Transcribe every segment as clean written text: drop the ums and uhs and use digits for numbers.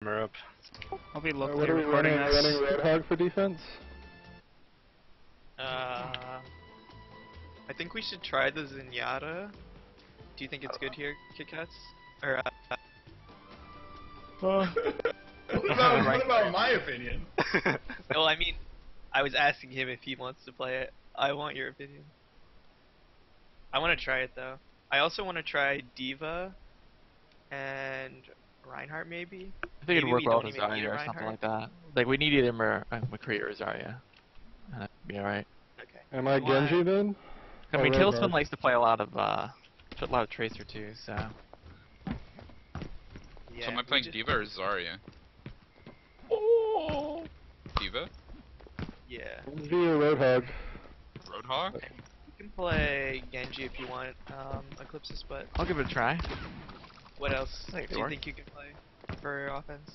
We're up. I'll be locally What are we recording running? this. Running Roadhog for defense? I think we should try the Zenyatta. Do you think it's good here, Kit Kats? Or, What about my opinion? well, I mean, I was asking him if he wants to play it. I want your opinion. I want to try it though. I also want to try Diva and Reinhardt maybe. I think it'd work well with Reinhardt. Zarya or something like that. Like we need either McCree or Zarya. And that'd be alright. Okay. Am I Genji then? I mean, Roadhog? Tailspin likes to play a lot of Tracer too, so. Yeah, So am I playing Diva or Zarya? Oh. Diva? Yeah. Genji or Roadhog? Roadhog? You can play Genji if you want, Eclipsis, but I'll give it a try. what else do you Dork. think you can play for offense?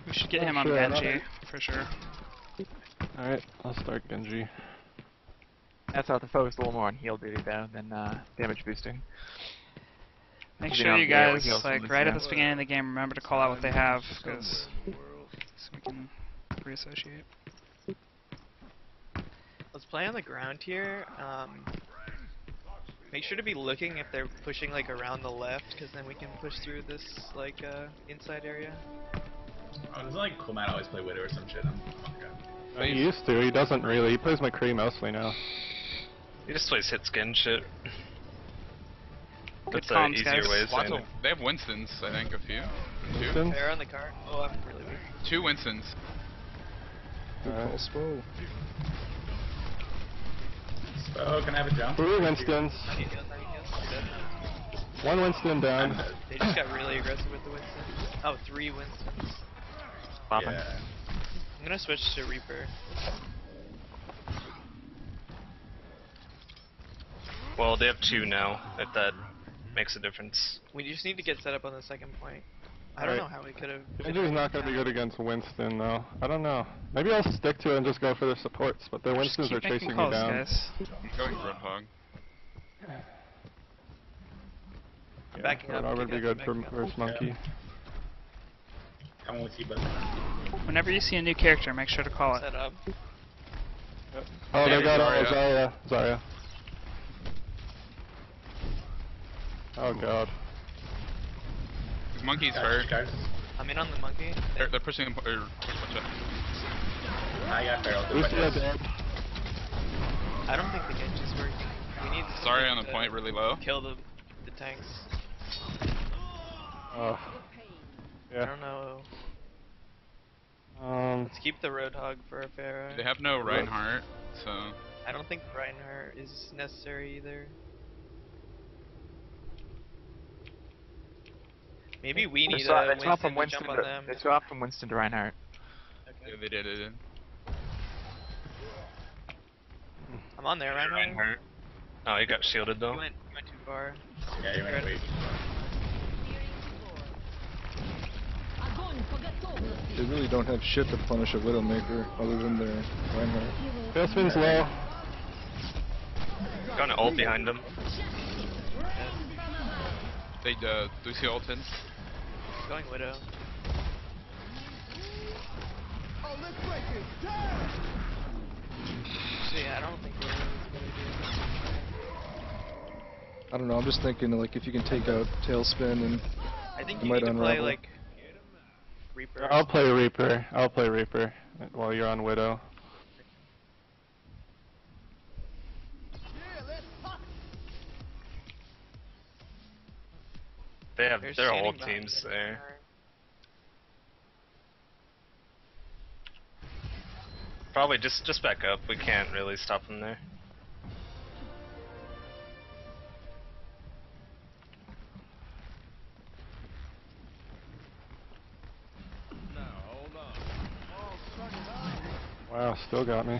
We should get him on Sure, Genji, for sure. Alright, I'll start Genji. That's how to focus a little more on heal duty though than damage boosting. Make You sure know, you yeah, guys, we heal like, some right at this, the beginning of the game, remember to call out what they have, because so we can reassociate. Let's play on the ground here. Make sure to be looking if they're pushing like around the left, because then we can push through this like inside area. Oh, doesn't like Coleman always play Widow or some shit? He used to, he doesn't really. He plays McCree mostly now. He just plays hit skin shit. That's comms, an easier guys. way of Lots saying of, it. they have Winstons, I think, a few. Winston? They're on the cart. Oh, I'm really weak. 2 Winstons. Alright. Spo, can I have a jump? 3 Winstons. I need heals, I need heals. Good. 1 Winston down. They just got really aggressive with the Winstons. Oh, 3 Winstons. Popping. Yeah. I'm gonna switch to Reaper. Well, they have 2 now, if that makes a difference. We just need to get set up on the second point. I don't know how we could have. Genji's not going to be good against Winston though. I don't know. Maybe I'll stick to it and just go for their supports, but their Just Winstons keep are making chasing me calls, down. guys. I'm going Roadhog. Yeah, Backing up, Roadhog would be keep good backing for up. First Monkey. Come with you, but Whenever you see a new character, make sure to call it. Set up. Oh, they got Zarya. Zarya. Oh god. his monkey's hurt. I'm in on the monkey. They're pushing him. Watch out. I got Feral. Lucia dead. I don't think the Genji's working. We need Sorry, on something the to point, really low. kill the tanks. Oh. I Yeah. don't know. Let's keep the Roadhog for a Pharah. They have no Reinhardt, so. I don't think Reinhardt is necessary either. Maybe we need They a swap from Winston to Winston jump on to, them. they swap from Winston to Reinhardt. Okay. Yeah, they did it. I'm on there, Reinhardt. Oh, he got shielded though. You went too far. Yeah, you went way. They really don't have shit to punish a Widowmaker other than their Reinhardt. Tailspin's low. Got an ult behind him. They Lucio ulted. Going Widow. So yeah, I don't think Widow is gonna I don't know, I'm just thinking like if you can take out Tailspin and do. I think You you might need to play unravel. like Reaper. I'll play Reaper. I'll play Reaper while you're on Widow. They have They're their whole standing behind teams them. there. Probably just back up. We can't really stop them there. Wow, still got me.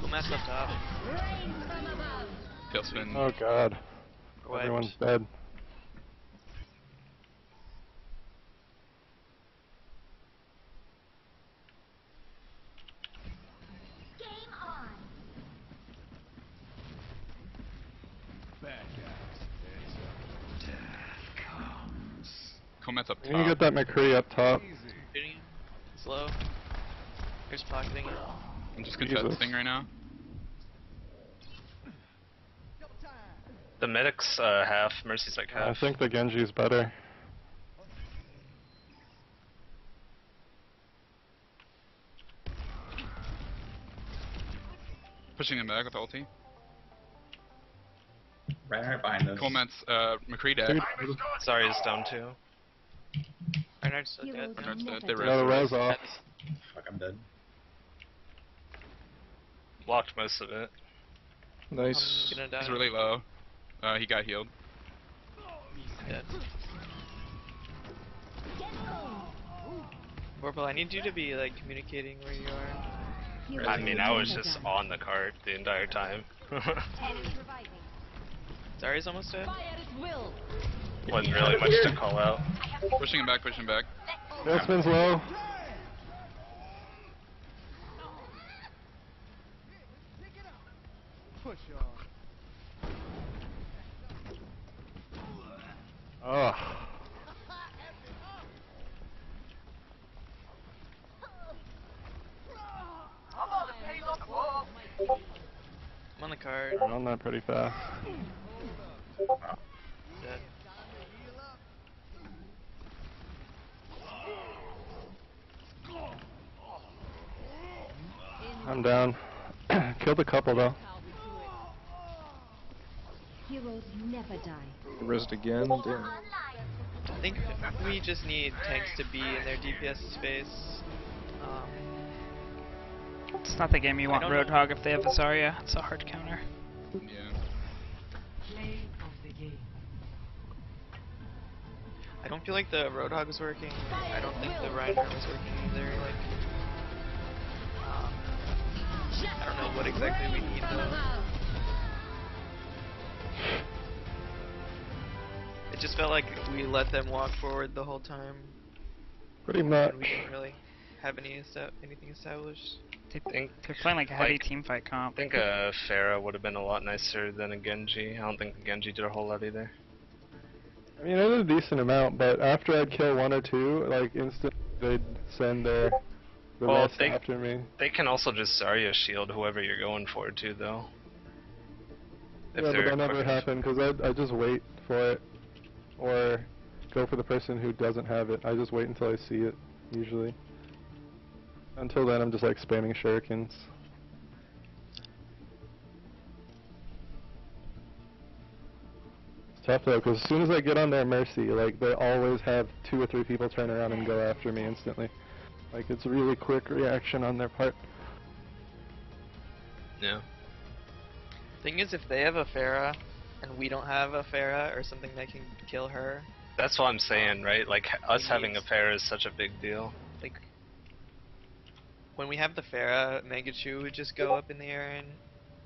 We'll mess up top. Tailspin. Oh god. Wiped. Everyone's dead. Comet's up top. You get that McCree up top. Shooting him. Slow. Here's pocketing it. I'm just contesting right now. The medic's half, Mercy's like half. I think the Genji's better. Pushing him back with ulti. Right behind us. Comet's McCree dead. Sorry, it's down too. Reinhardt's still dead. Reinhardt's dead. They Yeah, the res. res off. Fuck, I'm dead. Blocked most of it. Nice. I'm gonna die. He's really low. He got healed. Dead. Vorpal, I need you to be like communicating where you are. I mean, I was just on the cart the entire time. Zarya's almost dead. Wasn't really much to call out. Pushing him back, pushing him back. Yasmin's low. Oh. I'm on the card. I'm on that pretty fast. Dead. I'm down. Killed a couple though. Heroes never die. Rezzed again. Damn. I think we just need tanks to be in their DPS space. It's not the game you I want don't know. Roadhog if they have a Zarya. It's a hard counter. Yeah. I don't feel like the Roadhog was working. I don't think the Reinhardt was working either. Like, I don't know what exactly we need though. It just felt like we let them walk forward the whole time, Pretty much. and we didn't really have anything established. They're playing like a heavy teamfight comp. I think Pharah would have been a lot nicer than a Genji. I don't think the Genji did a whole lot either. I mean, it was a decent amount, but after I'd kill one or two, like instant, they'd send the Well, rest after me. They can also just Zarya shield whoever you're going for too, though. If Yeah, but they're that never equipped. happened because I just wait for it, or go for the person who doesn't have it. I just wait until I see it, usually. Until then, I'm just like spamming shurikens. It's tough though, because as soon as I get on their mercy, like they always have 2 or 3 people turn around and go after me instantly. Like it's a really quick reaction on their part. Yeah. Thing is, if they have a Pharah and we don't have a Pharah or something that can kill her, That's what I'm saying, right? Like, us we having need- a Pharah is such a big deal. like when we have the Pharah, Mangachu would just go up in the air and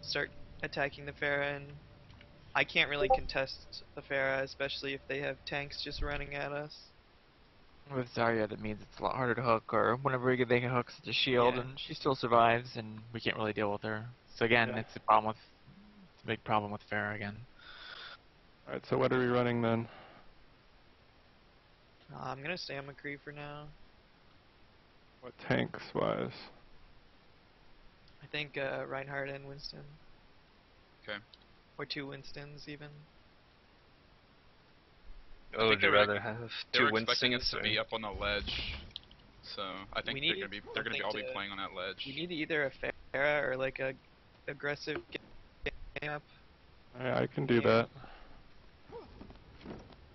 start attacking the Pharah, and I can't really contest the Pharah, especially if they have tanks just running at us. With Zarya, that means it's a lot harder to hook, or whenever they can hook such a shield, Yeah. and she still survives, and we can't really deal with her. So again, Yeah. it's a problem with, it's a big problem with Pharah again. Alright, so what are we running then? I'm gonna stay on McCree for now. What tanks wise? I think Reinhardt and Winston. Okay. Or 2 Winstons even. What would think you they were rather have? They 2 were expecting us Winstons? to or- be up on the ledge, so I think We they're need gonna be something all be to- playing on that ledge. We need either a Pharah or like a aggressive game up. I can do Yeah. that.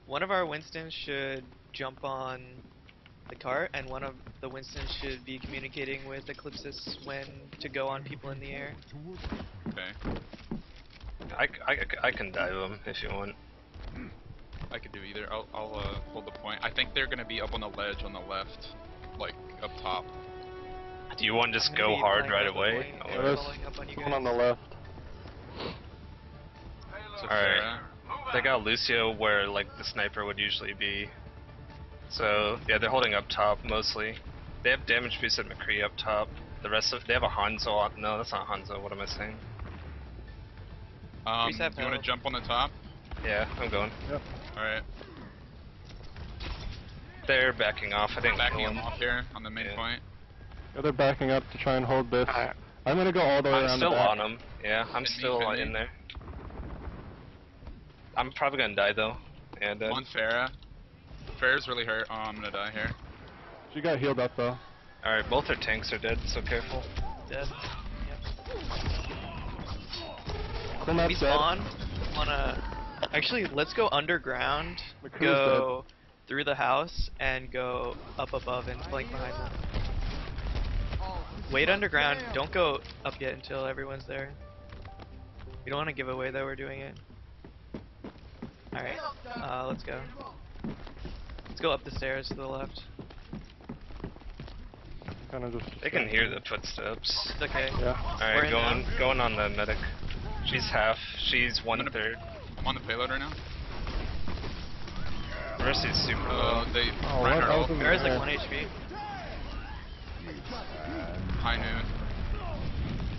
One of our Winstons should jump on the cart, and one of the Winstons should be communicating with Eclipsis when to go on people in the air. Okay. I can dive them if you want. I could do either. I'll hold the point. I think they're gonna be up on the ledge on the left, like up top. Do you want to just I'm gonna go be hard playing right on the away? point and Or- There's following up on you someone on guys. the left. So Alright. Pharah. They got Lucio where like the sniper would usually be. So yeah, they're holding up top mostly. They have damage boosted McCree up top. The rest of they have a Hanzo. No, that's not Hanzo. What am I saying? Please have You wanna health. jump on the top? Yeah, I'm going. Yep. Alright. They're backing off. I didn't Backing kill him them. off here on the main Yeah. point. Yeah, they're backing up to try and hold this. Alright. I'm gonna go all the way I'm around still the back. on them. Yeah, I'm Hit me, still hit me. in there. I'm probably gonna die though. Yeah, dead. I'm on Farah. Farah's really hurt. Oh, I'm gonna die here. She got healed up though. Alright, both their tanks are dead, so careful. Dead. Cool We map's dead. spawn. Actually, let's go underground. McCrew's Go through the house and go up above and flank behind them. Wait underground. Don't go up yet until everyone's there. We don't want to give away that we're doing it. Alright, let's go. Let's go up the stairs to the left. Kind of just. They can hear the footsteps. It's okay. Yeah. We're Alright, in going on the medic. She's half. She's 1/3. I'm on the payload right now. Mercy's super low. They Oh, what? Reinhardt I was ult. in the Farah's air. like 1 HP. High noon.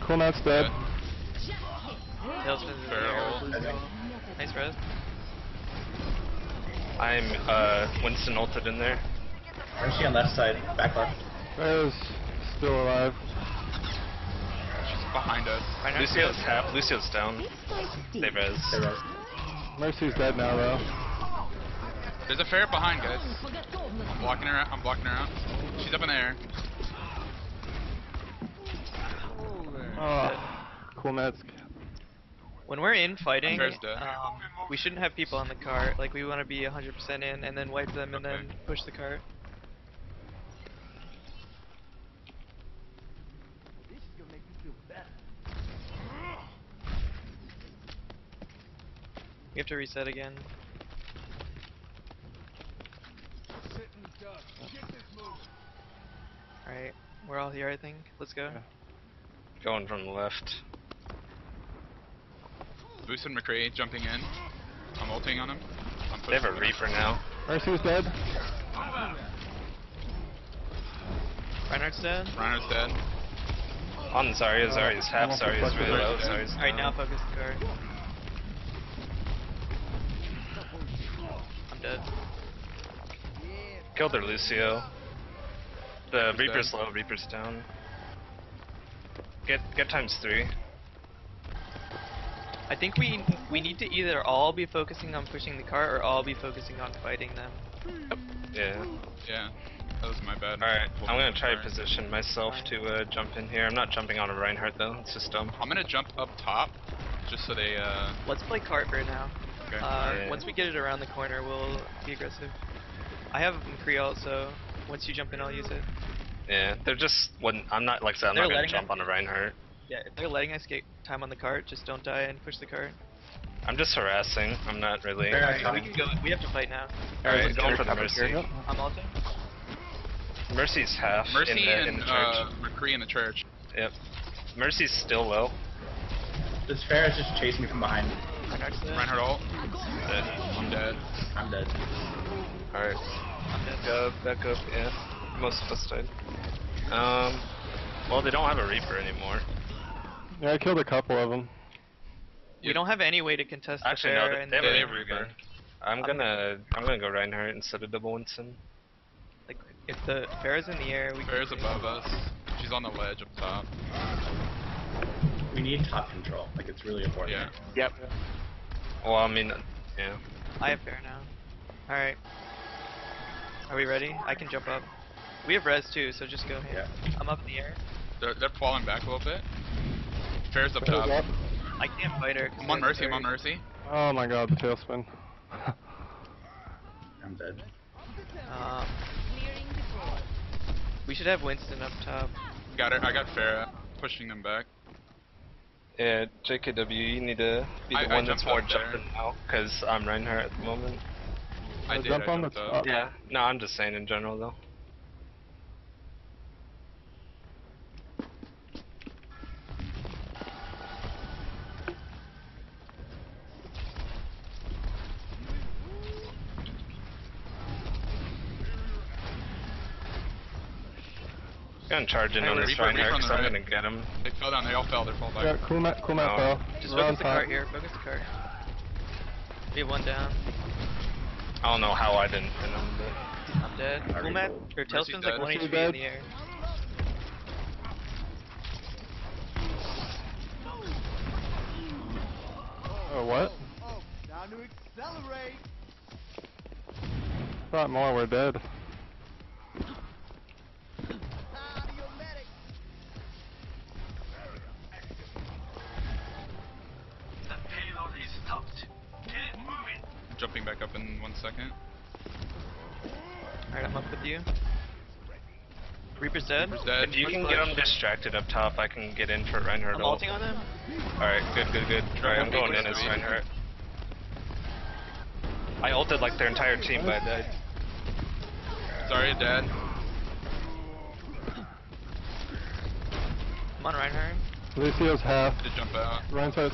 Cool map's dead. Tailspin's in the Farah air. ult. Nice res. I'm Winston ulted in there. Where's she on left side? Back left. Bear's still alive. She's behind us. Lucio's half. Lucio's down. They res. There was. Mercy's dead now though. There's a Farah behind, guys. I'm blocking her out. I'm blocking her out. She's up in the air. Oh, cool mats. When we're in fighting, Farah's dead. we shouldn't have people on the cart. Like, we want to be 100% in and then wipe them and then push the cart. We have to reset again. Alright, we're all here, I think. Let's go. Yeah. Going from the left. Boost and McCree jumping in. I'm ulting on him. I'm They have a pushing Reaper now. Mercy's dead. Reinhardt's dead. Reinhardt's dead. On Zarya. Zarya's half. almost Zarya's really low. reflected. Zarya's Alright, now down. focus the cart. I'm dead. Killed their Lucio. The He's Reaper's dead. low. Reaper's down. Get ×3. I think we need to either all be focusing on pushing the cart or all be focusing on fighting them. Yeah. Yeah. That was my bad. Alright, I'm gonna try to Sorry. position myself to jump in here. I'm not jumping on a Reinhardt though, it's just dumb. I'm gonna jump up top, just so they, Let's play cart for now. okay. Yeah. Once we get it around the corner, we'll be aggressive. I have McCree ult, so once you jump in, I'll use it. Yeah, they're just, I'm not, like I said, I'm They're not gonna letting jump us- on a Reinhardt. Yeah, if they're letting us get time on the cart, just don't die and push the cart. I'm just harassing, I'm not really. Fair enough. Alright, we can go. We have to fight now. Alright, going for the Coming Mercy. here. I'm ulting. Mercy's half Mercy in the, in and the church. McCree in the church. Yep. Mercy's still low. This Farah's just chasing me from behind. Reinhardt's dead. Reinhardt ult. Dead. I'm dead. I'm dead. Alright. I'm dead. Back up, yeah. Most of us died. Well, they don't have a Reaper anymore. Yeah, I killed a couple of them. We don't have any way to contest Actually, the no, fair they and have a they Reaper have again. I'm gonna go Reinhardt instead of double Winston. like if the fair is in the air, we Farah's can above us. She's on the ledge up top. We need top control. Like, it's really important. Yeah. Yep. Well, I mean, yeah. I have fair now. Alright. Are we ready? I can jump up. We have res too, so just go ahead. Yeah. I'm up in the air. They're falling back a little bit. Farah's up Bear's top. up. I can't fight her. 'cause I'm on they're Mercy. I'm on very- Mercy. Oh my god, the tailspin. I'm dead. We should have Winston up top. Got her. I got Farah. Pushing them back. Yeah, JKW, you need to be the I one that's jumped more up there. jumping now, because I'm Reinhardt at the moment. I did. jump I on the jumped up. top. Yeah, no, I'm just saying in general though. Gonna charge in Hey, on this Reaper, Reinhardt Reaper on because the I'm right. gonna get him. They fell down. They all fell. They're falling back. Yeah, cool map Oh. fell. Just We're on focus the top. cart here. Focus the cart. We have one down. I don't know how I didn't pin him, but I'm Dead. Cool Matt, or Mercy's Tailspin's like dead. 1 Mercy HP dead. in the air. Oh, what? Thought more were dead. Jumping back up in 1 second. Alright, I'm up with you. Reaper's dead. Reaper's dead. If you Push can push. get them distracted up top, I can get in for Reinhardt. I'm ulting on them. Alright, good. Alright, I'm going in as Reinhardt. I ulted like their entire team, but I died. Sorry, Dad. I'm on Reinhardt. Lucio's half. Did jump out. Reinhardt.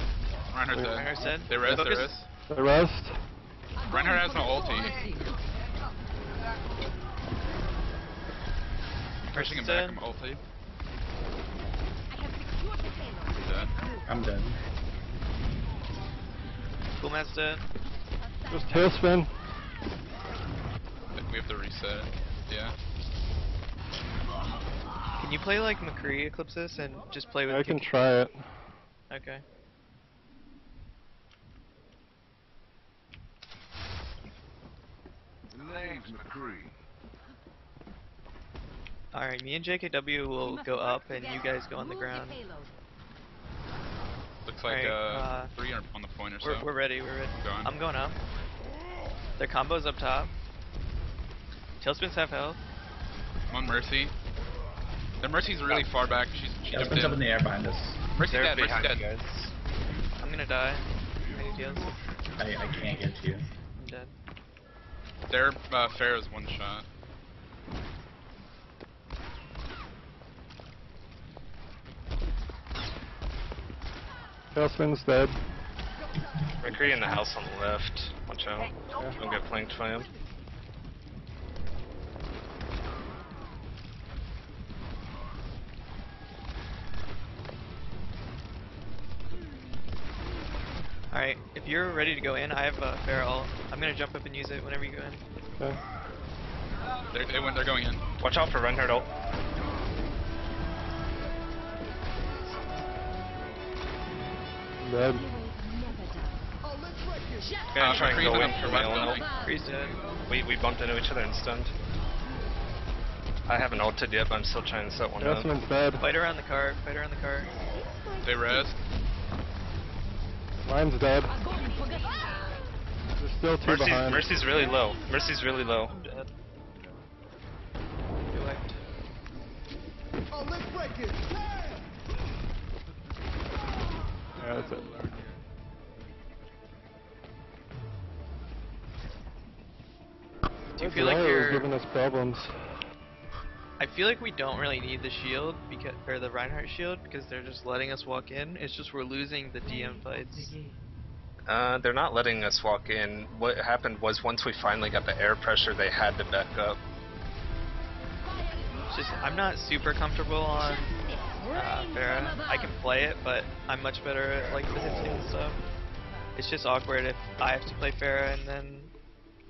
Reinhardt's dead. Reinhardt's dead. They res, they Focus. res. The rest. Reinhardt has no ulti. Pushing him back, I'm ulti. He's dead. I'm dead. Cool Matt's dead. Just Tailspin. I think we have to reset. Yeah. Can you play like McCree Eclipses and just play with I can kick- try it. Okay. Alright, me and JKW will go up and you guys go on the ground. Looks like Alright, 3 on the point or so. We're ready, we're ready. Going. I'm going up. Their combo's up top. Tailspin's half health. I'm on Mercy. Their Mercy's really far back. She jumped Tailspin's up in in. the air behind us. Mercy's They're dead. Mercy's behind dead. you guys. I'm gonna die. I need heals. I can't get to you. I'm dead. Their Pharaoh's 1 shot. Tailspin's dead. McCree in the house on the left. Watch out. Don't get flanked by him. Alright, if you're ready to go in, I have Feral. I'm gonna jump up and use it whenever you go in. Okay. They're going in. Watch out for Reinhardt ult. Dead. Gonna try and McCree's go in in the for my left own ult. building. Cree's dead. We bumped into each other and stunned. I haven't ulted yet, but I'm still trying to set one up. Tailspin's dead. Fight around the cart, fight around the cart. They res. Mine's dead. There's still 2 behind. Mercy's really low. Mercy's really low. I'm dead. Get whacked. Yeah, that's it. Do you feel like you're... giving us problems? I feel like we don't really need the shield, because, or the Reinhardt shield, because they're just letting us walk in. It's just we're losing the DM fights. They're not letting us walk in. What happened was once we finally got the air pressure, they had to back up. It's just, I'm not super comfortable on Pharah. I can play it, but I'm much better at like resisting and stuff. It's just awkward if I have to play Pharah and then...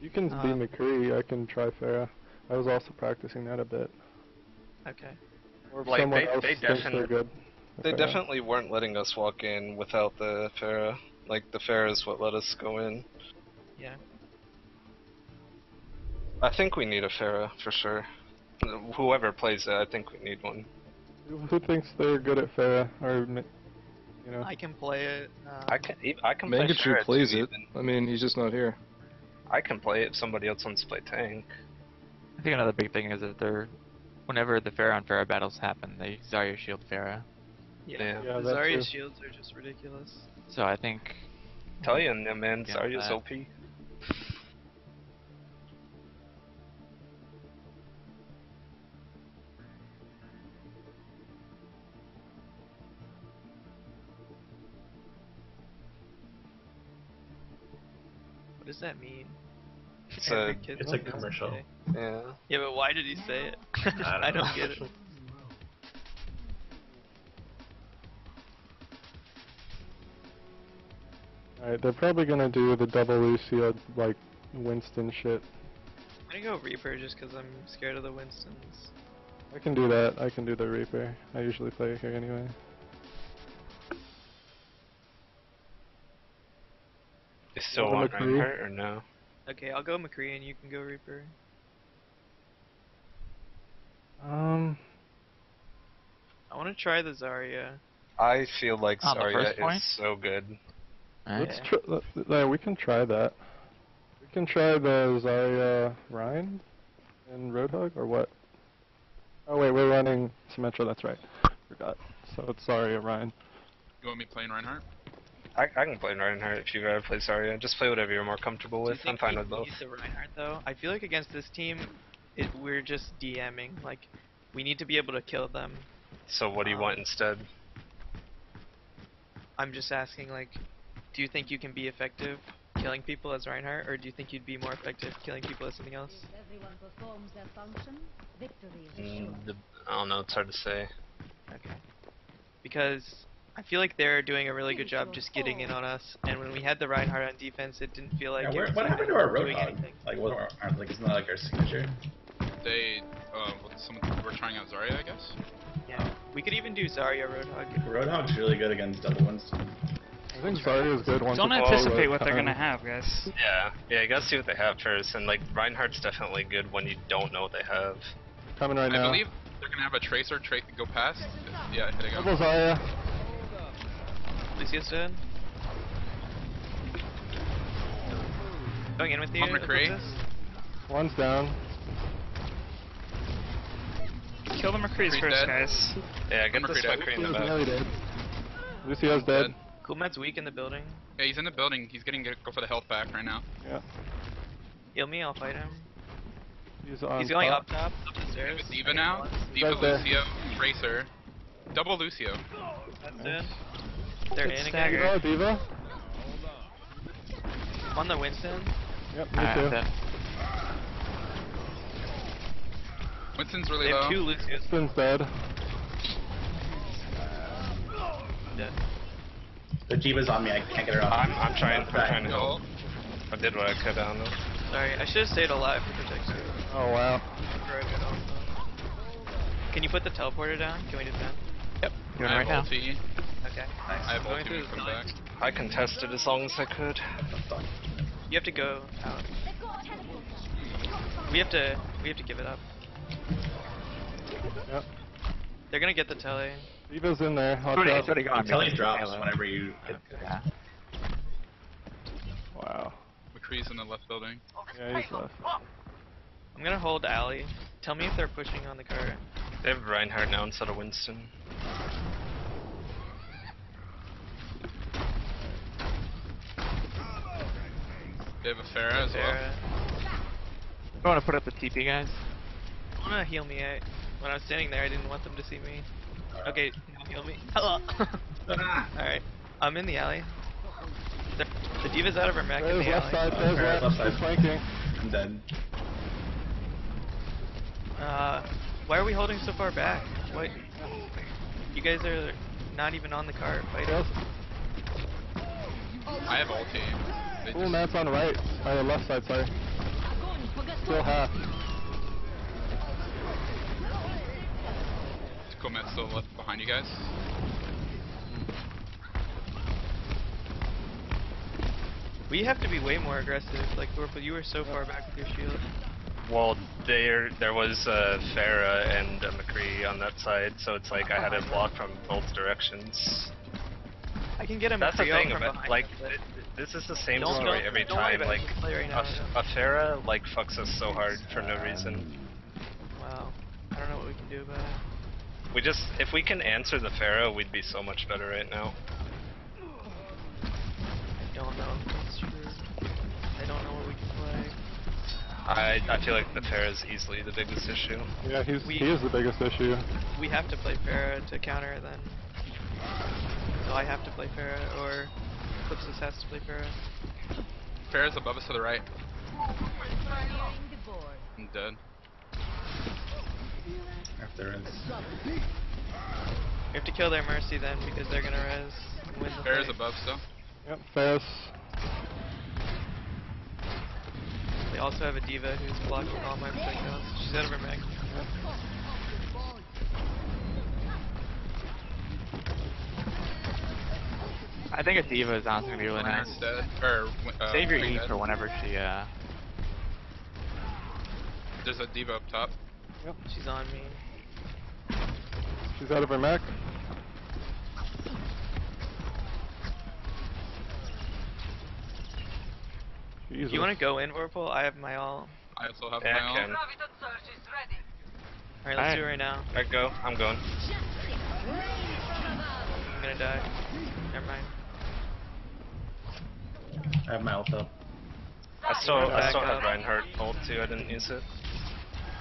You can be McCree, I can try Farah. I was also practicing that a bit. Okay. Or if Like, someone they else thinks they're definitely- good. They Farah. definitely weren't letting us walk in without the Pharah. Like, the Pharah is what let us go in. Yeah. I think we need a Pharah, for sure. Whoever plays it, I think we need one. Who thinks they're good at Farah? Or, you know? I can play it. I can play Mangatru Pharah plays too, it. even. I mean, he's just not here. I can play it if somebody else wants to play tank. I think another big thing is that whenever the Pharah on Pharah battles happen, they Zarya shield Pharah. Yeah. Yeah, the that Zarya too. shields are just ridiculous. So I think Tell you, man, Yeah, Zarya's that. OP. What does that mean? It's a- It's a commercial. Yeah. Yeah, but why did he say it? I don't get it. Alright, they're probably gonna do the double Lucio, like, Winston shit. I'm gonna go Reaper just because I'm scared of the Winstons. I can do that. I can do the Reaper. I usually play it here anyway. You still Over want McCree? Reinhardt or no? Okay, I'll go McCree and you can go Reaper. I want to try the Zarya. I feel like On the first Zarya point? is so good. Let's try. We can try that. We can try the Zarya Rhine and Roadhog, or what? Oh wait, we're running Symmetra. That's right. Forgot. So it's Zarya Rhine. You want me playing Reinhardt? I can play Reinhardt if you'd rather play Zarya. Just play whatever you're more comfortable with. I'm fine with both. Do you think we need the Reinhardt though? I feel like against this team, we're just DMing. Like, we need to be able to kill them. So what do you want instead? I'm just asking, like, do you think you can be effective killing people as Reinhardt, or do you think you'd be more effective killing people as something else? If everyone performs their function, victory is assured. I don't know. It's hard to say. Okay. Because I feel like they're doing a really good job just getting in on us, and when we had the Reinhardt on defense, it didn't feel like Yeah, it was what happened to our doing Roadhog? anything. Like, what? Like, isn't that like our signature? They, we're trying out Zarya, I guess. Yeah. We could even do Zarya Roadhog. Roadhog's really good against double Winston. I think Zarya is good once. Don't it's all anticipate the what they're time. gonna have, guys. Yeah, you gotta see what they have first. And like Reinhardt's definitely good when you don't know what they have. Coming right I now. believe they're gonna have a tracer go past. Yeah, here they Double go. Zarya. Lucius dead. Going in with you. On McCree. Lucius? One's down. Kill the McCrees McCree's first, dead. guys. Yeah, get McCree this dead. McCree in the Lucio's back. nearly dead. Lucio's dead. Coolmad's weak in the building. Yeah, he's in the building. He's getting go for the health back right now. Yeah. Heal me, I'll fight him. He's on He's going top. up top, up the stairs. With Diva now. Diva, Right there. Lucio, Tracer, double Lucio. That's it. They're Good in stagger. again. Diva. On the Winston. Yep, me too. Winston's really They have low. two Lucius. Winston's dead. Dead. The Diva's on me. I can't get her off. I'm trying to Go. help. I did what I could, I don't know. Sorry, I should have stayed alive to protect you. Oh wow. Can you put the teleporter down? Can we defend? Yep. Doing I right have now. ulti. Okay, nice. I have Going ulti through when this we come line. back. I contested as long as I could. You have to go out. We have to give it up. Yep. They're gonna get the tele. Diva's in there. Watch It's out. already gone. Telly drops Halo. whenever you. Yeah. Wow. McCree's in the left building. Yeah, he's left. I'm gonna hold alley. Tell me if they're pushing on the cart. They have Reinhardt now instead of Winston. They have a Pharah as well. Sarah. You want to put up the TP, guys? I'm gonna heal me. When I was standing there, I didn't want them to see me. Okay, now heal me. Alright, I'm in the alley. The Diva's out of her mech in There's the left alley. side. There's There's left. left side. He's flanking. I'm dead. Why are we holding so far back? What? You guys are not even on the cart fighting. Yes. I have ulti. They Cool just- Matt's on the right. The left side, sorry. Still half. Cool, Matt's still left behind you guys. We have to be way more aggressive. Like, you were so far back with your shield. Well, there was Farah and McCree on that side, so it's like I had it blocked from both directions. I can get him. That's the free out thing from about behind like us, but this is the same don't- story don't- every don't worry time. about Like it. Play right now, a Farah like fucks us so hard for no reason. Wow. I don't know what we can do about it. We just if we can answer the Farah, we'd be so much better right now. I don't know. That's true. I don't know what we can play. I feel like the Farah is easily the biggest issue. Yeah, he We- is the biggest issue. We have to play Farah to counter then. So I have to play Farah, or Eclipsis has to play Farah. Pharah's above us to the right. Clearing the board. I'm dead. If there is. We have to kill their Mercy then, because they're gonna res and win the Pharah's fight. above still. Yep, Ferris. They We also have a diva who's blocking all my projectiles. She's out of her mech. I think a diva is honestly gonna be really nice. Reinhardt's dead. Or, Save your Kree E dead. for whenever she There's a diva up top. She's on me. She's out of her mech. Jesus. You want to go in, Whirlpool? I have my all. I also have Yeah, my I own. can. Alright, let's do it right now. Alright, go. I'm going. I'm gonna die. Never mind. I have my ult up. I still Back have up. Reinhardt ult too. I didn't use it.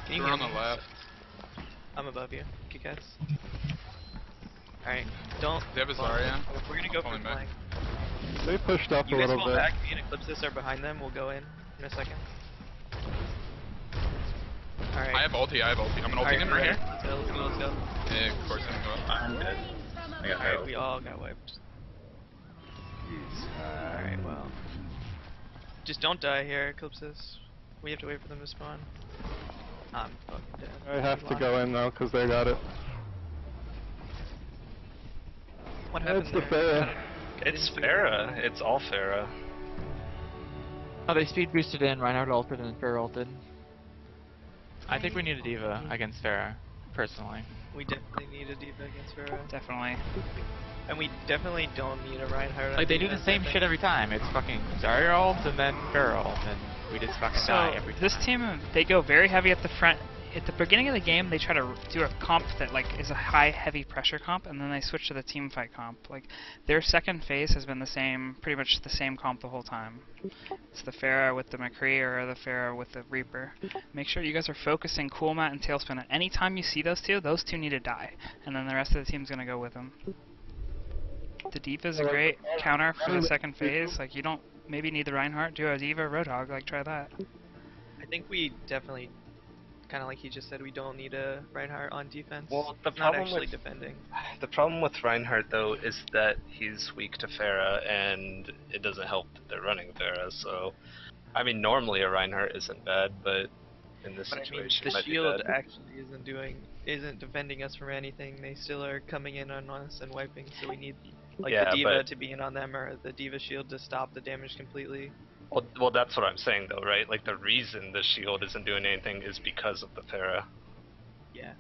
Can you They're hear on the me? left. I'm above you. Kick ass. Alright, don't. They have a flank. Zarya. We're gonna go for Pulling back. flank. They pushed up a You guys little fall bit. back. Me and Eclipsis are behind them. We'll go in a second. Alright. I have ulti. I'm an ulti him right here. So let's go, let's go. Yeah, of course I'm going. I'm dead. I got Alright, ult. we all got wiped. Alright, well. Just don't die here, Eclipsis. We have to wait for them to spawn. I'm fucking dead. I have We to lost. go in though, because they got it. What happened It's the there? Pharah. It's Pharah. It's all Pharah. Oh, they speed boosted in, Reinhardt ulted, and Pharah ulted. I think we need a diva against Pharah, personally. We definitely need a diva against Pharah. Definitely. And we definitely don't need a Reinhardt. on Like, they do the defense, same I think. shit every time. It's fucking Zarya ult and then Pharah ult, and we just fucking die every time. This team, they go very heavy at the front. At the beginning of the game, they try to do a comp that like is a high, heavy pressure comp, and then they switch to the team fight comp. Like their second phase has been the same, pretty much the same comp the whole time. It's the Pharah with the McCree or the Pharah with the Reaper. Make sure you guys are focusing Cool Mat and Tailspin. And anytime you see those two need to die, and then the rest of the team's gonna go with them. The Diva's a great counter for the second phase. Like you don't maybe need the Reinhardt, do a Diva Roadhog, like try that. I think we definitely, kind of like he just said, we don't need a Reinhardt on defense. Well, the not problem actually with- defending. The problem with Reinhardt though is that he's weak to Pharah, and it doesn't help that they're running Pharah. So, I mean, normally a Reinhardt isn't bad, but in this But I mean, situation, the it might be shield bad. actually isn't defending us from anything. They still are coming in on us and wiping. So we need like Yeah, the Diva but- to be in on them, or the Diva shield to stop the damage completely. Well, that's what I'm saying though, right? Like the reason the shield isn't doing anything is because of the Pharah. Yeah.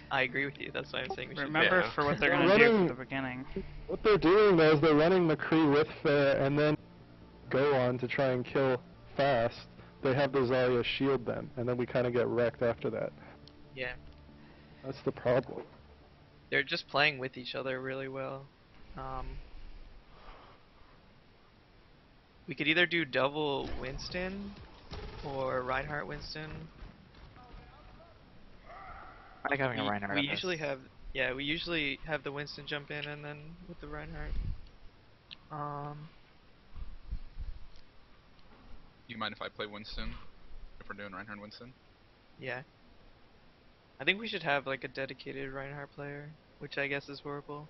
I agree with you. That's why I'm saying we should. Remember Yeah. for what they're They're gonna do running- from the beginning. What they're doing though is they're running McCree with Pharah and then go on to try and kill fast. They have the Zarya shield them, and then we kind of get wrecked after that. Yeah. That's the problem. They're just playing with each other really well. We could either do double Winston or Reinhardt Winston. I like having a Reinhardt We on this. usually have, yeah, we usually have the Winston jump in and then with the Reinhardt. You mind if I play Winston? If we're doing Reinhardt Winston? Yeah. I think we should have like a dedicated Reinhardt player, which I guess is horrible.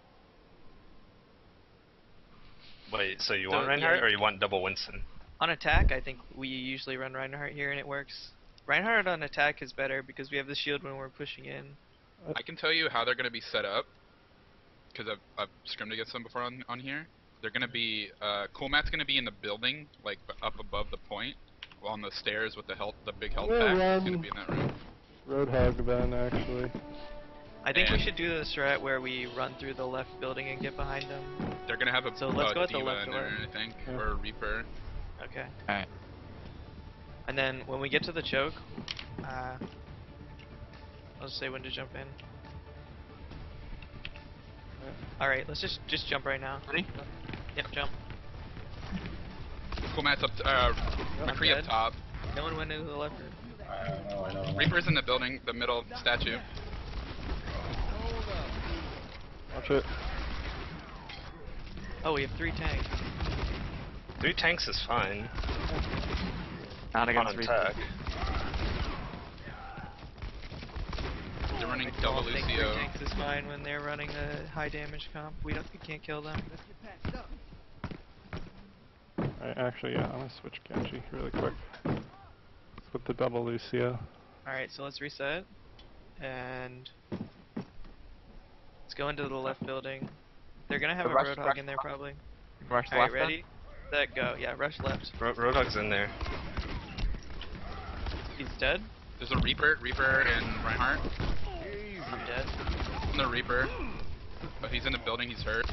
Wait, so you So, want Reinhardt yeah. or you want double Winston? On attack, I think we usually run Reinhardt here and it works. Reinhardt on attack is better because we have the shield when we're pushing in. I can tell you how they're going to be set up, because I've scrimmed against them before on here. They're going to be, Cool Mat's going to be in the building, like up above the point, on the stairs with the big health Yeah, pack. He's going to be in that room. Roadhog then, actually. I think we And- should do the strat where we run through the left building and get behind them. They're going to have a So let's go with the Diva left in there, door. I think, Yeah. or a Reaper. Okay. Alright. And then when we get to the choke, I'll just say when to jump in. Alright, let's just jump right now. Ready? Yep, jump. Cool Mat's up, McCree dead. up top. No one went into the left room. I know. Reaper's in the building, the middle statue. Watch it. Oh, we have 3 tanks. 3 tanks is fine Not on against Reaper. attack. They're running I double don't think 3 Lucio. tanks is fine when they're running a high damage comp. We can't kill them. Alright, actually, yeah, I'm gonna switch Genji really quick. With the double Lucio. Alright, so let's reset. And let's go into the left building. They're gonna have a Rush Roadhog in there probably. Rush Alright, left. ready? Set, go. Yeah, rush left. Roadhog's in there. He's dead. There's a Reaper and Reinhardt. I'm dead. And the Reaper. But he's in the building, he's hurt.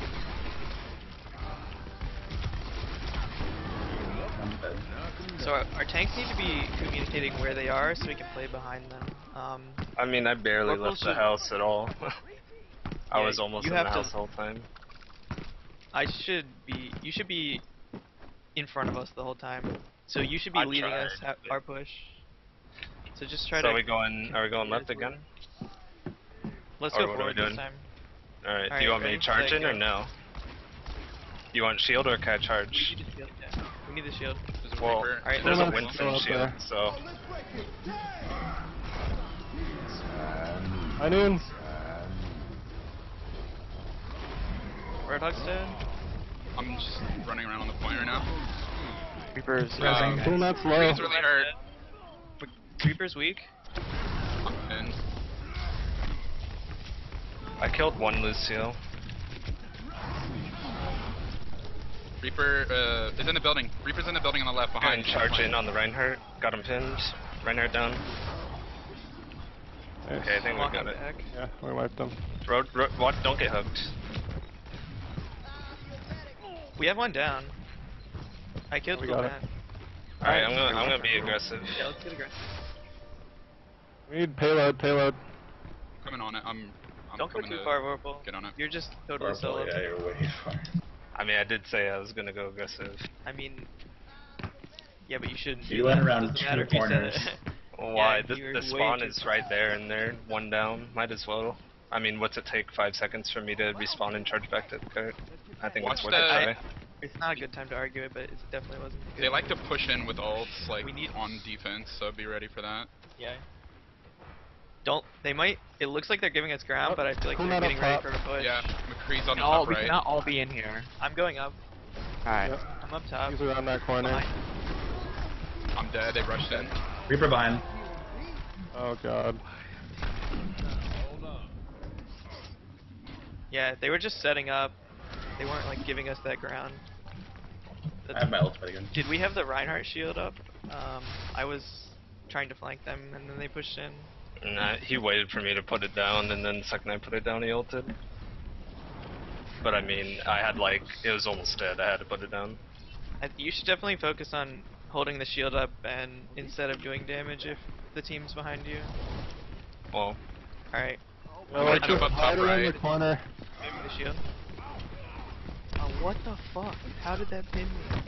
So our tanks need to be communicating where they are so we can play behind them. I mean, I barely Corporal left the should- house at all. I Yeah, was almost you in the have to- house the whole time. You should be in front of us the whole time. So you should be I leading us tried, our push. So just try So to. are we going left Yeah, again? Let's Or go what are we forward this doing? time. Alright, do Alright, you want me ready? to charge Set, in or go. no? You want shield or can I charge? We need the shield. Yeah. We need the shield. There's a Well, Reaper. Alright, there's a let's Winston go up shield, there. so... Hi, Noon. Roadhog's dead. I'm just running around on the point right now. Reaper's Cool, that's low. He's really hurt. Reaper's weak. And I killed one Lucio. Reaper is in the building. Reaper's in the building on the left behind. And charge in on the Reinhardt. Got him pinned. Reinhardt down. Nice. Okay, I think we Walking got it. back. Yeah, we wiped them. What? Don't get hooked. We have one down. I killed We Cool got it. Man. Alright, I'm gonna be aggressive. Yeah, let's get aggressive. We need payload. Coming on it. I'm Don't go coming too to far, Whirlpool. get on it. You're just totally solo. Yeah, you're way far. I mean, I did say I was gonna go aggressive. I mean, yeah, but you shouldn't. You do went that. around Doesn't two matter if you said corners. it. Why? Yeah, The you're way spawn too is far. right there and they're one down. Might as well. I mean, what's it take? 5 seconds for me to respawn and charge back to the cart? I think Watch it's worth the- a try. It's not a good time to argue it, but it definitely wasn't. Good. They like to push in with ults, like We need- on defense, so be ready for that. Yeah. Don't. They might. It looks like they're giving us ground, Oh, but I feel like cool they're man up getting ready top. for a push. Yeah, McCree's on the No, top we right. cannot all be in here. I'm going up. Alright. Yep. I'm up top. He's around that corner. Behind. I'm dead. They rushed in. Reaper behind. Oh god. Yeah, they were just setting up. They weren't like giving us that ground. I have my ultimate again. Did we have the Reinhardt shield up? I was trying to flank them, and then they pushed in. Nah, he waited for me to put it down, and then the second I put it down, he ulted. But I mean, I had like, it was almost dead. I had to put it down. You should definitely focus on holding the shield up, and instead of doing damage if the team's behind you. Well, Alright, Yeah, like jump just up top hide around the right. corner. maybe the shield. Oh, what the fuck? How did that pin me?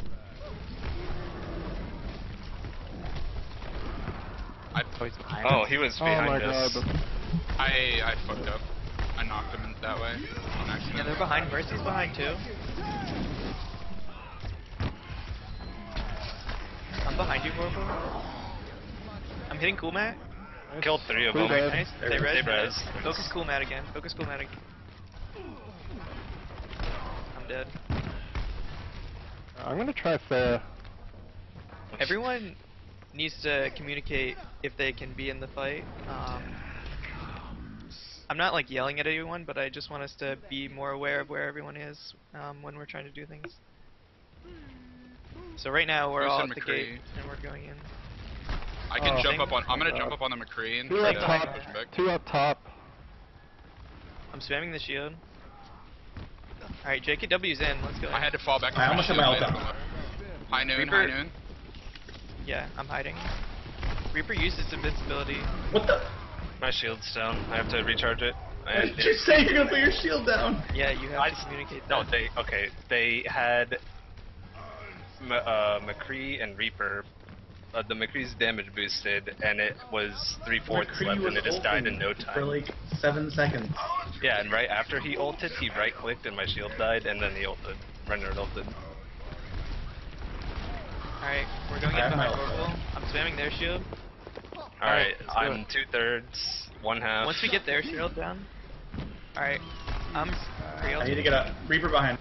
oh, he was Oh my behind us. god. I fucked up. I knocked him in that way on accident. Yeah, they're behind. Mercy's behind too. I'm behind you, Corporal. I'm hitting Cool Matt. Killed 3 of Cool them. dead. Nice. There They we go. res. They res. Focus Cool Matt again. Focus Cool Matt again. I'm dead. I'm gonna try fair. Everyone needs to communicate if they can be in the fight. I'm not like yelling at anyone, but I just want us to be more aware of where everyone is when we're trying to do things. So right now we're Bruce all and at the McCree. gate and we're going in. I can Oh. jump up on. I'm gonna God. jump up on the McCree and 2 try up to top. push him back. 2 up top. I'm spamming the shield. Alright, JKW's in. Let's go. I had to fall back. I almost had my ult shield. down. High noon. Reaper- High noon. Yeah, I'm hiding. Reaper used its invincibility. What the? My shield's down. I have to recharge it. And Did you say you're gonna put your shield down? Yeah, you have I to communicate No, that. they had McCree and Reaper. The McCree's damage boosted, and it was 3/4 McCree left, was and it just died in ulting no For time. like 7 seconds. Yeah, and right after he ulted, he right-clicked, and my shield died, and then he ulted. Reinhardt ulted. Alright, we're going I in have my behind ult. Orbital. I'm spamming their shield. Alright, let's do I'm it. 2/3, 1/2. Once we get their shield down. Alright, I'm I need to get up. Reaper behind.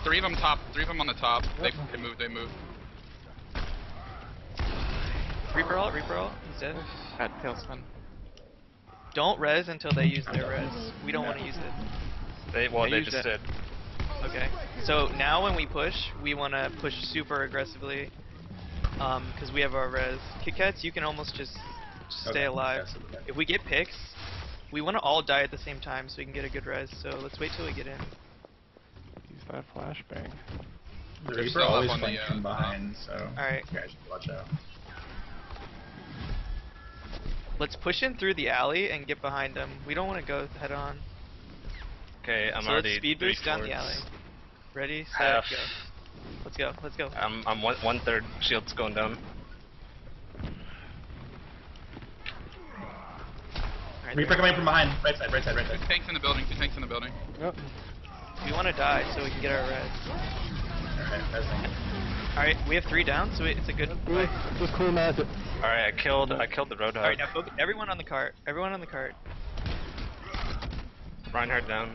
three of them top. Three of them on the top. They moved. They moved. Reaper ult, he's dead. Got tailspin. Don't res until they use their res. We don't want to use it. They used just it. did. Okay. So now when we push, we want to push super aggressively. Because we have our res. Kit Kats, you can almost just stay alive. So if we get picks, we want to all die at the same time so we can get a good res. So let's wait till we get in. Use that flashbang. The They're Reaper still up always on the, flanks from behind, so Alright. you guys should watch out. Let's push in through the alley and get behind them. We don't want to go head on. Okay, I'm So already let's speed boost down the three-fourths. alley. Ready, set, Half. go. Let's go, let's go. I'm one third. Shield's going down. Alright, Reaper coming from behind. Right side, right side, right side. Two tanks in the building. Two tanks in the building. Yep. we want to die so we can get our res. Alright, resing. Alright, we have 3 down, so it's a good fight. Just cool match it. Alright, I killed the Roadhog. Alright, now focus, everyone on the cart. Everyone on the cart. Reinhardt down.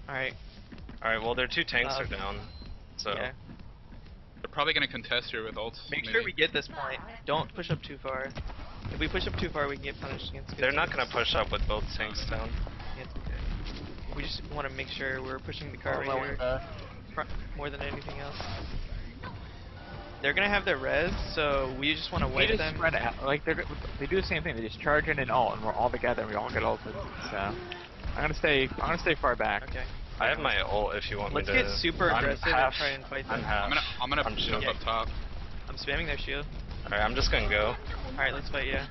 Alright. Alright, well their 2 tanks are down. So Yeah. They're probably gonna contest here with ults. Make maybe. sure we get this point. Don't push up too far. If we push up too far, we can get punished against good they're not teams. gonna push up with both tanks down. It's okay. We just want to make sure we're pushing the cart right here. More than anything else. They're gonna have their res, so we just want to We wait just them. spread out. Like they do the same thing. They just charge in and ult, and we're all together. and We all get ulted. So I'm gonna stay far back. Okay. I have my ult if you want Let's me to. get super I'm aggressive half, and try and fight I'm them. half. I'm gonna I'm jump shield. up top. I'm spamming their shield. Alright, I'm just gonna go. Alright, let's fight, yeah.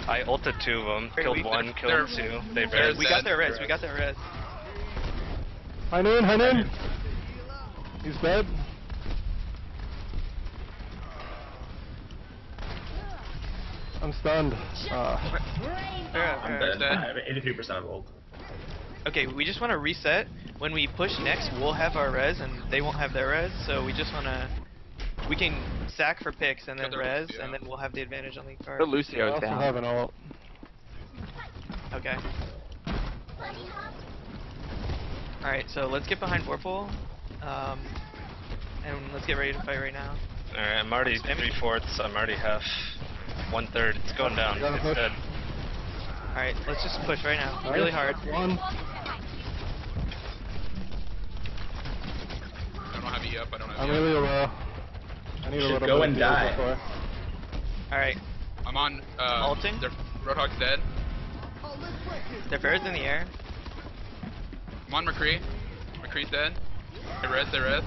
I ulted 2 of them, Wait, killed we- 1, killed 2. They They're res. We got dead. their res, we got their res. Hinin! He's dead. I'm stunned. I'm dead. dead. I have 83% of ult. Okay, we just want to reset. When we push next, we'll have our res, and they won't have their res, so we just want to... We can sack for picks and then Got the res, Lucio. and then we'll have the advantage on the card. The I Lucio's also down. have an ult. Okay. Alright, so let's get behind Warpole. And let's get ready to fight right now. Alright, I'm already 3/4, I'm already half. 1/3, it's going down, Gotta it's push. dead. Alright, let's just push right now. Nice. Really hard. One. I don't have E up. I don't have I'm E up. really low. I need a Should little go bit and of heal die. before. Alright, I'm on. Ulting? Their Roadhog's dead. their Farrah's in the air. I'm on McCree. McCree's dead. They res. They res.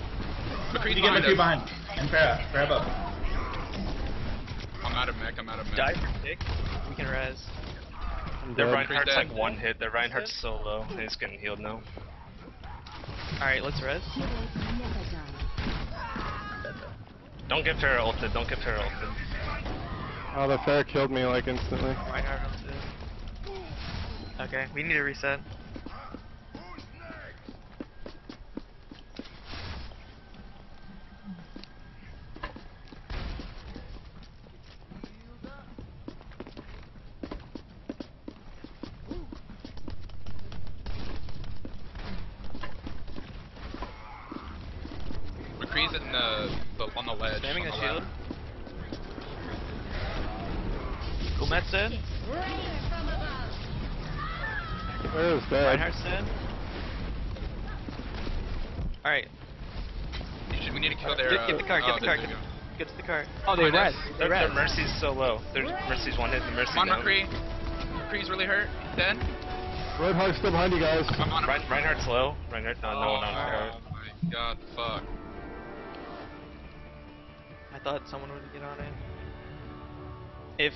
McCree's You get behind McCree us. behind. And Farrah up. I'm out of mech. I'm out of mech. Die for pick. We can res. I'm Their dead. Reinhardt's dead. like 1 hit, their Reinhardt's so low, he's getting healed now. Alright, let's res. Don't get Farrah ulted, don't get Farrah ulted. Oh, the fair killed me like instantly. Reinhardt ulted. Okay, we need to reset. McCree's in on the ledge. Spamming on the the shield. left. Kumet's dead. Where is dead? Reinhardt's dead. Alright, We need to kill their. get the card, get oh, the card. there we go. Get to the cart. Oh, they res. Their Mercy's so low. Their Mercy's 1 hit, the Mercy I'm on down. McCree. McCree's really hurt. Dead. Roadhog's still behind you guys. I'm on him. Reinhardt's low. Reinhardt, no one on the Oh my god, fuck. I thought someone would get on it. If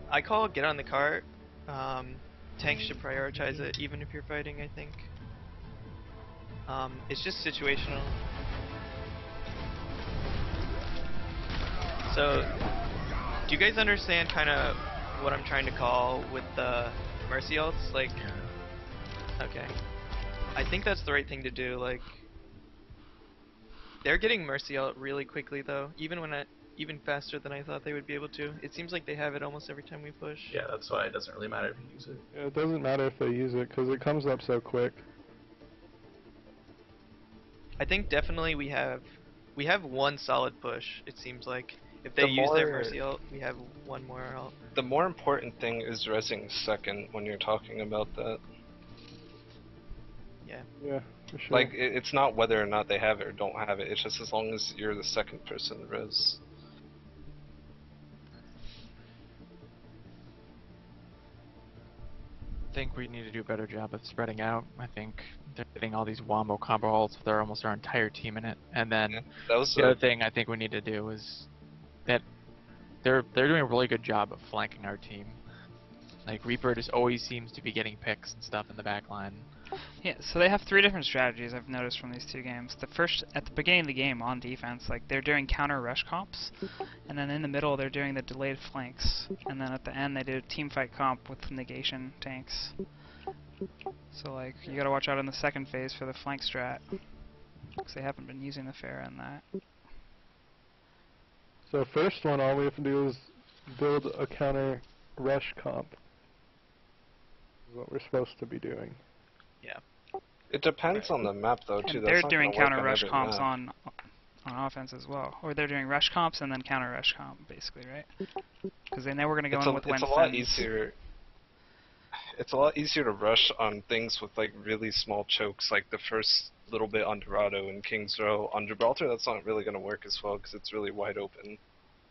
I call get on the cart, tanks should prioritize it, even if you're fighting, I think. It's just situational. So, do you guys understand kind of what I'm trying to call with the Mercy ults? Like, okay. I think that's the right thing to do, like... They're getting Mercy out really quickly though, even when even faster than I thought they would be able to. It seems like they have it almost every time we push. Yeah, that's why it doesn't really matter if you use it. Yeah, it doesn't matter if they use it, because it comes up so quick. I think definitely we have one solid push. It seems like if they use their Mercy ult, we have one more ult. The more important thing is resing second when you're talking about that. Yeah. Yeah, for sure. Like, it's not whether or not they have it or don't have it, it's just as long as you're the second person to res. I think we need to do a better job of spreading out. I think they're getting all these wombo combo ults with almost our entire team in it. And then Yeah, that was the other thing I think we need to do is that they're doing a really good job of flanking our team. Like Reaper just always seems to be getting picks and stuff in the back line. Yeah, so they have 3 different strategies I've noticed from these 2 games. The first, at the beginning of the game on defense, like they're doing counter rush comps, and then in the middle they're doing the delayed flanks, and then at the end they do team fight comp with negation tanks. So like you gotta watch out in the second phase for the flank strat, because they haven't been using the Pharah in that. So first one, all we have to do is build a counter rush comp. Is what we're supposed to be doing. Yeah. It depends on the map though too. And That's they're not doing gonna work counter on rush every comps map. on offense as well, or they're doing rush comps and then counter rush comp, basically, right? Because they know we're gonna go in with It's a lot easier. It's a lot easier to rush on things with like really small chokes, like the first little bit on Dorado and King's Row. On Gibraltar, that's not really gonna work as well because it's really wide open.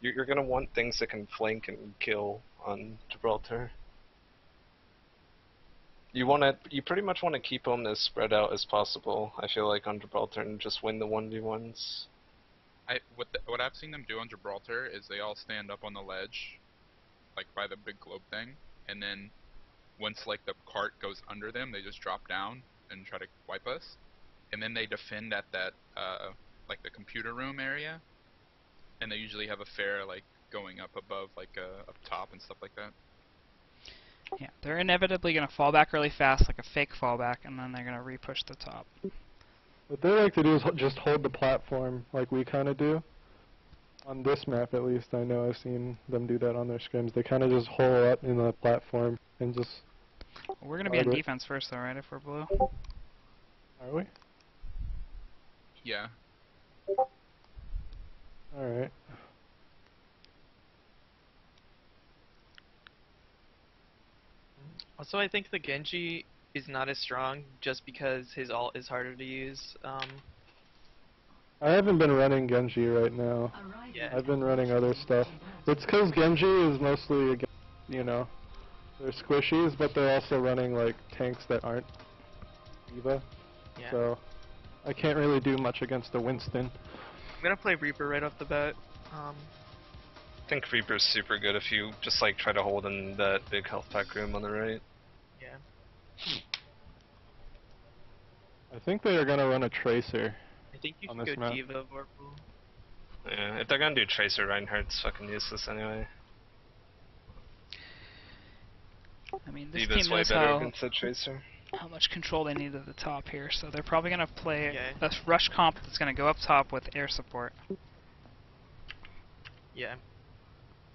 You're gonna want things that can flank and kill on Gibraltar. You pretty much want to keep them as spread out as possible. I feel like on Gibraltar and just win the 1v1s. What I've seen them do on Gibraltar is they all stand up on the ledge, like by the big globe thing, and then once like the cart goes under them, they just drop down and try to wipe us, and then they defend at that like the computer room area, and they usually have a Pharah like going up above like up top and stuff like that. Yeah, they're inevitably going to fall back really fast, like a fake fallback, and then they're going to re-push the top. What they like to do is just hold the platform like we kind of do. On this map, at least, I know I've seen them do that on their scrims. They kind of just hole up in the platform and just... Well, we're going to be on defense first, though, right, if we're blue? Are we? Yeah. Alright. Also, I think the Genji is not as strong just because his ult is harder to use. I haven't been running Genji right now. Yeah. I've been running other stuff. It's because Genji is mostly, against, you know, they're squishies, but they're also running like tanks that aren't D.Va. Yeah. So I can't really do much against a Winston. I'm gonna play Reaper right off the bat. I think Reaper's super good if you just like try to hold in that big health pack room on the right. Yeah. I think they are gonna run a Tracer. I think you on can this go map. D.Va, Vorpal. Yeah, if they're gonna do Tracer, Reinhardt's fucking useless anyway. I mean, this D.Va's team way knows better against the Tracer. how much control they need at the top here, so they're probably going to play Yeah. a rush comp that's going to go up top with air support. Yeah.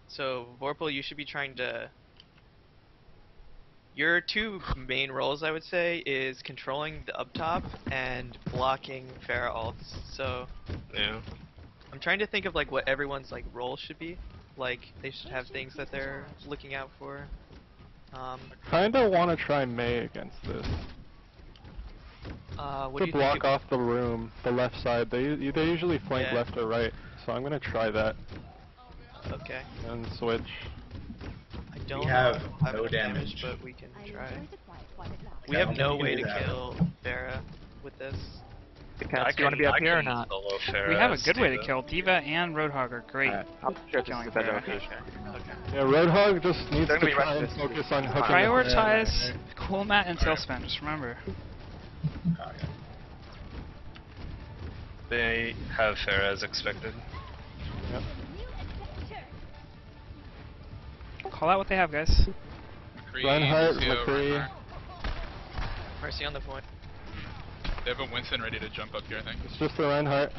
So, Vorpal, you should be trying to... Your 2 main roles, I would say, is controlling the up top and blocking Pharah ults. So, Yeah. I'm trying to think of like what everyone's like role should be. Like, they should have things that they're looking out for. Kinda wanna try Mei against this. What do To you block think? off the room, the left side. They usually flank Yeah. left or right, so I'm gonna try that Okay. and switch. I don't have have no enough damage. but we can try. We Yeah, have no we way can to do that. kill Pharah with this. Cats, do you want to be up here or not? Solo Pharah We have a as good way to D.Va. kill. D.Va and Roadhog are great. Alright, I'm not sure if this is a better Killing location. Yeah, Roadhog just needs They're to gonna be try rushing and this. focus on hooking the Prioritize Pharah. Cool Mat and Tailspin, just remember. Oh, yeah. They have Pharah as expected. Yep. Call out what they have, guys. McCree, Reinhardt, Lucio, McCree. Reinhardt. Mercy on the point. They have a Winston ready to jump up here, I think. It's just the Reinhardt.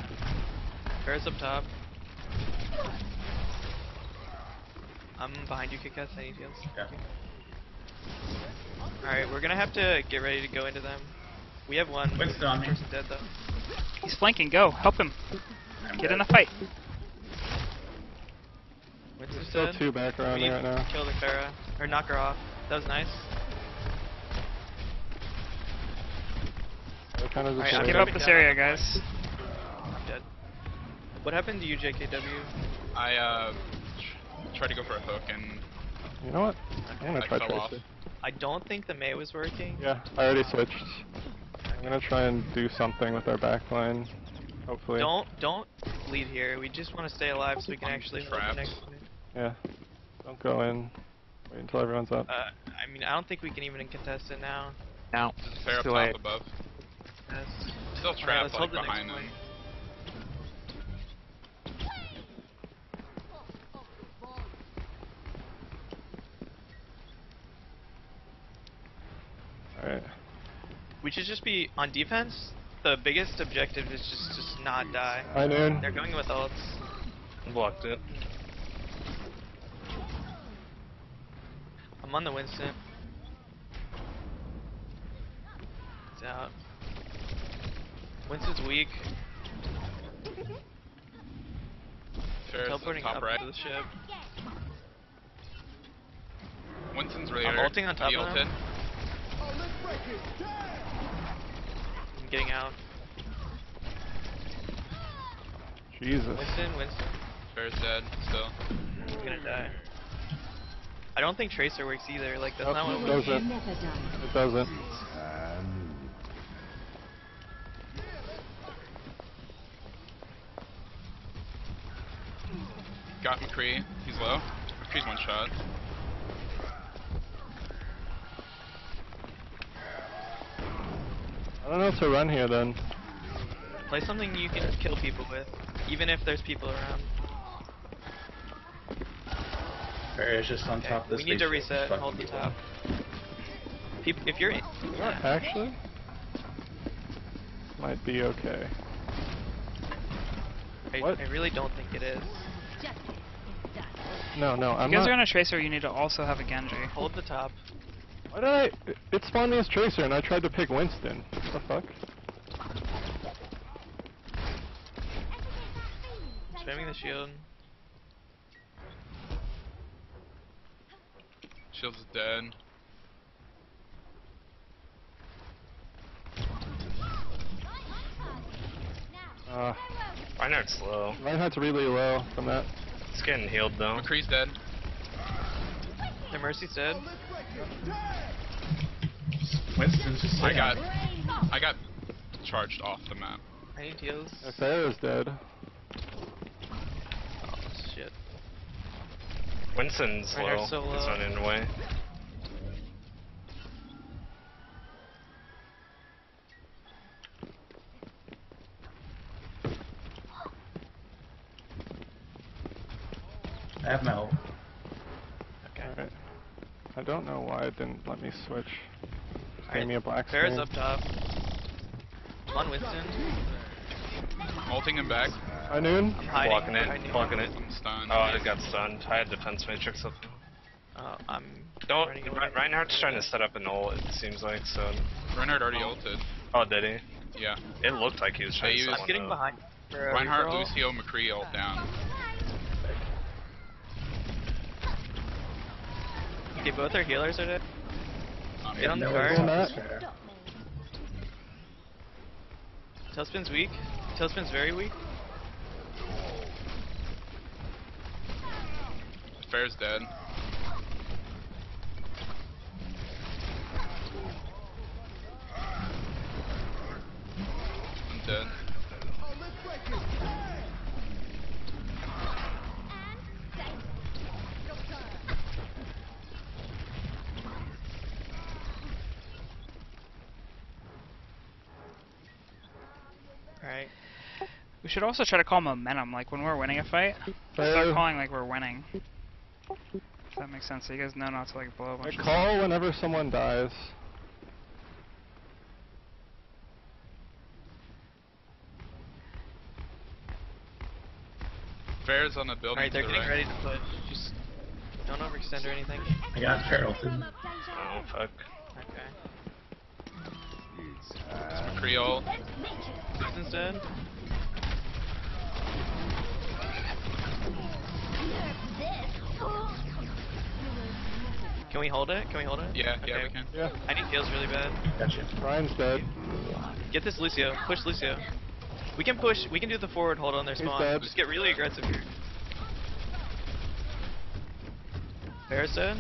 Pharah's up top. I'm behind you, Kickass. I need heals. Yeah. Alright, we're gonna have to get ready to go into them. We have one. Winston on me. Person's dead though. He's flanking. Go. Help him. I'm Get dead. in the fight. Winston's Still dead. 2 back around We me right now. kill the Pharah. Or knock her off. That was nice. I kind of just Alright, I'm Give waited. up jumping this down. area, guys. I'm dead. What happened to you, JKW? I tried to go for a hook and You know what? I'm gonna I try fell off. Tracer. I don't think the Mei was working. Yeah, I already switched. I'm gonna try and do something with our backline. Hopefully. Don't lead here. We just want to stay alive so we can actually hold the Trapped. next minute. Yeah. Don't go in. Wait until everyone's up. I mean, I don't think we can even contest it now. No. fair up Too top late. above. Yes. Still Alright, trapped let's like hold the next behind them. point. Alright. We should just be on defense. The biggest objective is just not die. Hi, Noon. They're going with ults. Blocked it. I'm on the Winston. It's out. Winston's weak. Fair's Teleporting top up right. to the ship. Winston's really I'm hurt. ulting on top He of them. ulted. I'm getting out. Jesus. Winston. Fair's dead still. I'm gonna die. I don't think Tracer works either. Like that's Nope, not what it we doesn't. Never done. It doesn't. Got McCree. He's low. McCree's one shot. I don't know if to run here then. play something you can kill people with, even if there's people around. Fair is just on top of this. We need to spaceship, reset. fucking Hold the people. top. If you're in, Actually, might be okay. What? I really don't think it is. No, I'm If you guys not. are on a Tracer, you need to also have a Genji. Hold the top. Why did I? It spawned me as Tracer, and I tried to pick Winston. What the fuck? Spamming the shield. Shield's dead. Reinhardt's low. Reinhardt's really low from that. It's getting healed though. McCree's dead. Their Mercy's dead. Winston's just I sitting. got charged off the map. I need heals. Sarah's dead. Oh shit. Winston's low. Reinhardt's so He's low. running away. I have my ult. Okay. Alright. I don't know why it didn't let me switch. Just gave me a black Farrah's screen. up top. On Winston. Ulting him back. Hi, Noon. I'm hiding. Blocking behind it. you. Blocking it. I'm stunned. Oh, I got stunned. I had defense matrix up. I'm Don't. running away. Reinhardt's trying to set up an ult. It seems like so. Reinhardt already ulted. Oh, did he? Yeah. It looked like he was trying They to set used- I'm one getting up. behind. For a Reinhardt, reroll. Lucio, McCree ult down. Okay, both our healers are dead. Get on the No card. one's That. off this fair. Tailspin's weak. Tailspin's very weak. Fair's dead. I'm dead. Alright. We should also try to call momentum, like when we're winning a fight, start Fair. calling like we're winning. If that makes sense, so you guys know not to like blow a I bunch of call whenever someone dies. Fair's on the building Alright, they're to the getting right. ready to push. Just Don't overextend or anything. I got Feral too. Oh fuck. Okay. McCree ult. Susan's dead. Can we hold it? Can we hold it? Yeah, okay. yeah, we can. Yeah. I need heals really bad. Gotcha. Ryan's dead. Get this Lucio. Push Lucio. We can push. We can do the forward hold on their He's spawn. dead. Just get really aggressive here. Bear's dead.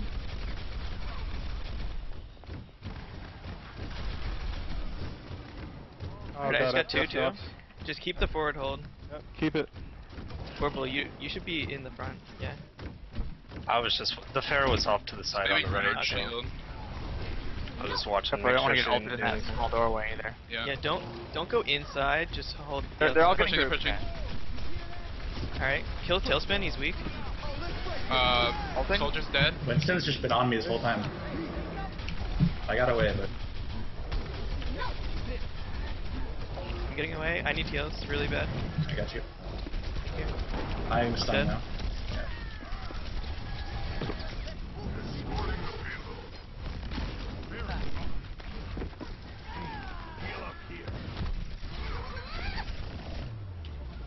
Oh, Alright, I just got two Yes, too. yes. Just keep the forward hold. Yep, keep it. Orbital, you should be in the front. Yeah. I was just the Pharaoh was off to the side on Maybe the right. okay. So shield. I was just watching. But I don't want make to sure get she ulted in didn't do that anything. small doorway either. Yeah. Yeah. Don't go inside. Just hold. They're all Pushing, getting they're grouped. pushing. Okay. All right. Kill Tailspin. He's weak. Soldier's dead. Winston's just been on me this whole time. I got away, but I'm getting away. I need heals really bad. I got you. Here. I'm Dead. stunned now. Yeah.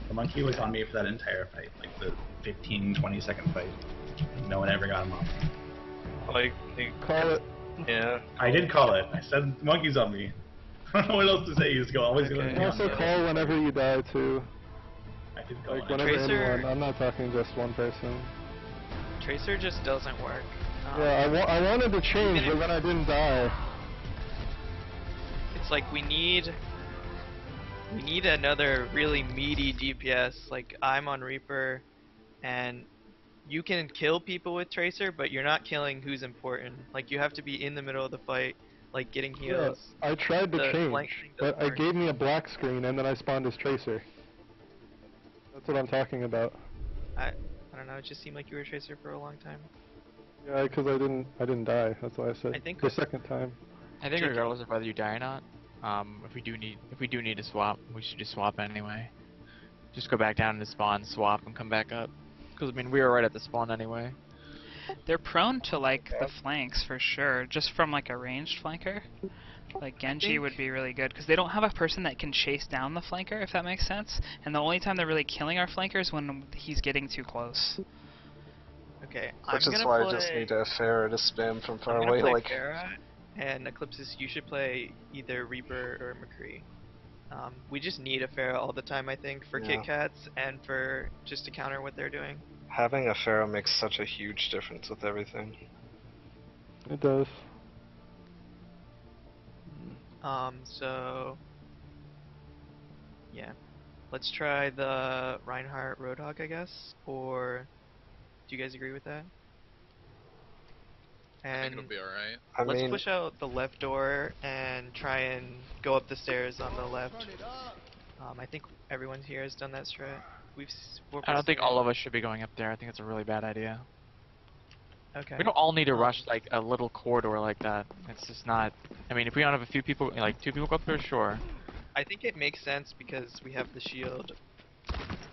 The monkey was on me for that entire fight, like the 15-20 second fight. No one ever got him off. Like, Call it. yeah. I did call it. I said monkey's on me. I don't know what else to say. He's always Okay. going You to be on also me. call whenever you die too. I did call Like it. whenever Tracer- anyone. I'm not talking just one person. Tracer just doesn't work. Yeah, I wanted to change, Even but then I didn't die. It's like we need another really meaty DPS. Like I'm on Reaper, and you can kill people with Tracer, but you're not killing who's important. Like you have to be in the middle of the fight, like getting heals. Yeah, I tried to The change, flank thing but doesn't it work. gave me a black screen and then I spawned as Tracer. That's what I'm talking about. I don't know. It just seemed like you were a Tracer for a long time. Yeah, because I didn't die. That's why I said I think the with- second time. I think Tricky. regardless of whether you die or not, if we do need to swap, we should just swap anyway. Just go back down to spawn, swap, and come back up. Because I mean, we were right at the spawn anyway. They're prone to like the flanks for sure, just from like a ranged flanker. Like Genji would be really good because they don't have a person that can chase down the flanker, if that makes sense. And the only time they're really killing our flanker is when he's getting too close. Okay, Which I'm is gonna why play, I just need a Pharaoh to spam from far I'm gonna away. play Like, Pharah, and Eclipsis, you should play either Reaper or McCree. We just need a Pharah all the time, I think, for Yeah. Kit Kats and for just to counter what they're doing. having a Pharaoh makes such a huge difference with everything. It does. So yeah, let's try the Reinhardt Roadhog, I guess. Or do you guys agree with that? I think And it'll be alright. I let's mean, push out the left door and try and go up the stairs on the left. I think everyone here has done that strat. I don't think all of us should be going up there. I think it's a really bad idea. Okay. We don't all need to rush like a little corridor like that. It's just not. I mean, if we don't have a few people, like 2 people go up there, sure. I think it makes sense because we have the shield.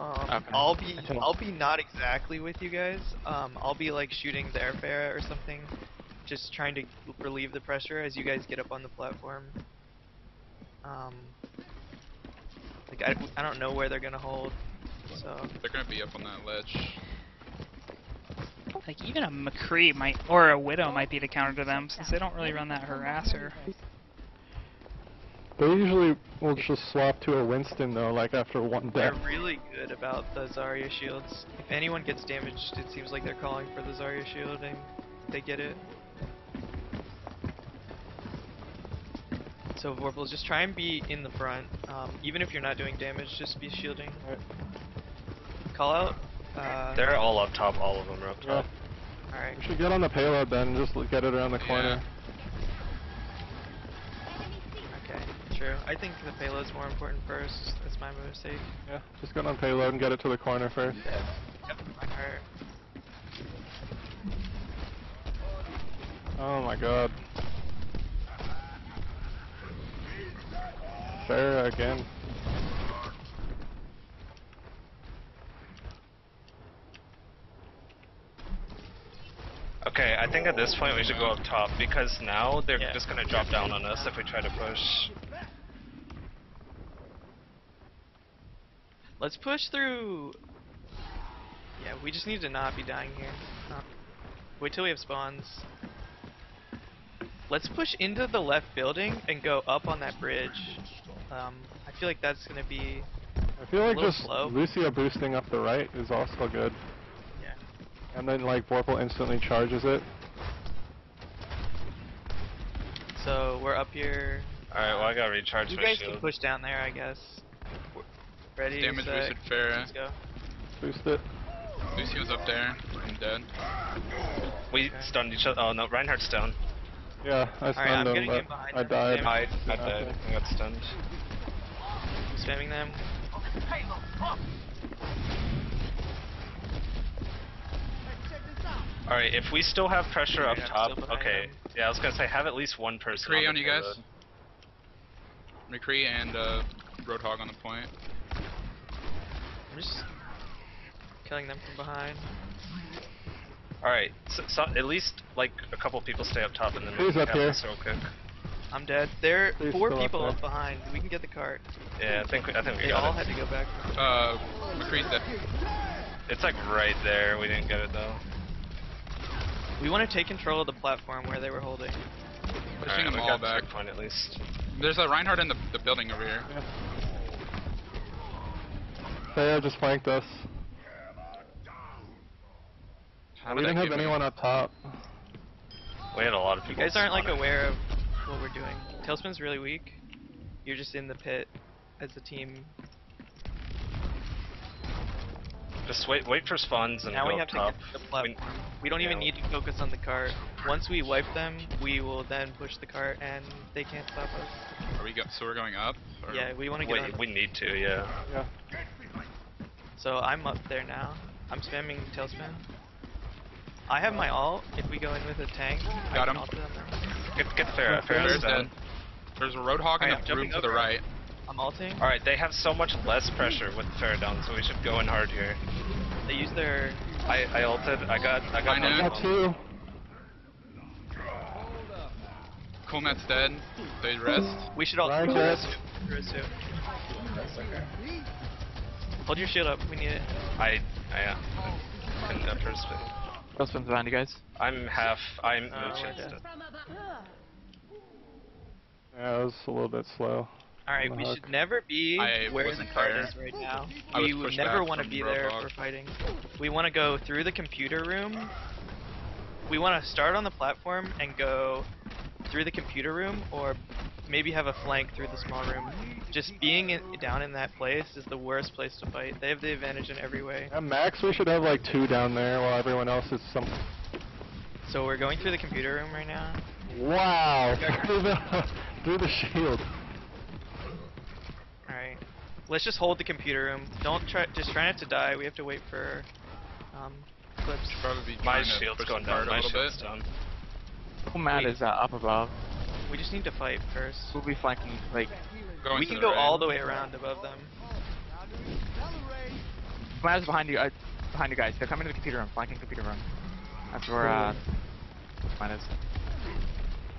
Okay. I'll be not exactly with you guys. I'll be like shooting the airfare or something, just trying to relieve the pressure as you guys get up on the platform. Like I don't know where they're gonna hold, so They're gonna be up on that ledge. Like even a McCree might, or a Widow might be the counter to them since they don't really run that harasser. They usually will just swap to a Winston though, like after one they're death. really good about the Zarya shields. If anyone gets damaged, it seems like they're calling for the Zarya shield and they get it. So Vorpal, just try and be in the front. Even if you're not doing damage, just be shielding. Call out. they're all up top. All of them are up top. Alright. We should get on the payload then, just get it around the corner. Okay, true. I think the payload's more important first. That's my mistake. Yeah, just get on payload and get it to the corner first. Yep, I hurt. Oh my god. Fair again. I think at this point we should go up top because now they're Yeah. just gonna drop down on us if we try to push. Let's push through. Yeah, we just need to not be dying here. Wait till we have spawns. Let's push into the left building and go up on that bridge. I feel like that's gonna be. I feel like little just slow. Lucia boosting up the right is also good. Yeah. And then like Vorpal instantly charges it. So we're up here. Alright, well I gotta recharge You my guys shield. can push down there, I guess. Ready? Damage set, boosted Farah. Let's go. Boost it. Lucio's up there. I'm dead. We stunned each other. Oh no, Reinhardt's down. Yeah, I I'm stunned him, getting in but behind I them. died. Damn. I died. I got stunned. I'm spamming them. Alright, if we still have pressure up Yeah, I'm top, still behind okay. them. Yeah, I was gonna say have at least one person. McCree the on you guys. payload. McCree and Roadhog on the point. I'm just killing them from behind. Alright, so at least like a couple people stay up top and then we Who's can up have here? this real quick. I'm dead. There Please 4 still up people there. up behind. We can get the cart. Yeah, I think we They got all it. had to go back. McCree's dead. It's like right there. We didn't get it though. We want to take control of the platform where they were holding. Pushing Alright, them we all got back. checkpoint at least. There's a Reinhardt in the building over here. Farah just flanked us. How We did didn't I have give him- anyone up top. We had a lot of You people. guys aren't like spawning. aware of what we're doing. Tailspin's really weak. You're just in the pit as a team. Just wait for spawns and Now go we up have top. to get to the platform. We don't even need to focus on the cart. Once we wipe them, we will then push the cart and they can't stop us. Are we so we're going up? Or? Yeah, we want to get on Wait, the we need to, yeah. Yeah. So I'm up there now. I'm spamming Tailspin. I have my ult. If we go in with a tank, I Got can him. ult them there. Get Farah. Farah's Farah's dead. dead. There's a Roadhog in Alright, I'm the room jumping to the over. right. I'm ulting. Alright, they have so much less pressure with Farah down, so we should go in hard here. They use their. I ulted. I got I know. one. Got two. Coolmat's dead. They rest. We should ult. Ryan's Rest dead. too. Rest too. Hold your shield up. We need it. I couldn't get first. Tailspin's behind you guys. I'm half. I'm Oh, Lucian's okay. dead. Yeah, it was a little bit slow. Alright, On the we hook. should never be I where the wasn't cart there. is right now. I We was would pushed never back want to from be there Roadhog. for fighting. We want to go through the computer room. We want to start on the platform and go through the computer room, or maybe have a flank through the small room. Just being down in that place is the worst place to fight. They have the advantage in every way. At max, we should have like 2 down there while everyone else is some. So we're going through the computer room right now. Wow! through the shield. Alright. Let's just hold the computer room. Just try not to die. We have to wait for clips. Should probably be My trying to shield's push going the down. cart a My little shield's bit. down. Coolmat is up above. We just need to fight first. We'll be flanking, like, Going We to can the go right. all the way around above them. Coolmat is behind you guys. They're coming to the computer room, flanking computer room. That's where, Coolmat is.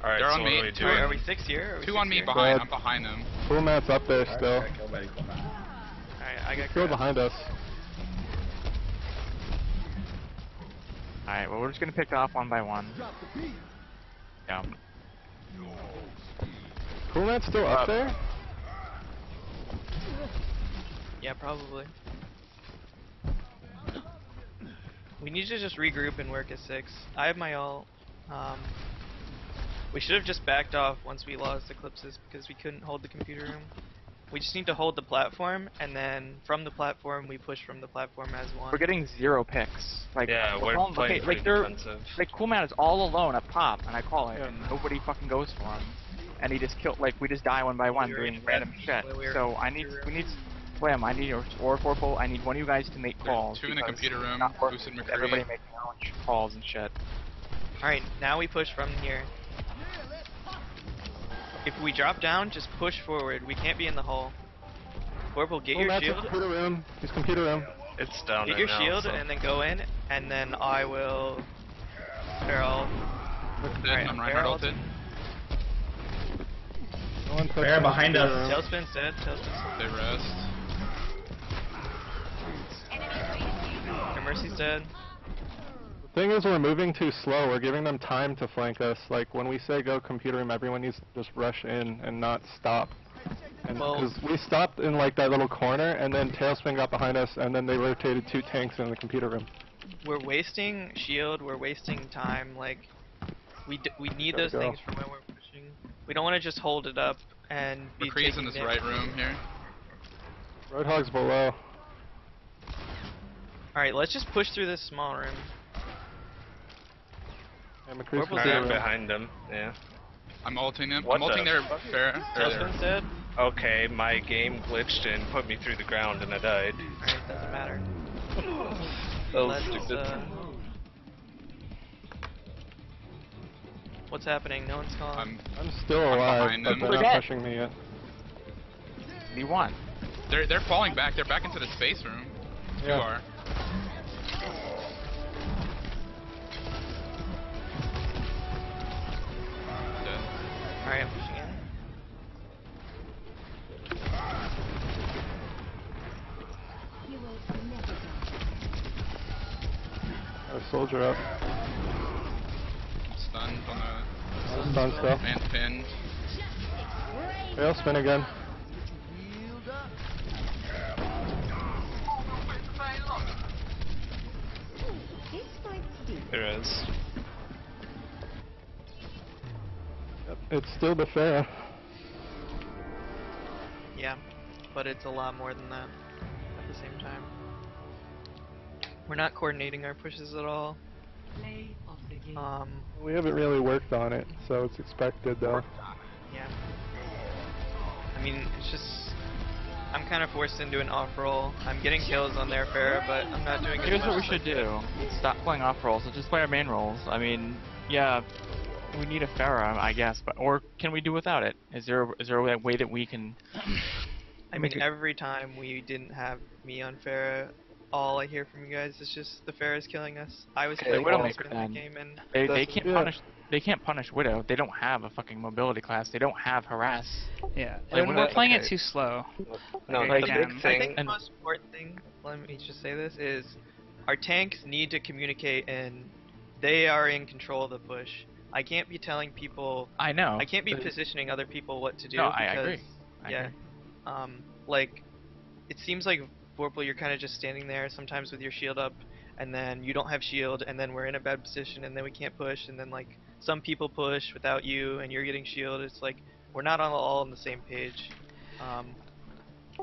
Alright, They're so on what me. do we Two do? Are we 6 here? Are we Two 6 on me here? behind. Dead. I'm behind them. Coolmat's up there still. Alright, kill by Coolmat. Alright, I got Still grabbed. behind us. Alright, well, we're just gonna pick off one by one. Yeah. Coolmat's still up there? Yeah, probably. We need to just regroup and work as 6. I have my ult. We should have just backed off once we lost eclipses because we couldn't hold the computer room. We just need to hold the platform, and then from the platform we push from the platform as one. We're getting 0 picks. Like, Yeah, we're all- playing okay, pretty like they're defensive. like Coolmat is all alone up top, and I call it, Yeah. and nobody fucking goes for him, and he just killed. Like we just die one by one We were doing in random bed shit. when we were So in the computer we need Slam. I need or Forful. I need one of you guys to make There's calls. 2 in the because computer it's room, not working boosted with McCree. everybody making their own calls and shit. Alright, now we push from here. If we drop down, just push forward. We can't be in the hole. Corporal, get your Coolmat's in shield. computer room. He's computer room. It's down Get right your now, shield so. and then go in, and then I will They're all. Dead, I'm Reinhardt ulted. No one touched Bear the behind us. room. Tailspin's dead. Tailspin's They rest. dead. Your Mercy's dead. The thing is, we're moving too slow. We're giving them time to flank us. Like, when we say go computer room, everyone needs to just rush in and not stop. And Well- because we stopped in like that little corner, and then Tailspin got behind us, and then they rotated 2 tanks in the computer room. We're wasting shield. We're wasting time. Like, we need Gotta those go. things for when we're pushing. We don't want to just hold it up and be McCree's taking in this it. right room here. Roadhog's below. All right, let's just push through this small room. And McCree's Purple's computer I'm room. behind them. Yeah. I'm ulting him. What I'm ulting the their fuck? fair. Tailspin's dead. Okay, my game glitched and put me through the ground and I died. Alright, doesn't matter. That was Let's, stupid. what's happening? No one's calling. I'm still I'm alive, behind but them. they're We're not dead. pushing me yet. What do you want? They're falling back. They're back into the space room. You Yeah. are. Dead. Alright, I'm pushing in. Heroes never die. Got a soldier up. Stunned on Stun still. the and pinned. Tailspin again. This fight's deep. There is. Yep, it's still the fair. Yeah, but it's a lot more than that at the same time. We're not coordinating our pushes at all. Play of the game. We haven't really worked on it, so it's expected though. Yeah. I mean, it's just I'm kind of forced into an off roll. I'm getting kills on their fair, but I'm not doing. Here's as what we much should as I do. Stop playing off rolls and just play our main rolls. I mean, yeah, we need a Pharah, I guess, but or can we do without it? Is there a way that we can? I mean, every time we didn't have me on Pharah, all I hear from you guys is just the Pharah is killing us. I was Okay, playing well, Widowmaker in that then. game, and They can't yeah. punish. They can't punish Widow. They don't have a fucking mobility class. They don't have harass. Yeah, Like, and we're we're playing it okay. too slow. No, Like, the again, big I thing. think the most important thing, let me just say this, is our tanks need to communicate, and they are in control of the push. I can't be telling people, I know. I can't be positioning other people what to do. No, I because, agree. I yeah. agree. Like, it seems like Vorpal, you're kind of just standing there sometimes with your shield up, and then you don't have shield, and then we're in a bad position, and then we can't push, and then like some people push without you, and you're getting shield. It's like we're not all on the same page.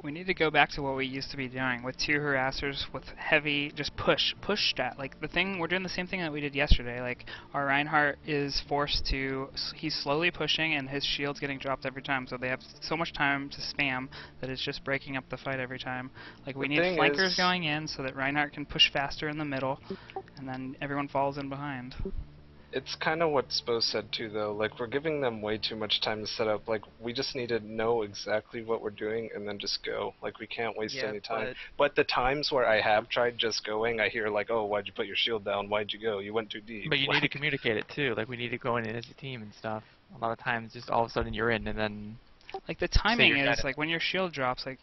We need to go back to what we used to be doing with 2 harassers with heavy, just push stat. Like the thing, we're doing the same thing that we did yesterday. Like our Reinhardt is forced to, he's slowly pushing and his shield's getting dropped every time. So they have so much time to spam that it's just breaking up the fight every time. Like we The need thing flankers is- going in so that Reinhardt can push faster in the middle, and then everyone falls in behind. It's kind of what Spo said too, though. Like, we're giving them way too much time to set up. Like, we just need to know exactly what we're doing and then just go. Like, we can't waste Yeah, any time. But the times where I have tried just going, I hear like, "Oh, why'd you put your shield down? Why'd you go? You went too deep." But you need to Like, communicate it too. Like we need to go in as a team and stuff. A lot of times, just all of a sudden you're in, and then Like the timing you're is at it. like when your shield drops, like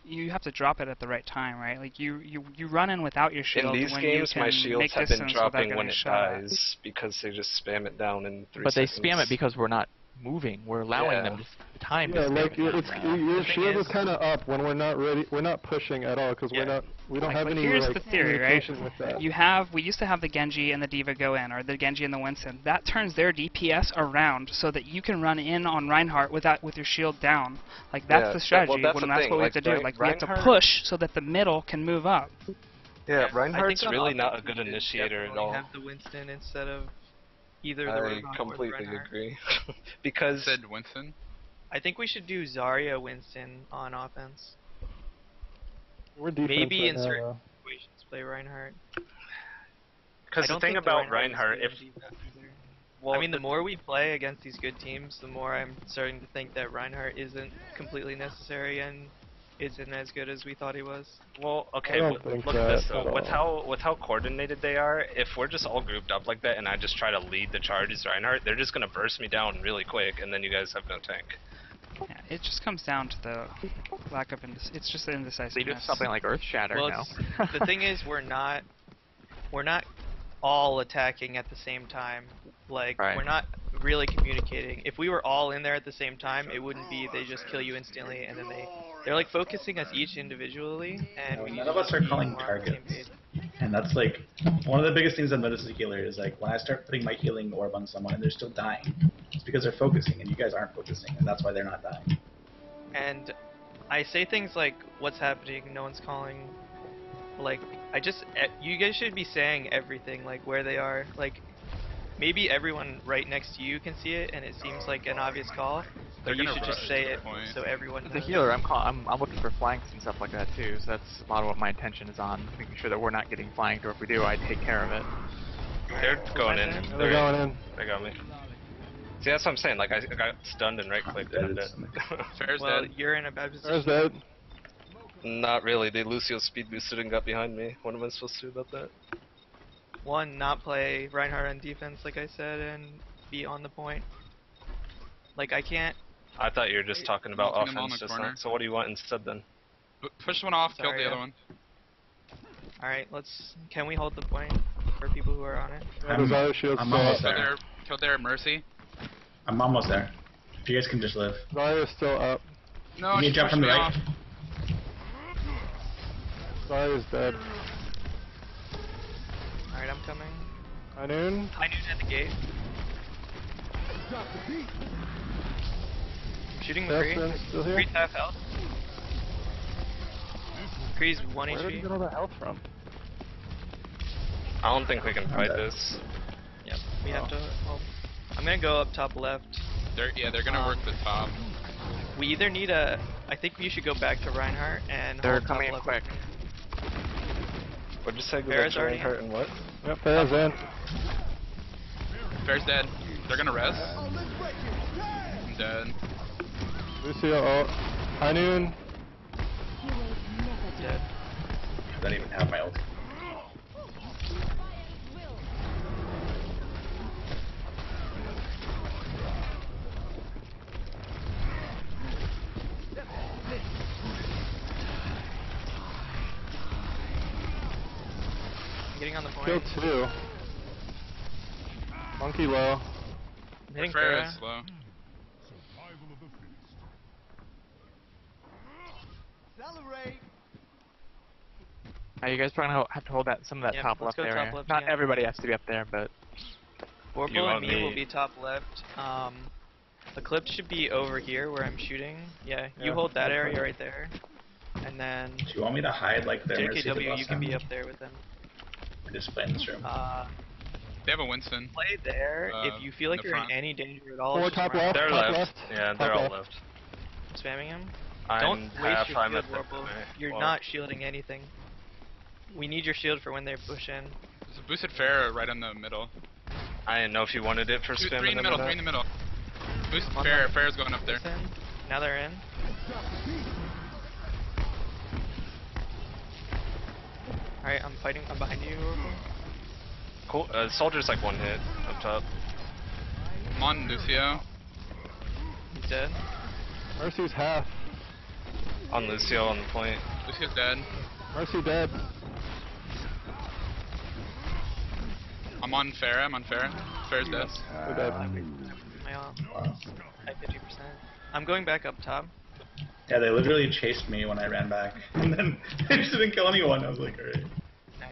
you have to drop it at the right time, right? Like you run in without your shield in these when games, you my can shields make have been distance without dropping getting when it shot at. dies because they just spam it down in 3 but they seconds. spam it because we're not moving. We're allowing Yeah. them to time. Yeah, to spam like it. it's your thing shield is is- kind of up when we're not ready. We're not pushing at all because we don't Like, have but any here's like the theory, right? communication with that. We used to have the Genji and the Diva go in, or the Genji and the Winston. That turns their DPS around so that you can run in on Reinhardt with your shield down. Like that's Yeah, the strategy. well, that's when the that's thing, what we like, have to do. Rein- Like we have to Reinhardt- push so that the middle can move up. Yeah, I Reinhardt's think on really not a offense, good we should initiator at definitely all. have the Winston instead of either the I Roadhog or the completely Reinhardt. agree. Because Said Winston. I think we should do Zarya Winston on offense. We're defense Maybe right in now, certain though. situations play Reinhardt. Because the thing about Reinhardt, if I mean, the more we play against these good teams, the more I'm starting to think that Reinhardt isn't completely necessary. And isn't as good as we thought he was. Well, okay, I don't but think look at this that though. at all. With how coordinated they are, if we're just all grouped up like that and I just try to lead the charge as Reinhardt, they're just gonna burst me down really quick, and then you guys have no tank. Yeah, it just comes down to the lack of it's just the They indecisiveness. do something like Earth Shatter Well, now. the thing is, we're not all attacking at the same time. Like, Right. we're not really communicating. If we were all in there at the same time, it wouldn't be they just kill you instantly, and then they're like focusing us each individually, and we need None to of us just are be calling more on the same targets. page. And that's like one of the biggest things I've noticed as a healer is like when I start putting my healing orb on someone and they're still dying, it's because they're focusing and you guys aren't focusing, and that's why they're not dying. And I say things like, "What's happening?" No one's calling. Like, you guys should be saying everything, like where they are. Like, maybe everyone right next to you can see it, and it seems like an obvious call. They're But you gonna should just rush say to the it point. so everyone As a knows. healer, I'm looking for flanks and stuff like that too. So that's a lot of what my attention is on, making sure that we're not getting flanked, or if we do, I take care of it. They're going in. Alright, They're going in. They got me. See, that's what I'm saying. Like, I got stunned and right clicked and I'm dead. Fair's Well, dead. you're in a bad There's position. that. Not really. They Lucio speed boosted and got behind me. What am I supposed to do about that? One, not play Reinhardt on defense, like I said, and be on the point. Like, I can't. I thought you were just talking about Melting them all in offense the just corner. now. So what do you want instead then? Push one off, kill Sorry, the other yeah. one. Alright, can we hold the point for people who are on it? Yeah, there's other shields I'm still almost up. there. Kill their Mercy. I'm almost there. If you guys can just live. Zarya's still up. No, You need she to jump pushed from the me right. off. Zarya's dead. Alright, I'm coming. Hinoon. I knew at the gate. Shooting McCree. Justin still here. McCree's half health. McCree's 1 Where did he HP. get all that health from? I don't think we can fight dead. this. Yep, we have to hold. I'm gonna go up top left. They're gonna work the top. We either need I think you should go back to Reinhardt and They're hold top coming in left. quick. What'd you say? Go Farrah's back to already in. Reinhardt and what? Yep, Farrah's in. Fair's dead. They're gonna rest. I'm dead. Lucio ult. Hinoon. Heroes never Dead. I don't even have my ult. I'm getting on the point. Kill 2. Monkey low. I'm hitting Fair Farrah. is slow. You guys probably have to hold some of that Yep, top let's left go top area. left Not again. everybody has to be up there, but You Vorpal want and me me- will be top left. Eclipse should be over here where I'm shooting. Yeah, you Yeah, hold that okay. area right there. And then Do you want me to hide like their Mercy did JKW, last you can time? be up there with them. Or just play in this room. They have a Winston. Play there. If you feel like in the you're front. in any danger at all, Forward just top run. left. They're Top left. left. Yeah, Top they're all left. left. Spamming him. I'm Don't waste half, your I'm shield, at the Vorpal. point. You're Well, not shielding anything. We need your shield for when they push in. There's a boosted Fair right in the middle. I didn't know if you wanted it for Three spamming in the them or middle, three in the not. middle. Boosted One Fair, left. Fair's going up there. Push in. Now they're in. Alright, I'm fighting. I'm behind you, Vorpal. Cool. Soldier's like one hit up top. I'm on Lucio. He's dead. Mercy's half. On Lucio on the point. Lucio's dead. Mercy dead. I'm on Farrah, Fair's dead. We're dead. My Wow. at 50%. I'm going back up top. Yeah, they literally chased me when I ran back. And then they just didn't kill anyone. I was like, alright. Nice.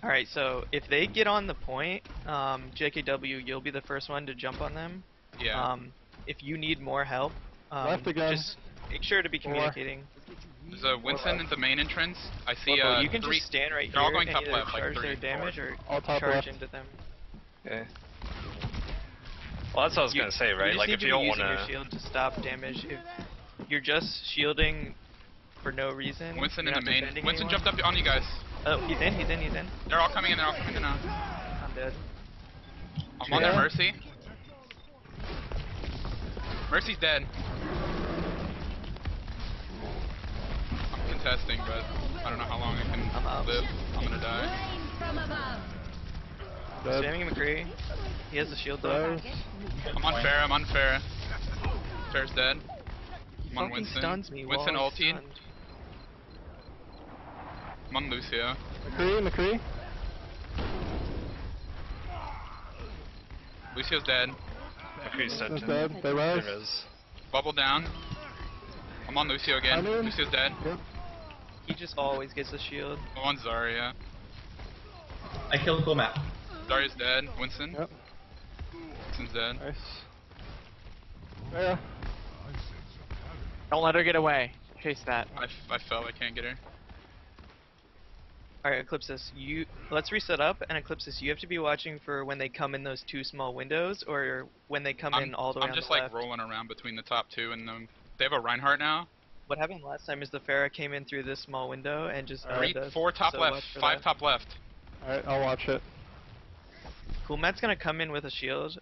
Alright, so if they get on the point, JKW, you'll be the first one to jump on them. Yeah. If you need more help, Left again. just make sure to be communicating. There's a Winston at the main entrance. I see Vorpal, you can three. just stand right they're all here going and top either left, like charge 3, their damage 4. or All top charge left. into them. Okay. Well, that's what I was gonna say, right? You Like, just if need you to be don't using wanna. your shield to stop damage. If you're just shielding for no reason, Winston you're in the not main. defending Winston anyone. jumped up on you guys. Oh, he's in. They're all coming in now. I'm dead. I'm on their Yeah. Mercy. Mercy's dead. investing, but I don't know how long I can I'm out. live. I'm gonna die. Dead. Spamming McCree. He has the shield though. Res. I'm on Farah, I'm on Farah. Farah's dead. I'm on Fucking Winston. stuns me. Winston while he's ultied. stunned. I'm on Lucio. McCree. Lucio's dead. McCree's dead Is too. dead. They res. There is. Bubble down. I'm on Lucio again. I'm in. Lucio's dead. Yep. He just always gets a shield. I'm on Zarya. I killed Cool Map. Zarya's dead. Winston. Yep. Winston's dead. Nice. Yeah. Don't let her get away. Chase that. I fell, I can't get her. Alright, Eclipsis, let's reset up, and Eclipsis, you have to be watching for when they come in those two small windows, or when they come in all the way I'm on just the like left. rolling around between the top two, and they have a Reinhardt now. What happened last time is the Pharah came in through this small window and just Three, us, 4 top so left, watch for 5 that. top left. Alright, I'll watch it. Cool, Matt's gonna come in with a shield.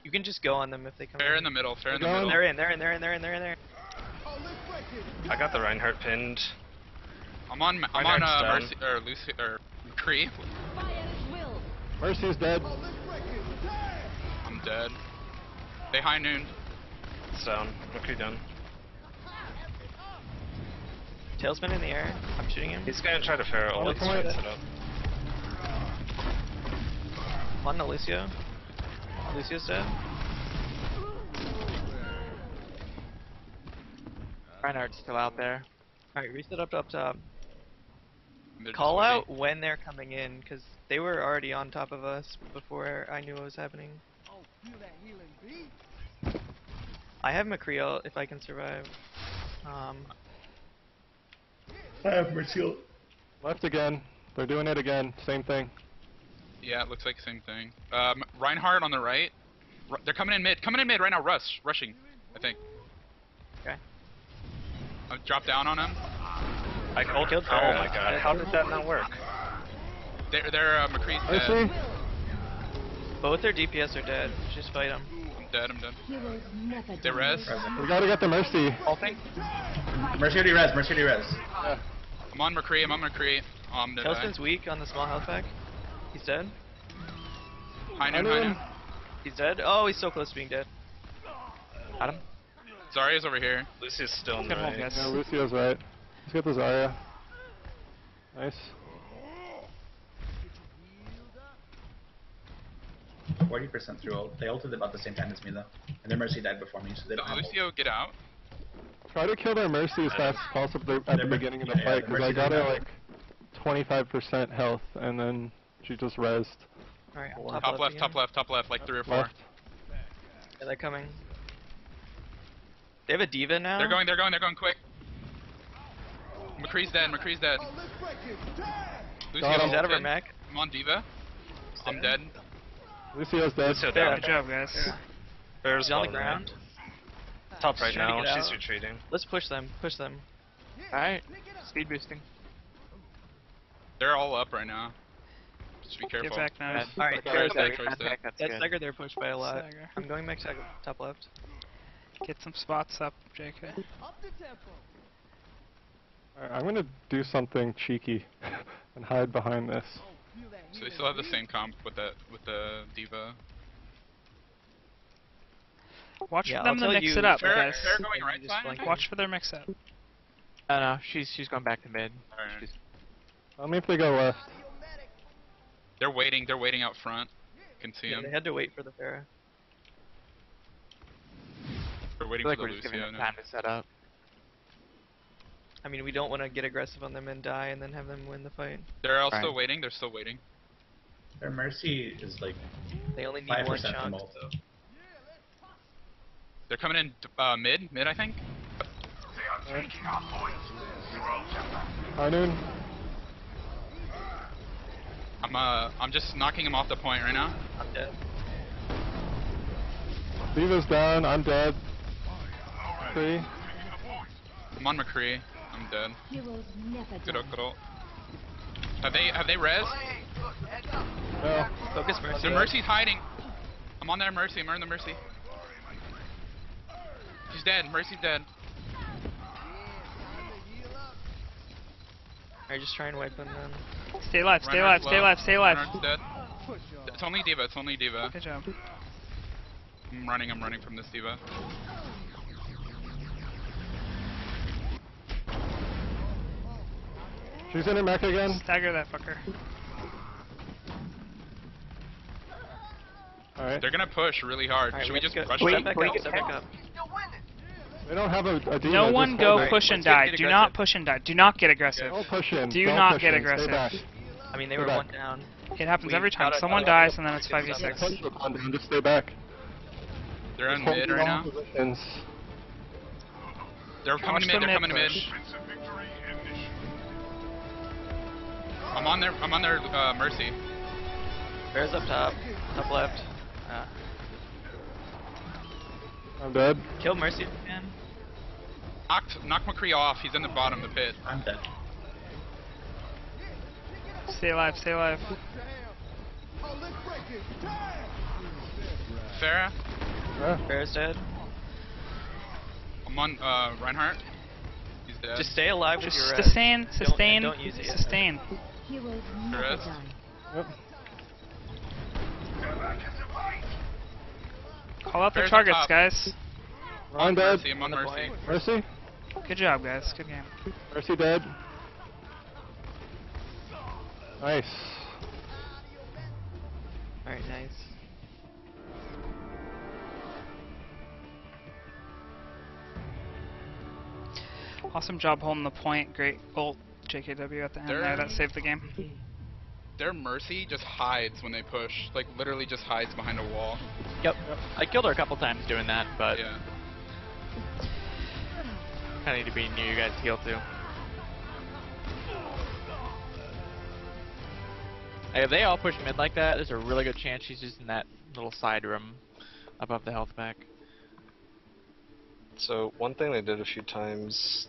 You can just go on them if they come Fair in the middle, fair in the middle. They're in. I got the Reinhardt pinned. I'm on Reinhardt's down. Mercy or Lucy or McCree. Mercy's dead. I'm dead. They high noon. It's down. McCree down. Tailspin in the air. I'm shooting him. He's gonna try to Pharaoh ult. come on. Set up. On the Lucio. Lucio's dead. Reinhardt's still out there. Alright, reset up top. They're Call just out waiting. when they're coming in, because they were already on top of us before I knew what was happening. I have McCree ult if I can survive. I have Mercy. Left again. They're doing it again. Same thing. Yeah, it looks like the same thing. Reinhardt on the right. They're coming in mid right now. Rushing, I think. Okay. I've dropped down on him. I killed Pharaoh. Oh my god, how did that not work? They're McCree's I dead. see. Both their DPS are dead. Just fight them. I'm dead. Heroes never They die. res. We gotta get the Mercy. Ulting. Mercy already res. Yeah. I'm on McCree. Oh, I'm gonna die. Tailspin's weak on the small health pack. He's dead. High noon. He's dead. Oh, he's so close to being dead. Got him. Zarya's over here. Lucy's still in the Good hold, right. guys. Yeah, Lucio's right. Let's get the Zarya. Nice. 40% through ult. They ulted about the same time as me though, and their Mercy died before me, so they don't have ult. Lucio, get out. Try to kill their Mercy as fast as possible at the Their beginning of the yeah, fight, the because I Mercy's got in her there. like 25% health, and then she just rezzed. Alright, Top left, again. top left, like 3 or 4. Left. Yeah, they're coming. They have a diva now. They're going quick. McCree's dead. Lucio, Got him. He's out of her ulted. mech. I'm on Diva. I'm dead. Lucio's dead. Lucio Fair. down. Good job, guys. Bear's He's on the bottom right. ground. Top right Trying to now. get She's out. retreating. Let's push them. Alright. Speed boosting. They're all up right now. Just be careful. Get back now. Bad. Alright, Sorry, Farah's sorry, dead. sorry. That's That's good. staggered their push by a lot. Stagger. I'm going back to top left. Get some spots up, JK. Alright, I'm gonna do something cheeky and hide behind this. So they still have the same comp with the Diva. Watch Yeah, for them I'll to tell mix you, it up, Fair, guys. fair going right Just side. flank Watch for their mix up. Oh no, she's going back to mid. Alright. She's- Tell me if they go left. They're waiting out front. Can see Yeah, them. they had to wait for the Farah. They're I waiting feel like for we're the just giving Lucio them now. time to set up. I mean, we don't want to get aggressive on them and die and then have them win the fight. They're all Right. still waiting. They're still waiting. Their Mercy is like They only need 5% one from chunk. ult though. They're coming in mid I think. High noon. I'm just knocking him off the point right now. I'm dead. Diva's down. I'm dead. 3. I'm on McCree. I'm dead. Heroes never Good die. ult, good ult. Have they res? No. Focus Mercy. Their Mercy's hiding. I'm on their Mercy. I'm on the Mercy. She's dead. Mercy's dead. Alright, just try and wipe them then. Stay alive, stay alive, Reinhardt's stay low. alive, stay alive. Reinhardt's dead. It's only D.Va, it's only D.Va. Good job. I'm running from this D.Va. She's in her mech again. Stagger that fucker. Alright. They're gonna push really hard. Alright, Should we just rush step them? back up, step back up. They don't have a D.Va. No one just go hold it. push and Let's die. get Do aggressive. not push and die. Do not get aggressive. Don't push in. Do Don't not push get in. aggressive. Stay back. I mean, they Stay were back. 1 down. It happens We've every time. gotta- Someone gotta- dies and then it's gotta get 5v6. Push the pond down, just stay back. They're in Just hold mid your right own now. positions. They're coming to Watch mid, the they're coming to mid. push. I'm on their Mercy. Bear's up top, top left. I'm dead. Kill Mercy if you can. Knock McCree off, he's in the bottom of the pit. I'm dead. Stay alive, stay alive. Farah, Yeah. Bear's dead. I'm on Reinhardt. He's dead. Just stay alive with Just your res. sustain, sustain, don't use it yet. sustain. Heroes Rest. never die. Yep. Call out the Bear's targets, up top. guys. I'm dead. Mercy, I'm on the Mercy. point. Mercy. Good job, guys. Good game. Mercy dead. Nice. Alright, nice. Awesome job holding the point. Great ult, JKW at the end there. That saved the game. Their Mercy just hides when they push. Like, literally just hides behind a wall. Yep. I killed her a couple times doing that, but Yeah. I need to be near you guys to heal too. Hey, if they all push mid like that, there's a really good chance she's just in that little side room above the health pack. So one thing they did a few times,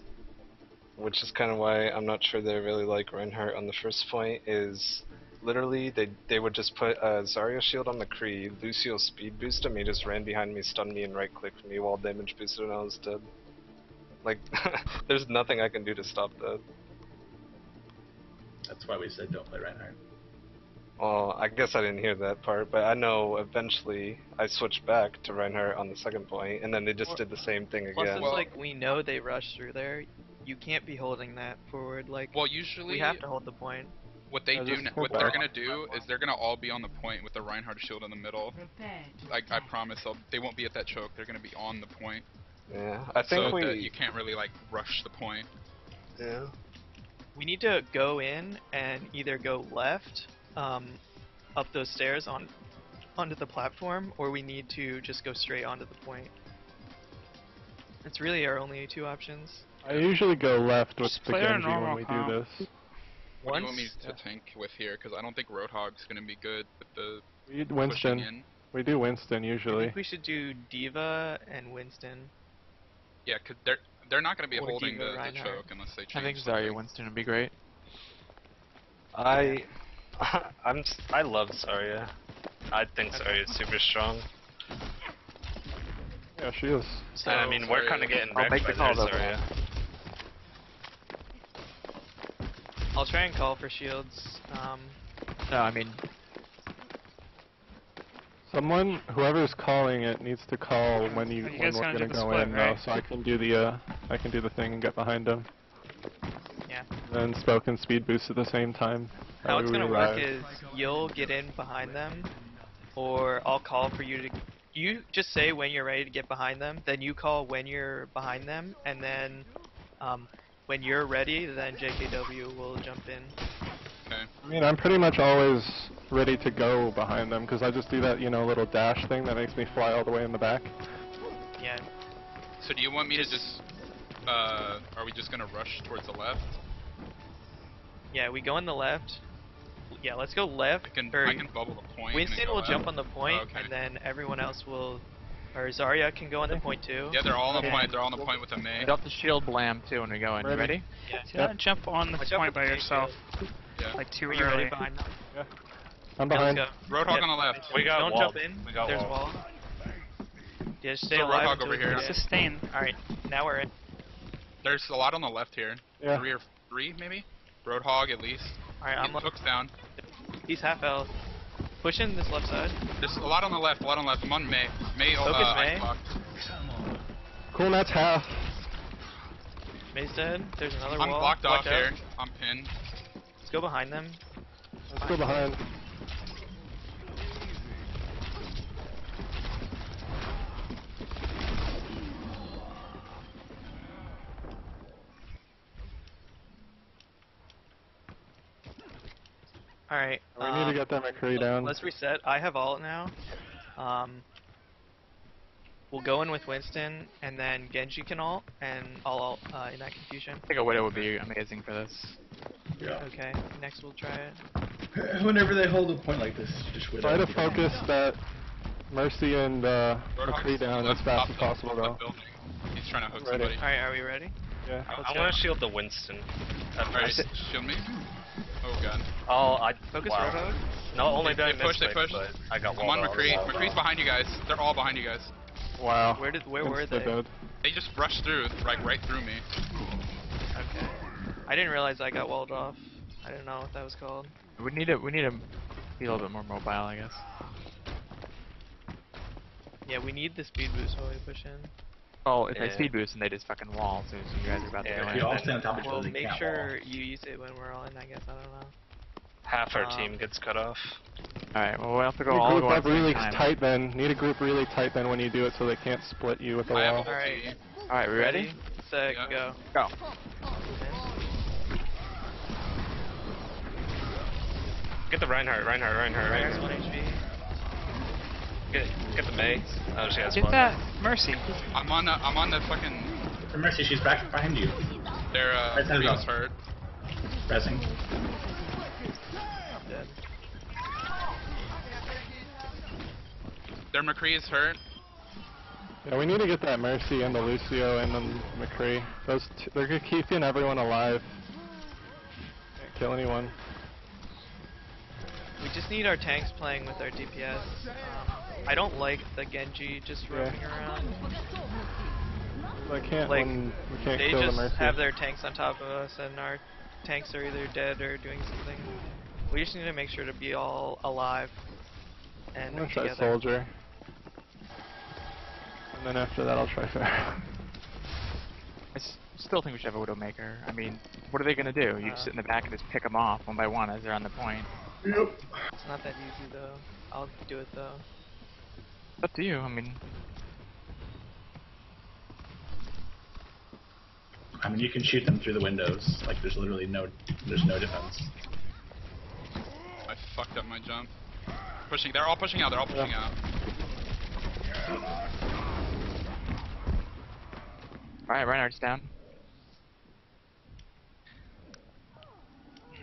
which is kind of why I'm not sure they really like Reinhardt on the first point, is literally they would just put a Zarya shield on McCree, Lucio speed boost him, he just ran behind me, stunned me, and right clicked me while damage boosted and I was dead. Like, there's nothing I can do to stop that. That's why we said don't play Reinhardt. Well, I guess I didn't hear that part, but I know eventually I switched back to Reinhardt on the second point, and then they just did the same thing Plus, again. it's like we know they rush through there. You can't be holding that forward. Like, Well, usually we have to hold the point. what they Yeah, do, just what hold they're back. gonna do is they're gonna all be on the point with the Reinhardt shield in the middle. Like, I promise, they won't be at that choke. They're gonna be on the point, Yeah, I think so we. that you can't really like rush the point. Yeah. We need to go in and either go left, up those stairs onto the platform, or we need to just go straight onto the point. It's really our only two options. I usually go left with Just the play our Genji when normal we comp. do this. What do you want me Once- to tank with here? Because I don't think Roadhog's gonna be good with the We do pushing Winston. in. We do Winston I usually. think we should do D.Va and Winston. Yeah, because they're not gonna be Or holding D.Va the Reinhardt. choke unless they change. I think something. Zarya Winston would be great. I love Zarya. I think Zarya is super strong. Yeah, she is. So, And I mean, we're Zarya- kind of getting I'll wrecked make by the call, their though, Zarya. I'll try and call for shields. No, I mean, Someone, whoever's calling it, needs to call when You when guys we're gonna gonna do the go split, in, right? though, so I can do the thing and get behind them. Yeah. And then Spoke and speed boost at the same time. How That it's way gonna we work arrive. is you'll get in behind them, or I'll call for you to. You just say when you're ready to get behind them, then you call when you're behind them, and then when you're ready, then JKW will jump in. Okay. I mean, I'm pretty much always ready to go behind them because I just do that, little dash thing that makes me fly all the way in the back. Yeah. So do you want me to just? Are we just gonna rush towards the left? Yeah, we go on the left. Yeah, let's go left. I can or bubble the point. Winston and then will go jump left. on the point, Okay. and then everyone else will. Or Zarya can go on the point too. Yeah, they're all on the Okay. point. They're all on the point with a May. drop the shield blam too when we go in. You ready? Yeah. Do not jump on the Watch out point for by the yourself, Yeah. like too Are you ready early. behind them? I'm Yeah, behind. let's go. Roadhog Yep. on the left. We got Don't walled. jump in. We got There's walled. wall. Yeah, just stay So alive. Roadhog until over we here. get in. Sustain. Alright, now we're in. There's a lot on the left here. Yeah. 3 or 3 maybe. Roadhog at least. Alright, I'm Hook's down. He's half health. Push in this left side. There's a lot on the left, a lot on the left. I'm on May. May, Focus May. ice block. Cool, that's half. May's dead. There's another I'm wall. blocked off Watch out. here. I'm pinned. Let's go behind them. Let's go behind. Alright. We need to get that McCree down. Let's reset. I have ult now. We'll go in with Winston, and then Genji can ult, and I'll ult in that confusion. I think a Widow would be amazing for this. Yeah. Okay, next we'll try it. Whenever they hold a point like this, just Try to focus that Mercy and McCree down as fast as possible, though. He's trying to hook Ready. somebody. Alright, are we ready? Yeah. I want to shield the Winston. Alright, shield me. Oh god. Oh, I Focus wow. Roadhog. No, only They did I push, they miss push. but I got I'm walled on out. McCree. McCree's behind you guys. They're all behind you guys. Wow. Where were they? Dead. They just rushed through, like right through me. Okay. I didn't realize I got walled off. I didn't know what that was called. We need to be a little bit more mobile, I guess. Yeah, we need the speed boost while we push in. Oh, if Yeah. they speed boost and they just fucking wall as soon as you guys are about to Yeah, go If in. you all stay on top of each Well, other, they make can't sure you use it when we're all in, I guess. I don't know. Half our team gets cut off. Alright, well we'll have to go Need a all group go at up the same really time. tight then. Need a group really tight then when you do it so they can't split you with the I have wall. a Alright. ulti. Alright, we ready? Set, Yeah. go. Go. Get the Reinhardt. Reinhardt's 1 HP. Get the May. Oh, she has Get one. that Mercy. I'm on the fucking. For Mercy, she's back behind you. Their Right side Cree's up. hurt. Pressing. I'm dead. Their McCree is hurt. Yeah, we need to get that Mercy and the Lucio and the McCree. Those they're keeping everyone alive. Can't kill anyone. We just need our tanks playing with our DPS. I don't like the Genji just roaming around. I can't Like, when we can't They kill the just Mercy. have their tanks on top of us, and our tanks are either dead or doing something. We just need to make sure to be all alive I'm and gonna try together. Soldier. And then after that I'll try Fair. Still think we should have a Widowmaker. I mean, what are they gonna do? You just sit in the back and just pick them off one by one as they're on the point. Yep. It's not that easy though. I'll do it though. It's up to you. I mean, You can shoot them through the windows. Like there's literally no defense. I fucked up my jump. Pushing. They're all pushing out. They're all pushing out. alright, Reinhardt's down.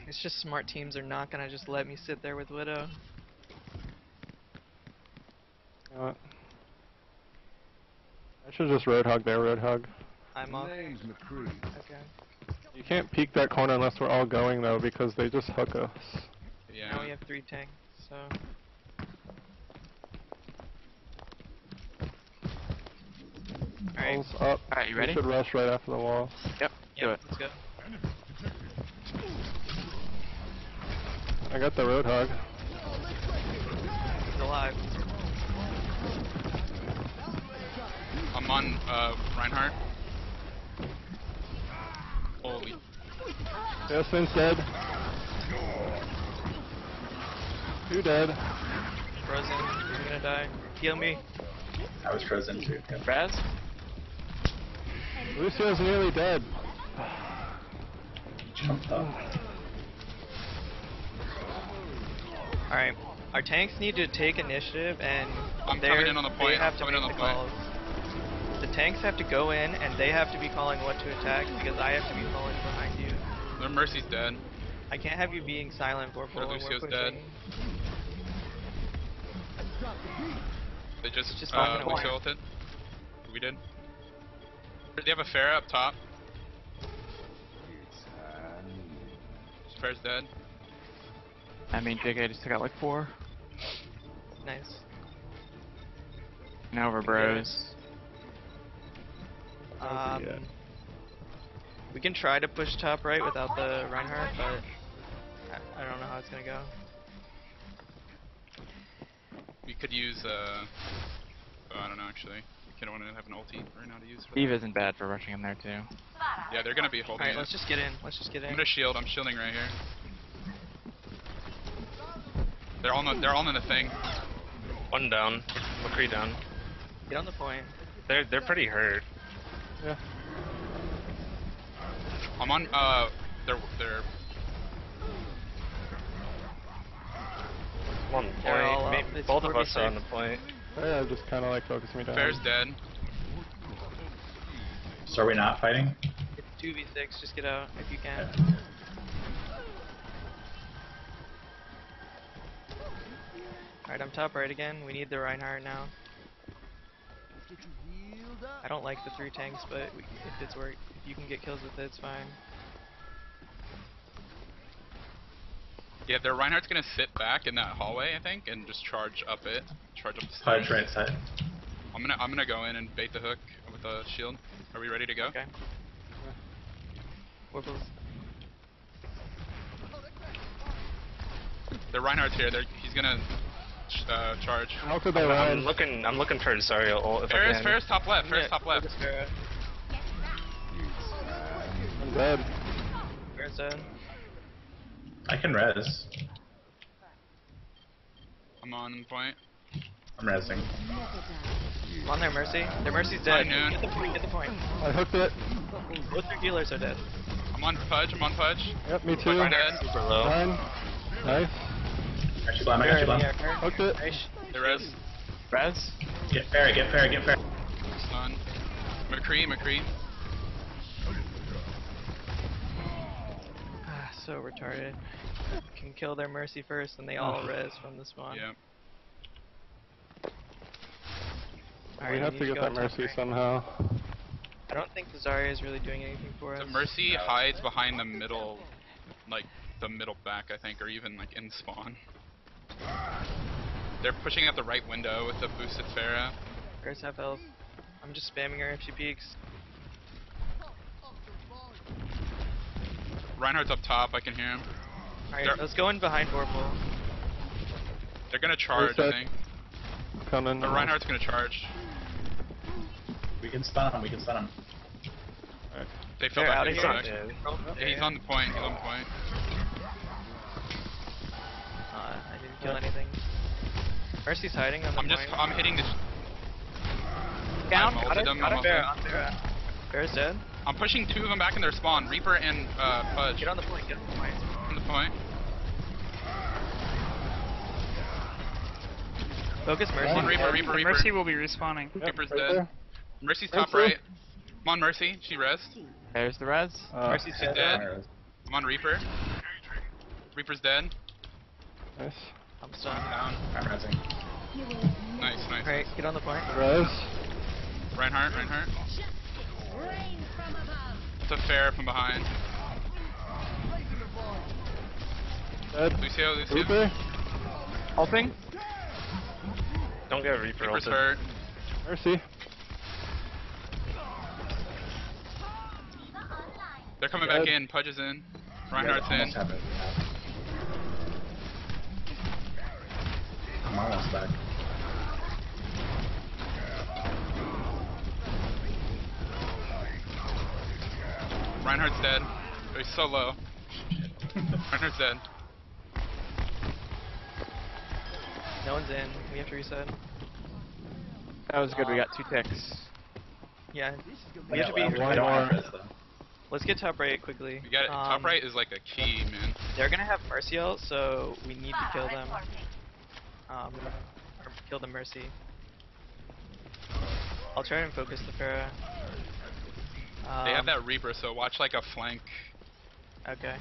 It's just smart teams are not gonna just let me sit there with Widow. You know what? I should just Roadhog there, Roadhog. I'm off. Okay. You can't peek that corner unless we're all going though, because they just hook us. Yeah. Now we have 3 tanks, so. Alright. Walls up. Alright, you ready? We should rush right after the wall. Yep, do it. Let's go. I got the Roadhog. He's alive. I'm on Reinhardt. Holy. Jasmine's dead. 2 dead. Frozen. You're gonna die. Heal me. I was frozen too. Yep. Raz? Lucio's nearly dead. Jumped up. Alright. Our tanks need to take initiative and I'm they're- coming in on the point, they have I'm to coming make in the on the point. calls. The tanks have to go in and they have to be calling what to attack because I have to be calling behind you. Their Mercy's dead. I can't have you being silent for Their when we're Lucio's pushing. dead. They just Just walking away. Lucio ulted. We did. They have a Pharah up top. Pharah's dead. I mean, JK just took out like 4. Nice. Now we're bros. Yeah. We can try to push top right without the Reinhardt, but I don't know how it's gonna go. We could use oh, I don't know actually. We don't want to have an ulti right now to use for Steve that. isn't bad for rushing him there too. Yeah, they're gonna be holding Alright, it. let's just get in. Let's just get in. I'm gonna shield. I'm shielding right here. They're all in the thing. One down. McCree down. Get on the point. They're pretty hurt. Yeah. I'm on. They're. One They're all point. up. Maybe It's both of us 46. are on the point. Yeah, just kind of like focus me down. Fair's dead. So are we not fighting? It's 2v6. Just get out if you can. Alright, I'm top right again. We need the Reinhardt now. I don't like the 3 tanks, but if you can get kills with it, it's fine. Yeah, their Reinhardt's gonna sit back in that hallway, I think, and just charge up it. Charge up the Pudge stairs. right side. I'm gonna go in and bait the hook with a shield. Are we ready to go? Okay. Whipples. The Reinhardt's here. He's gonna charge. How could they I'm run? looking for Zarya ult if I can. Ferris top left. Ferris top left. I'm dead. Ferris dead. I can res. I'm on point. I'm resing. I'm on their Mercy. Their Mercy's dead. High noon. Get the point, get the point. I hooked it. Both their healers are dead. I'm on Pudge. Yep, me too. I'm dead. Super low. Fine. Nice. Actually, blind. I got you, blind. Hooked it. Nice. The res. Res? Get fair, get fair, get fair. Stun. McCree. Ah, so retarded. Can kill their Mercy first and they all res from the spawn. Yeah. Alright, We have need to get go that top Mercy right. somehow. I don't think the Zarya is really doing anything for us. The Mercy hides behind the middle, like the middle back, I think, or even like in spawn. They're pushing out the right window with the boosted Pharah. Guys have health. I'm just spamming her if she peeks. Reinhardt's up top. I can hear him. Alright, They're- let's go in behind Vorpal. They're gonna charge, I Reset. think. Coming. The Reinhardt's gonna charge. We can stun him, we can stun him. They fell They're back out in of the here. back. Yeah, he's on the point. He's on the point. I didn't kill anything. Mercy's hiding on the point. I'm hitting this. Down, I'm got ulted it, them, got I'm it, Pharah, ulted. on Pharah. Pharah's dead. I'm pushing 2 of them back in their spawn. Reaper and Pudge. Get on the point, get on the point. On the point. Focus Mercy. Come on, Reaper. The Mercy will be respawning. Yep, Reaper's right dead. there. Mercy's Right top there. right. I'm on Mercy. She rezzed. There's the res. Mercy's She's dead. dead. I'm on Reaper. Reaper's dead. Nice. I'm stunned. Down. I'm resing. Nice. Alright, get on the point. Res. Reinhardt. It's a fair from behind. Dead. Lucio. Reaper. Ulting? Don't get Reaper Reaper's ulted. hurt. Mercy. They're coming back in. Pudge is in. Reinhardt's in. Almost have it. I'm almost back. Reinhardt's dead. Oh, he's so low. Reinhardt's dead. No one's in. We have to reset. That was good, we got 2 ticks. Yeah. We have to be. We don't have res, though. Let's get top right quickly. We got it. Top right is like a key, man. They're gonna have Mercy ult, so we need to kill them. Or kill the Mercy. I'll try and focus the Pharah. They have that Reaper, so watch like a flank Okay.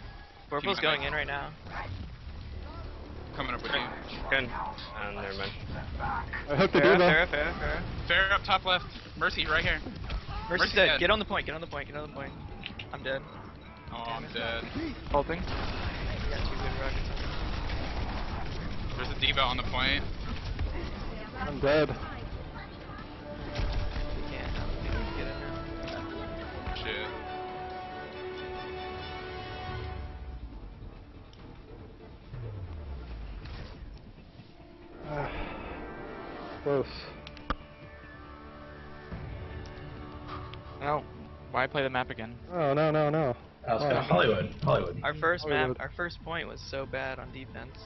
Vorpal's going in right now. coming up with you. Good. Never mind. I hooked the Pharah, Diva. Pharah. Fair up top left. Mercy right here. Mercy's Mercy's dead. dead. Get on the point. I'm dead. Oh, I'm dead. Ulting? We got 2 good rockets. There's a diva on the point. I'm dead. We can't get in now. Shit. close. No. Why play the map again? Oh, no, no, no. I was Oh. gonna Hollywood. Hollywood. Our first Hollywood. map, our first point was so bad on defense.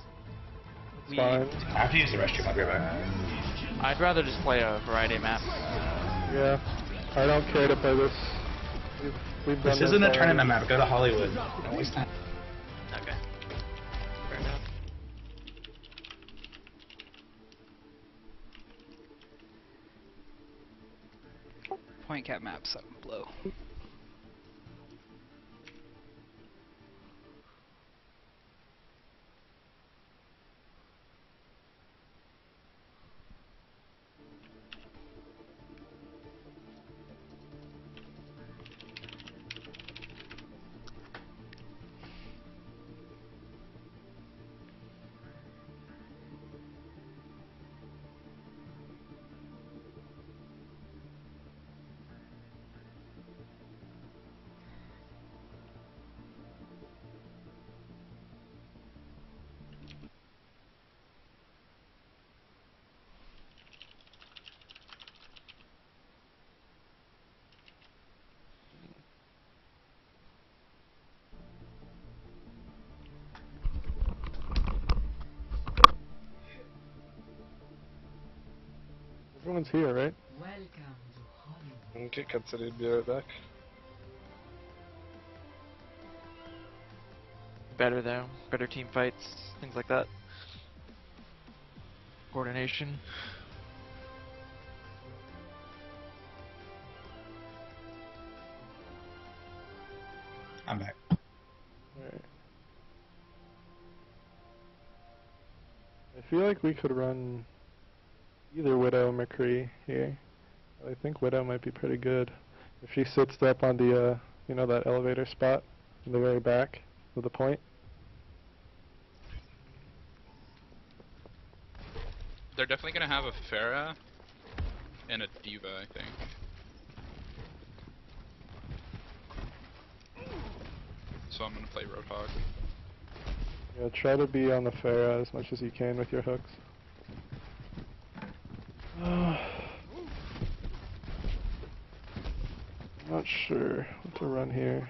It's fine. I have to use the restroom. I'll be right back. I'd rather just play a variety of maps. Yeah. I don't care to play this. We've done This isn't a already. tournament map. Go to Hollywood. Don't waste time. Okay. Fair enough. Point cap maps up below. Everyone's here, right? Welcome to Hollywood. Okay, considered be right back. Better though. Better team fights. Things like that. Coordination. I'm back. Alright. I feel like we could run either Widow or McCree here. I think Widow might be pretty good. If she sits up on the, you know, that elevator spot in the very back of the point. They're definitely gonna have a Pharah and a Diva, I think. So I'm gonna play Roadhog. Yeah, try to be on the Pharah as much as you can with your hooks. I'm not sure what to run here.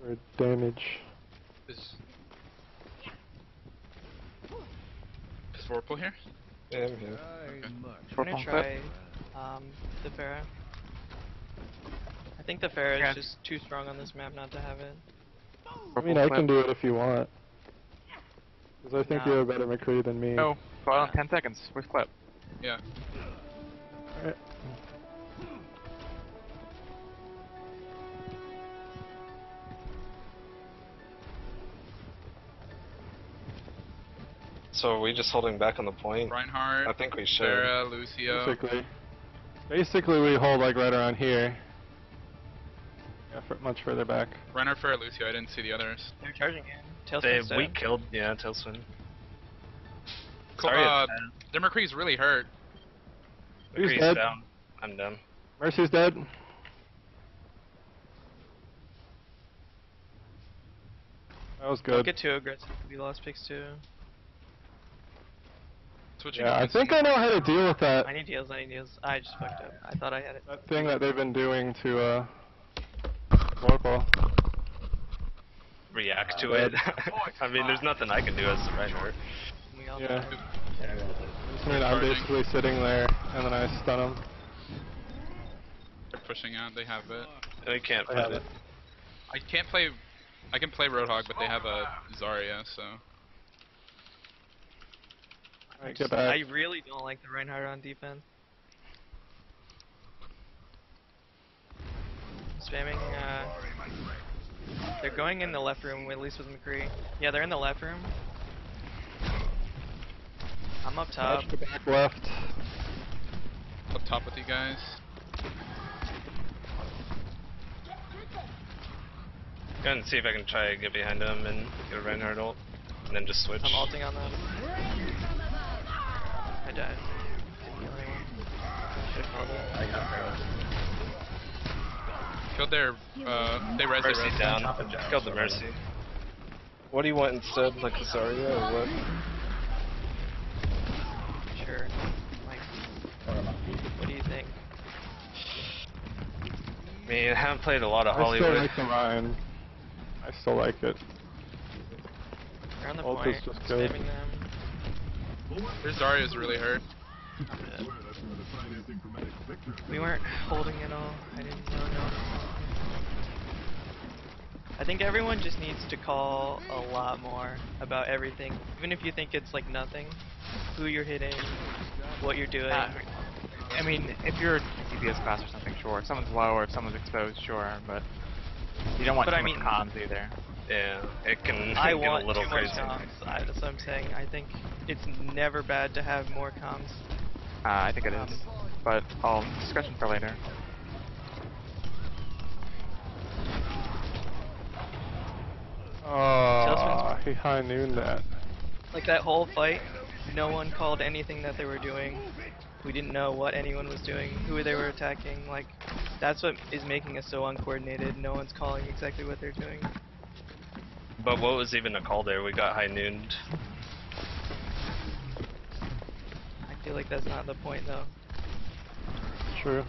Or damage. Is Vorpal here? Yeah, I'm here. Okay. I'm gonna try the Pharah. I think the Pharah Yeah. is just too strong on this map not to have it. I mean, I can do it if you want. Because I think Nah. you're a better McCree than me. No. Well, on 10 seconds. Where's clip? Yeah. Alright. So are we just holding back on the point? Reinhardt, I think we should. Pharah, Lucio. Basically we hold like right around here. Yeah, much further back. Reinhardt, Pharah, Lucio. I didn't see the others. They're charging in. They Tailspin's we dead. killed Tailspin. Cool. Sorry, Their McCree's really hurt. Who's McCree's dead? down. I'm down. Mercy's dead. That was Don't good. get too aggressive. We lost picks too. Switching Yeah, I defense think I know how to deal with that. I need heals. I need heals. I just fucked up. I thought I had it. That thing that they've been doing to Vorpal. React to it. I mean, there's nothing I can do as the Reinhardt. We all Yeah. died. I mean, I'm basically sitting there and then I stun him. They're pushing out. They have it. We can't I fight have it. it. I can't play. I can play Roadhog, but they have a Zarya, so. Alright, get I back. really don't like the Reinhardt on defense. Spamming, they're going in the left room, at least with McCree. Yeah, they're in the left room. I'm up top. Watch the back left. Up top with you guys. Go ahead and see if I can try to get behind him and get a Reinhardt ult, and then just switch. I'm ulting on them. I died. Didn't kill anyone. Should've killed it. I got Pharaoh. Killed their. They res. Mercy down. Top of Jack. Killed the Mercy. What do you want instead, like the Zarya or what? Sure. Why I mean, I haven't played a lot of I still Hollywood. like the Ryan. I still like it. They're on the Ult point. is just good. Spamming them. Their Zarya's really hurt. We weren't holding it all. I didn't know. No. I think everyone just needs to call a lot more about everything. Even if you think it's like nothing. Who you're hitting, what you're doing. I mean, if you're DPS class or something, sure. If someone's low or if someone's exposed, sure. But you don't want But too I mean- much comms either. Yeah, it can I get want a little too crazy. much comms. That's what I'm saying. I think it's never bad to have more comms. I think it is. But discussion for later. Oh, he high nooned that. Like that whole fight, no one called anything that they were doing. We didn't know what anyone was doing, who they were attacking. Like, that's what is making us so uncoordinated. No one's calling exactly what they're doing. But what was even a call there? We got high nooned. I feel like that's not the point, though. True.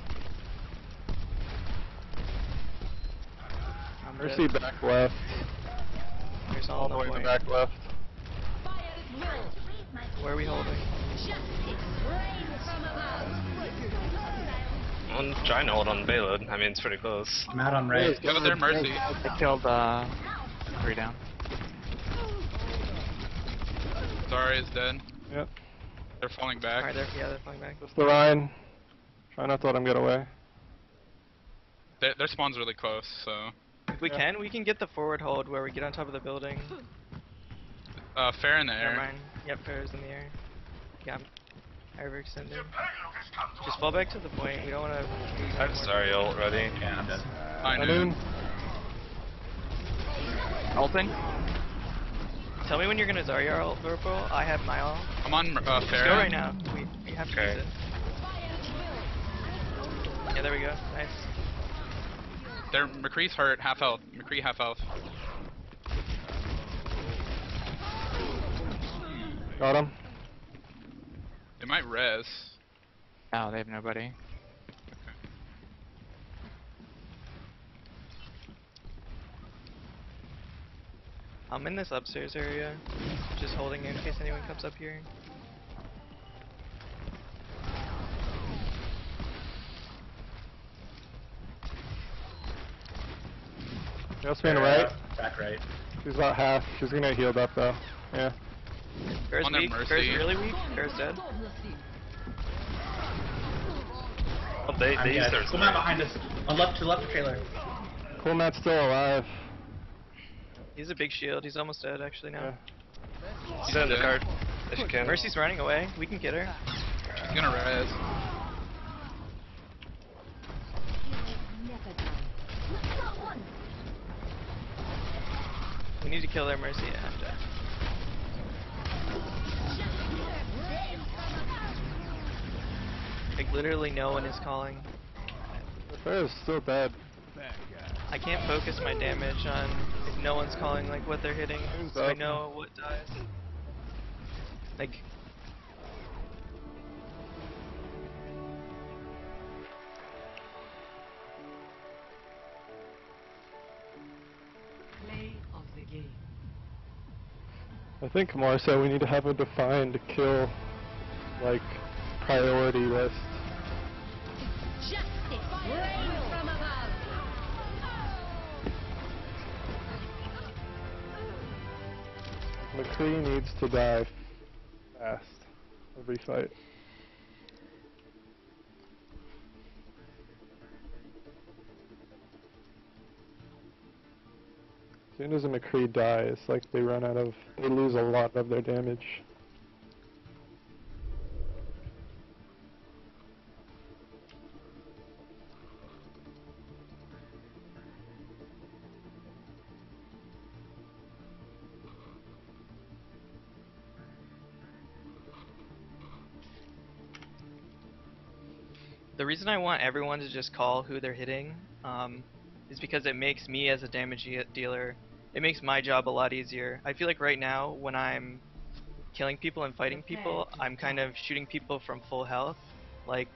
I'm Mercy dead. back left. There's All the no way in the point. back left. Where are we holding? I'm trying to hold on payload. I mean, it's pretty close. I'm out on right. Go with their Mercy. They killed 3 down. Zarya's dead. Yep. They're falling back. Alright, they're falling back. Just the Ryan. Try not to let him get away. Their spawn's really close, so. If we can, we can get the forward hold where we get on top of the building. Fair in the Never air. mind. Yep, Fair's in the air. Yeah, I'm overextended. Just fall back to the point. We don't want to. I'm sorry, ult ready. Yeah, I'm dead. I High knew. noon. Ulting? Tell me when you're gonna Zarya ult, Purple. I have my ult. I'm on Let's fair. go right now. We have to Okay. use it. Yeah, there we go. Nice. Their McCree's hurt, half health. McCree half health. Got him. They might res. No, they have nobody. I'm in this upstairs area, just holding in case anyone comes up here. Jasmine right. Back right. She's about half. She's gonna get healed up though. Yeah. Fair's On their weak. Mercy. Fair's really weak. Fair's dead. Oh, they I'm used dead. their Come out behind us. On left to the left of trailer. Cool Matt's still alive. He's a big shield. He's almost dead actually now. Yeah. Send the card if you can. Mercy's running away. We can get her. She's gonna res. We need to kill their Mercy. Yeah, I'm dead. Like literally no one is calling. The fair is still dead. I can't focus my damage on if no one's calling like what they're hitting, so I up. know what dies. Like I think more so we need to have a defined kill, like, priority list. McCree needs to die fast every fight. As soon as a McCree dies, like they lose a lot of their damage. the reason I want everyone to just call who they're hitting, is because it makes me as a damage dealer, it makes my job a lot easier. I feel like right now when I'm killing people and fighting people, I'm kind of shooting people from full health. Like,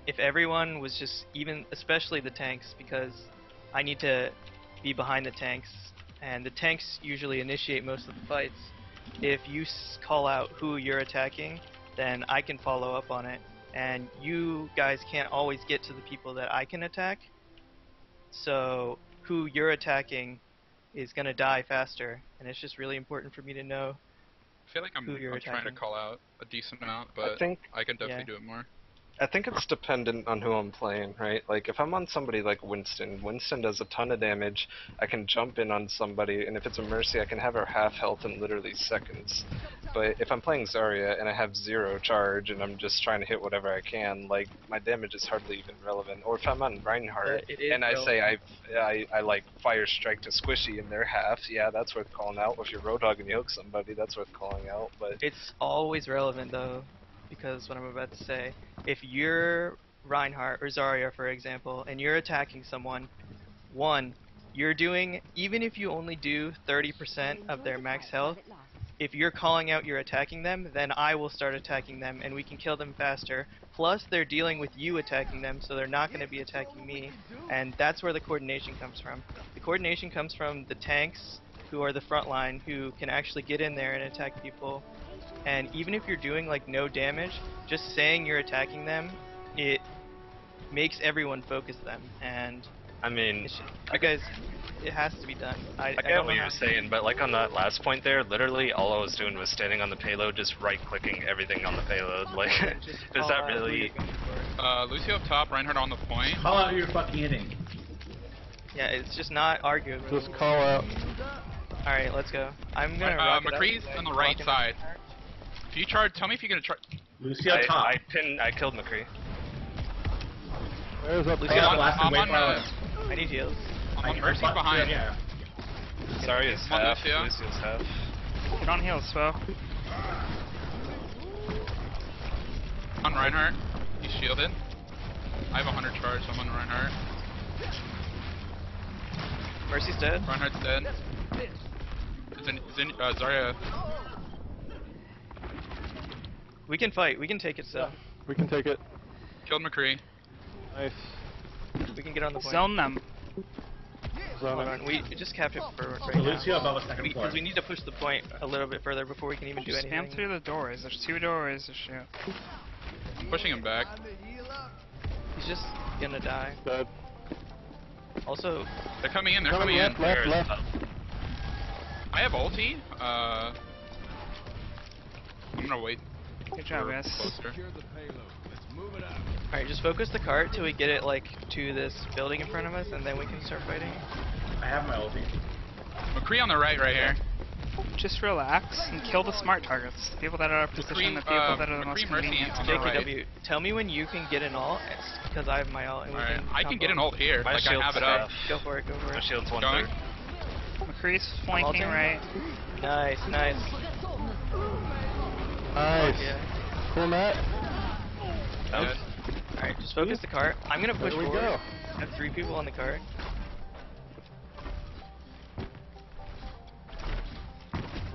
if everyone was just even, especially the tanks, because I need to be behind the tanks, and the tanks usually initiate most of the fights. If you call out who you're attacking, then I can follow up on it, and you guys can't always get to the people that I can attack. So who you're attacking is gonna die faster, and it's just really important for me to know. I feel like I'm Who you're trying to attacking. call out a decent amount, but think- I can definitely Yeah. do it more. I think it's dependent on who I'm playing, right? Like, if I'm on somebody like Winston does a ton of damage, I can jump in on somebody, and if it's a Mercy, I can have her half health in literally seconds. But if I'm playing Zarya and I have 0 charge and I'm just trying to hit whatever I can, like, my damage is hardly even relevant. Or if I'm on Reinhardt It is and I say relevant. I like Fire Strike to Squishy and they're half, yeah, that's worth calling out. Or if you're Roadhog and you hook somebody, that's worth calling out. But It's always relevant though, because what I'm about to say, if you're Reinhardt or Zarya, for example, and you're attacking someone, one, you're doing, even if you only do 30% of their max health, if you're calling out you're attacking them, then I will start attacking them and we can kill them faster. Plus, they're dealing with you attacking them, so they're not going to be attacking me, and that's where the coordination comes from. The coordination comes from the tanks, who are the front line, who can actually get in there and attack people. And even if you're doing like no damage, just saying you're attacking them, it makes everyone focus them. And I mean, it's you guys, it has to be done. I I don't get know what how. you're saying, but like on that last point there, literally all I was doing was standing on the payload, just right-clicking everything on the payload. Like, Just does call that out who really? you're going for. Lucio up top, Reinhardt on the point. Call out who you're fucking hitting. Yeah, it's just not arguable. Just call out. All right, let's go. I'm gonna rock it up. McCree's on the right side. If you charge, tell me if you're gonna charge. Lucio top. I killed McCree. Where's up Lucio, top? I'm on I need heals. I'm on Mercy's behind. Yeah. Sorry, it's Come on, half. Lucio. Lucio's half. Get on heals, Swo. On Reinhardt. He's shielded. I have 100 charge, so I'm on Reinhardt. Mercy's dead. Reinhardt's dead. Zarya. We can fight. We can take it still. We can take it. Killed McCree. Nice. We can get on the point. Zone them. Zone Hold it. on. We just capture it for So right now. Lucio above a second floor. Because we need to push the point a little bit further before we can even do Just anything. spam through the doors. There's 2 doors to shoot. Pushing him back. He's just gonna die. Dead. Also, They're coming in. They're Coming coming in. left, left, left. I have ulti. I'm gonna wait. Good job, for guys. closer. alright, just focus the cart till we get it like to this building in front of us, and then we can start fighting. I have my ulti. McCree on the right here. Just relax and kill the smart targets. The people that are out of position, the people that are the most McCree Mercy convenient. on the right. JKW, tell me when you can get an ult, because I have my ult. And we Alright, can I can get an combo. ult here. My Like I shield's have it half. up. Go for it, go for My it. shield's Going. 1/3. McCree's flanking ulting. right. Nice, nice. Nice. Yeah. Cool, Matt. Dead. Alright, just focus the cart. I'm gonna push There we forward. go. I have 3 people on the cart.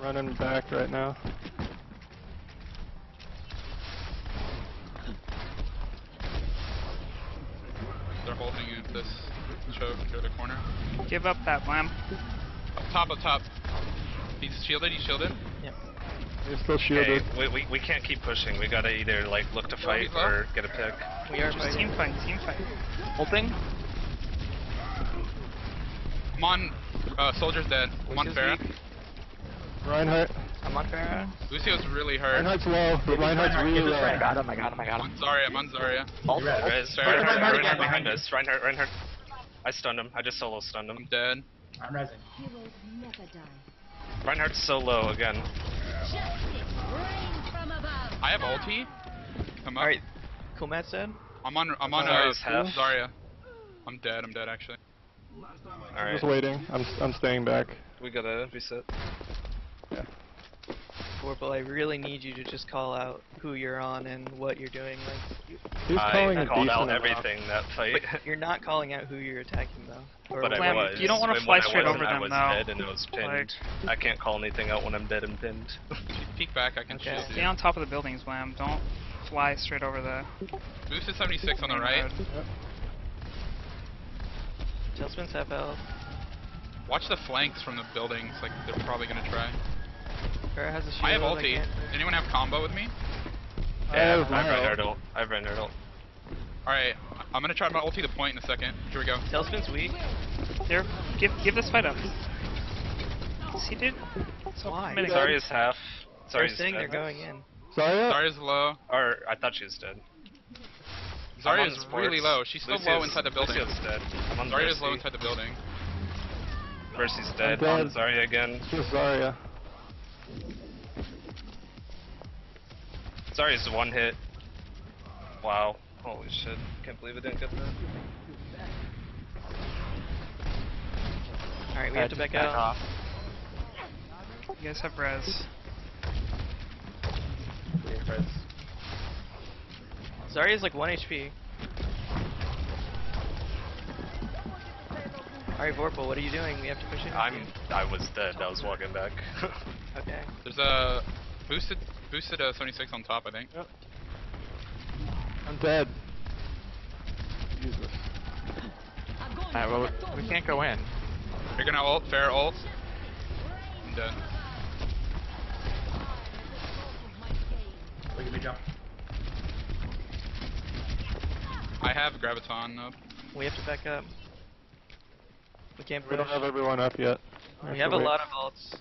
Running back right now. They're holding you this choke to the corner. Give up that lamp. Up top, up top. He's shielded, he's shielded. He's still Okay, shielded. we can't keep pushing. We gotta either like look to fight or get a pick. We are Just fighting. team fight, team fight. Ulting. I'm on, soldier's dead. I'm on Lucio's Farah. weak. Reinhardt. I'm on Farah. Lucio's really hurt. Reinhardt's low. But Reinhardt's really low. I got him. I'm on Zarya, I'm on Zarya. Guys, Fair. Reinhardt behind us. Reinhardt. I stunned him. I just solo stunned I'm him. dead. I'm resing. Heroes never die. Reinhardt's so low again. Justice reigns from above. I have ulti. Come up. Alright, cool, Matt said. I'm on Zarya's half. Zarya. I'm dead actually. Alright, Just waiting. I'm staying back. we gotta reset. Yeah. Warple, I really need you to just call out who you're on and what you're doing. Like, He's calling I a called decent out amount. everything that fight. but you're not calling out who you're attacking though. Or But I Lamb, was. you don't wanna When fly I straight wasn't, over I them, was though. dead and it was pinned. I can't call anything out when I'm dead and pinned. Peek back, I can Okay. shield Stay you. on top of the buildings, Lamb. Don't fly straight over the. Boosted 76 on the right. road. Yep. Tailspin's half health. Watch the flanks from the buildings, like they're probably gonna try. Farah has a shield. I have ulti. can't- Anyone have combo with me? Yeah, have my Reinhardt ult. I have Reinhardt ult. Alright, I'm gonna try my ulti the point in a second. Here we go. Tailspin's weak. There, give this fight up. See, dude. So Why? committing. Zarya's half. They're Zarya's saying dead. they're going in. Zarya? Zarya's low. Or, I thought she was dead. I'm on Zarya's sports. really low. She's still low inside the building. Lucio's dead. I'm on Zarya's low Mercy. inside the building. Mercy's dead. dead. On Zarya again. It's just Zarya. Zarya's one hit. Wow. Holy shit. Can't believe it didn't get that. Alright, we have to back out. off. You guys have res. Zarya's like 1 HP. Alright, Vorpal, what are you doing? We have to push in. I was dead. I was walking back. Okay. There's a boosted 76 on top, I think. Yep. I'm dead. Jesus. Alright, well, we can't go in. You're gonna ult, fair ult. I'm dead. Look at me jump. I have Graviton up. We have to back up. We can't We push. don't have everyone up yet. We have a lot of ults.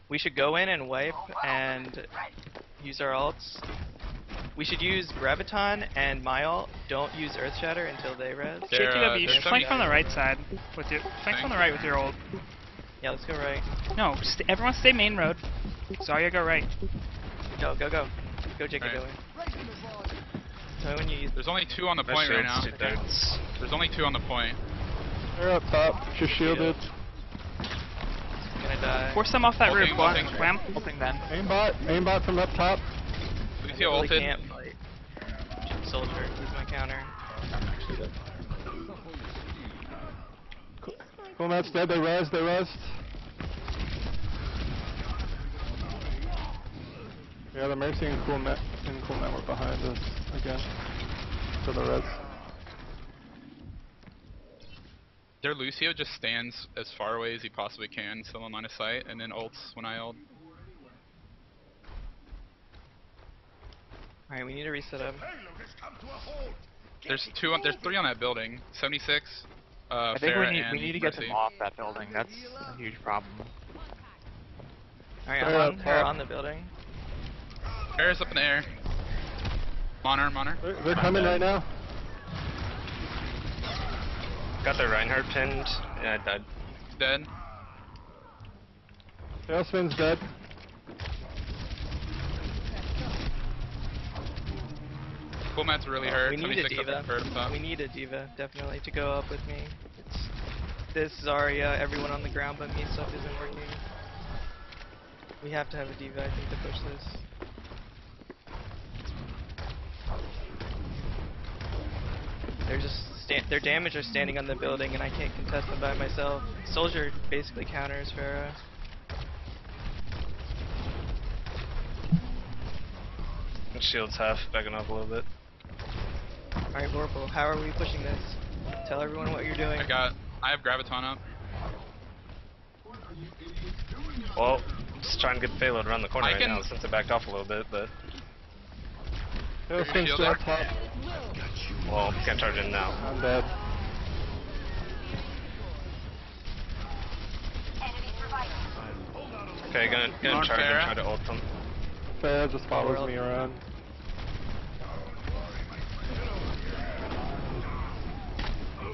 We should go in and wipe and use our ults. We should use Graviton and my ult. Don't use Earth Shatter until they res. They're, JTW, you they're should flank 70 from the right side with your flank from the right with your ult. Yeah, let's go right. No, everyone stay main road. Zarya go right. Go, go, go. Go, Jacob, Right. go in. Tell me when you use. There's only 2 on the My point right now. shield's 2/3. There's only 2 on the point. They're up top. She's shielded. Gonna die. Force them off that roof. Ulting, ulting. Wham. Ulting then. Aimbot from up top. Lucio really ulted. can't fight. Soldier, use my counter. I'm actually dead. Cool Matt's dead. They rest. Yeah, the Mercy and Cool Matt were behind us again. To the res. Their Lucio just stands as far away as he possibly can, still in line of sight, and then ults when I ult. Alright, we need to reset up. There's 3 on that building. 76. I think Farah we and need to get Mercy. them off that building. That's a huge problem. Alright, They're I'm up on her top. on the building. Farah's up in the air. Monner. They're coming right now. Got their Reinhardt pinned. Yeah, I died. Dead. Tailspin's dead. Cool Matt's really hurt. We need a 76 diva. up hurt up top. We need a diva, definitely, to go up with me. It's this Zarya, everyone on the ground but me stuff isn't working. We have to have a diva, I think, to push this. They're just their damage are standing on the building, and I can't contest them by myself. Soldier basically counters Farah. Shield's half, backing up a little bit. Alright, Vorpal, how are we pushing this? Tell everyone what you're doing. I have Graviton up. Well, just trying to get the payload around the corner I right can- now since it backed off a little bit, but Tailspin's shield still up. up top. well, can't charge in now. I'm dead. Okay, gonna On charge Farah. and try to ult them. Farah just follows me around.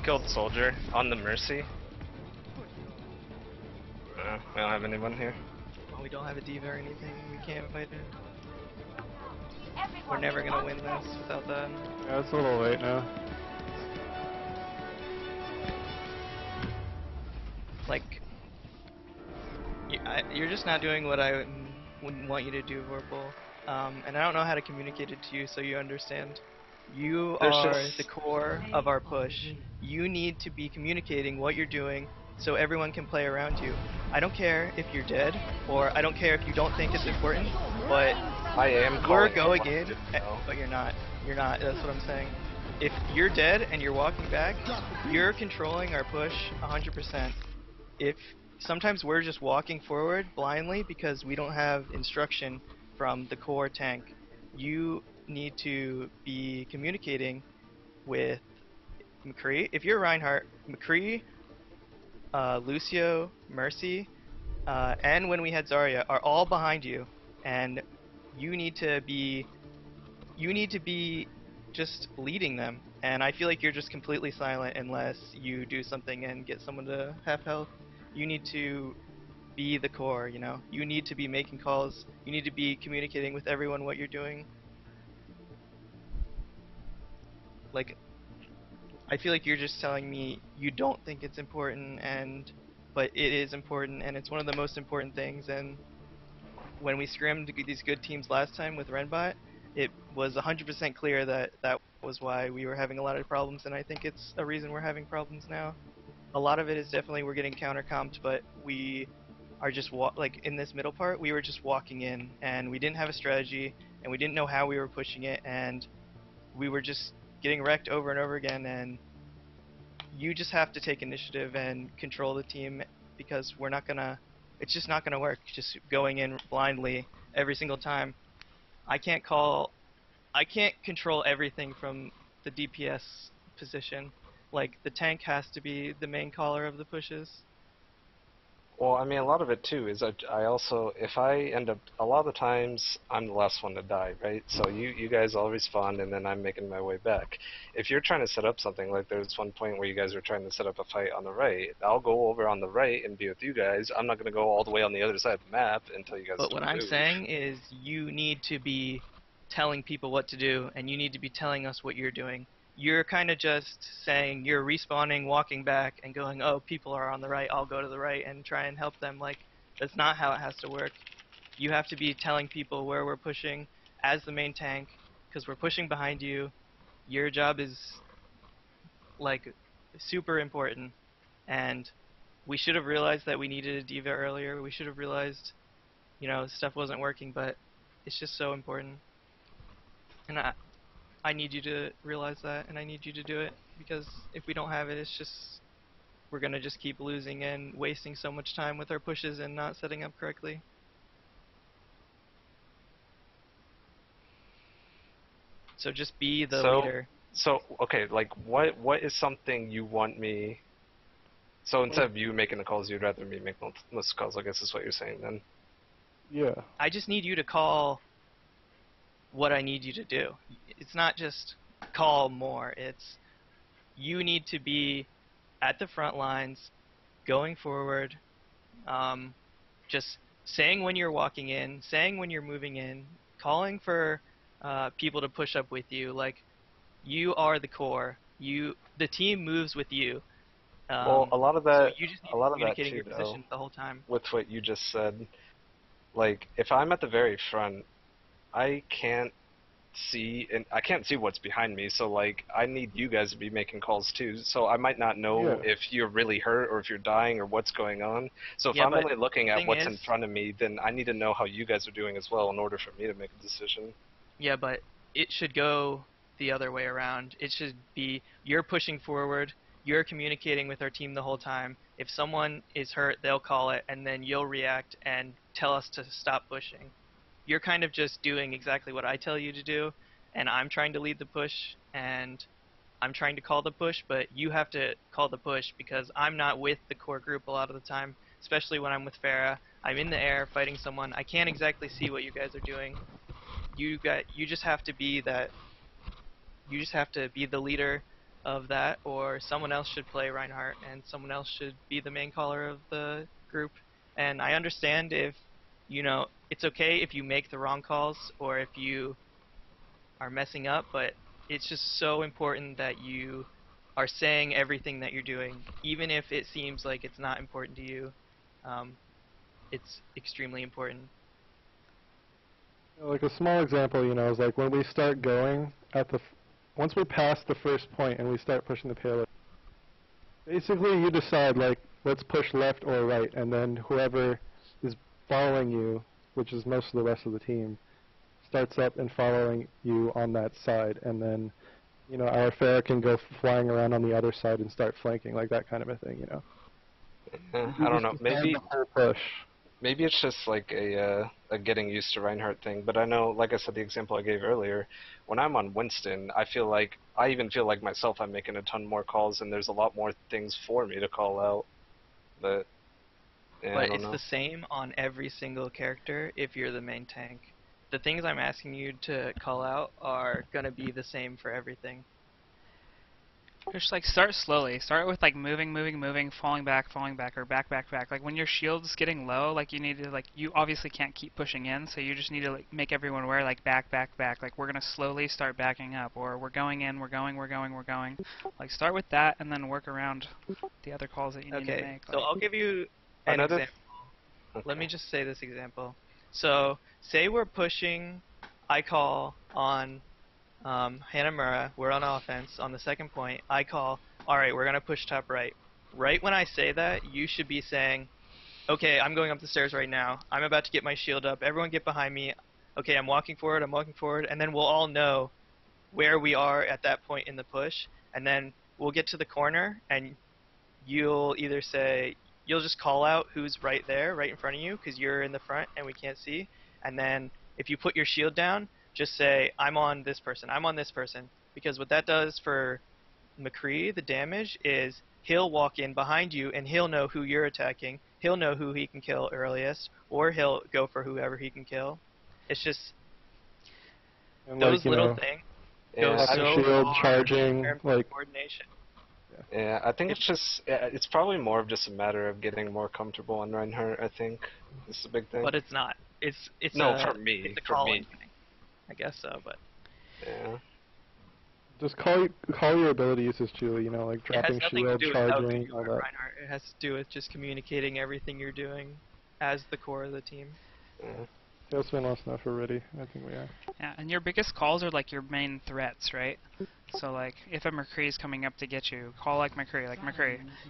Killed soldier on the Mercy. We don't have anyone here. Well, we don't have a diva or anything. We can't fight it. We're never gonna win this without that. Yeah, it's a little late now. Like, you're just not doing what I would want you to do, Vorpal. And I don't know how to communicate it to you so you understand. You There's are just- the core of our push. You need to be communicating what you're doing so everyone can play around you. I don't care if you're dead, or I don't care if you don't think it's important, but I am We're calling going in, though. but you're not. You're not. That's what I'm saying. If you're dead and you're walking back, you're controlling our push 100%. If sometimes we're just walking forward blindly because we don't have instruction from the core tank. You need to be communicating with McCree. If you're Reinhardt, McCree, Lucio, Mercy, and when we had Zarya are all behind you, and you need to be just leading them. And I feel like you're just completely silent unless you do something and get someone to half health. You need to be the core, you know? You need to be making calls. You need to be communicating with everyone what you're doing. Like, I feel like you're just telling me you don't think it's important, but it is important, and it's one of the most important things. And when we scrimmed these good teams last time with Renbot, it was 100% clear that that was why we were having a lot of problems, and I think it's a reason we're having problems now. A lot of it is definitely we're getting counter-comped, but we are just like in this middle part, we were just walking in, and we didn't have a strategy, and we didn't know how we were pushing it, and we were just getting wrecked over and over again. And you just have to take initiative and control the team, because we're not gonna. It's just not gonna work. Just going in blindly every single time. I can't control everything from the DPS position. Like, the tank has to be the main caller of the pushes. Well, I mean, a lot of it too is I also, if I end up, a lot of the times I'm the last one to die, right? So you guys all respawn, and then I'm making my way back. If you're trying to set up something, like there's one point where you guys were trying to set up a fight on the right, I'll go over on the right and be with you guys. I'm not going to go all the way on the other side of the map until you guys But what I'm move. saying is you need to be telling people what to do, and you need to be telling us what you're doing. You're kind of just saying you're respawning, walking back, and going, oh, people are on the right, I'll go to the right and try and help them. Like, that's not how it has to work. You have to be telling people where we're pushing as the main tank, because we're pushing behind you. Your job is, like, super important, and we should have realized that we needed a diva earlier. We should have realized, you know, stuff wasn't working, but it's just so important. And I need you to realize that, and I need you to do it, because if we don't have it, it's just, we're gonna just keep losing and wasting so much time with our pushes and not setting up correctly. So just be the leader. So, okay, like, what is something you want me... So instead of you making the calls, you'd rather me make most calls, I guess is what you're saying then. Yeah. I just need you to call what I need you to do. It's not just call more. It's you need to be at the front lines, going forward, just saying when you're walking in, saying when you're moving in, calling for people to push up with you. Like, you are the core. The team moves with you. Well, a lot of that, so you just need a lot of that communicating too, your though, position the whole time. with what you just said, like, if I'm at the very front, I can't see what's behind me, so, like, I need you guys to be making calls too, so I might not know if you're really hurt or if you're dying or what's going on. So if I'm only looking at what's in front of me, then I need to know how you guys are doing as well in order for me to make a decision. Yeah, but it should go the other way around. It should be you're pushing forward, you're communicating with our team the whole time. If someone is hurt, they'll call it, and then you'll react and tell us to stop pushing. You're kind of just doing exactly what I tell you to do, and I'm trying to lead the push, and I'm trying to call the push, but you have to call the push, because I'm not with the core group a lot of the time, especially when I'm with Farah. I'm in the air fighting someone. I can't exactly see what you guys are doing. You just have to be that. You just have to be the leader of that, or someone else should play Reinhardt, and someone else should be the main caller of the group. And I understand if, you know, it's okay if you make the wrong calls or if you are messing up, but it's just so important that you are saying everything that you're doing, even if it seems like it's not important to you. It's extremely important. Like a small example, you know, is like when we start going at once we're past the first point and we start pushing the payload, basically you decide, like, let's push left or right, and then whoever is following you, which is most of the rest of the team, starts up and following you on that side, and then, you know, our Pharah can go flying around on the other side and start flanking, like that kind of a thing, you know. I don't know. Maybe The whole push. maybe it's just like a getting used to Reinhardt thing. But I know, like I said, the example I gave earlier, when I'm on Winston, I even feel like myself, I'm making a ton more calls, and there's a lot more things for me to call out. But yeah, I But don't it's know. the same on every single character if you're the main tank. The things I'm asking you to call out are gonna be the same for everything. Just like start slowly. Start with like moving, falling back, or back. Like when your shield's getting low, like you need to you obviously can't keep pushing in, so you just need to like make everyone aware like back. Like we're gonna slowly start backing up, or we're going in, we're going. Like start with that and then work around the other calls that you need to Okay, make. so Like, I'll give you an Another- example. Let me just say this example. So, say we're pushing I call on Hanamura, we're on offense, on the second point, I call, alright, we're going to push top right. Right when I say that, you should be saying, okay, I'm going up the stairs right now, I'm about to get my shield up, everyone get behind me, okay, I'm walking forward, and then we'll all know where we are at that point in the push, and then we'll get to the corner, and you'll either say, you'll just call out who's right there, right in front of you, because you're in the front and we can't see. And then if you put your shield down, just say, I'm on this person. Because what that does for McCree, the damage, is he'll walk in behind you and he'll know who you're attacking. He'll know who he can kill earliest, or he'll go for whoever he can kill. It's just And those like, little things Yeah, go I having so shield, far charging, in terms of like coordination. Yeah, I think it's probably more of just a matter of getting more comfortable on Reinhardt, I think. This is a big thing. But it's not. It's No, a, for me, it's a for calling me. thing. I guess so, but Yeah. just call your abilities as Julie, you know, like it has dropping nothing to shield, do with how good charging, you all are, that. Reinhardt. It has to do with just communicating everything you're doing as the core of the team. Yeah. Feels been lost enough already. I think we are. yeah, and your biggest calls are like your main threats, right? So like if a McCree is coming up to get you, call like McCree.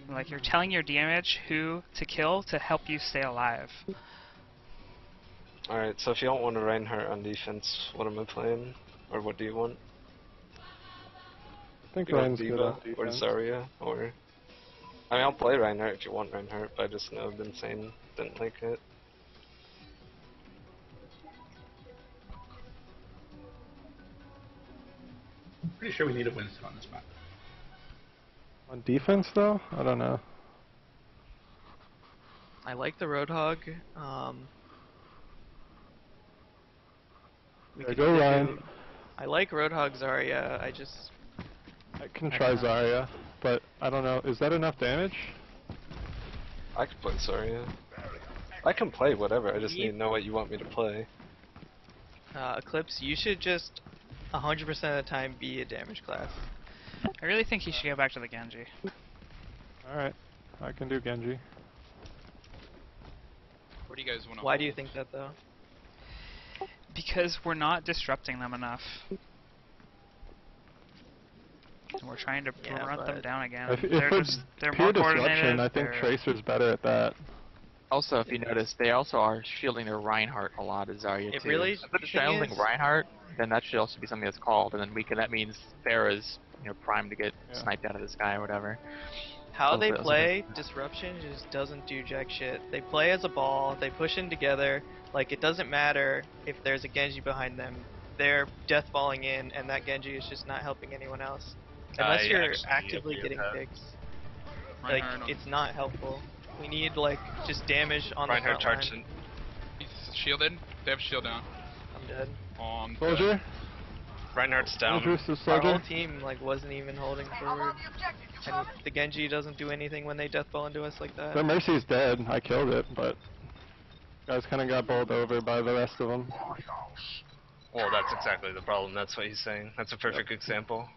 Like you're telling your damage who to kill to help you stay alive. Alright, so if you don't want a Reinhardt on defense, what am I playing? Or what do you want? I think You want Ryan's good Diva on or defense. Zarya? Or I mean, I'll play Reinhardt if you want Reinhardt, but I just know I've been saying didn't like it. Pretty sure we need a Winston on this map. On defense, though, I don't know. I like the Roadhog. We Yeah, could go either Ryan. do- I like Roadhog Zarya. I just I can try Zarya, but I don't know. Is that enough damage? I could play Zarya. I can play whatever, I just need to know what you want me to play. Eclipse. You should just 100% of the time be a damage class. I really think he should go back to the Genji. Alright, I can do Genji. Where do you guys want to Why do you think that though? Because we're not disrupting them enough. And we're trying to Yeah, run them but down again. If They're pure more disruption, coordinated. I think they're- Tracer's better at that. Also, if you notice, they also are shielding their Reinhardt a lot as Zarya It too. really- If they're the thing shielding is- Reinhardt, then that should also be something that's called, and then that means Pharah's primed to get Yeah. sniped out of the sky or whatever. How Oh, they that was play Disruption just doesn't do jack shit. They play as a ball, they push in together, like it doesn't matter if there's a Genji behind them. They're death falling in and that Genji is just not helping anyone else. Unless I you're actually actively agree with getting that. picks. Like, Reinhardt on- it's not helpful. We need like just damage on Reinhardt the front charged line. in. He's shielded. They have shield down. I'm dead. On Soldier? Reinhardt's down. Soldier's the Our whole soldier? team like wasn't even holding forward. And the Genji doesn't do anything when they death fall into us like that. Their Mercy's dead. I killed it, but guys kind of got bowled over by the rest of them. Well, that's exactly the problem. That's what he's saying. That's a perfect example.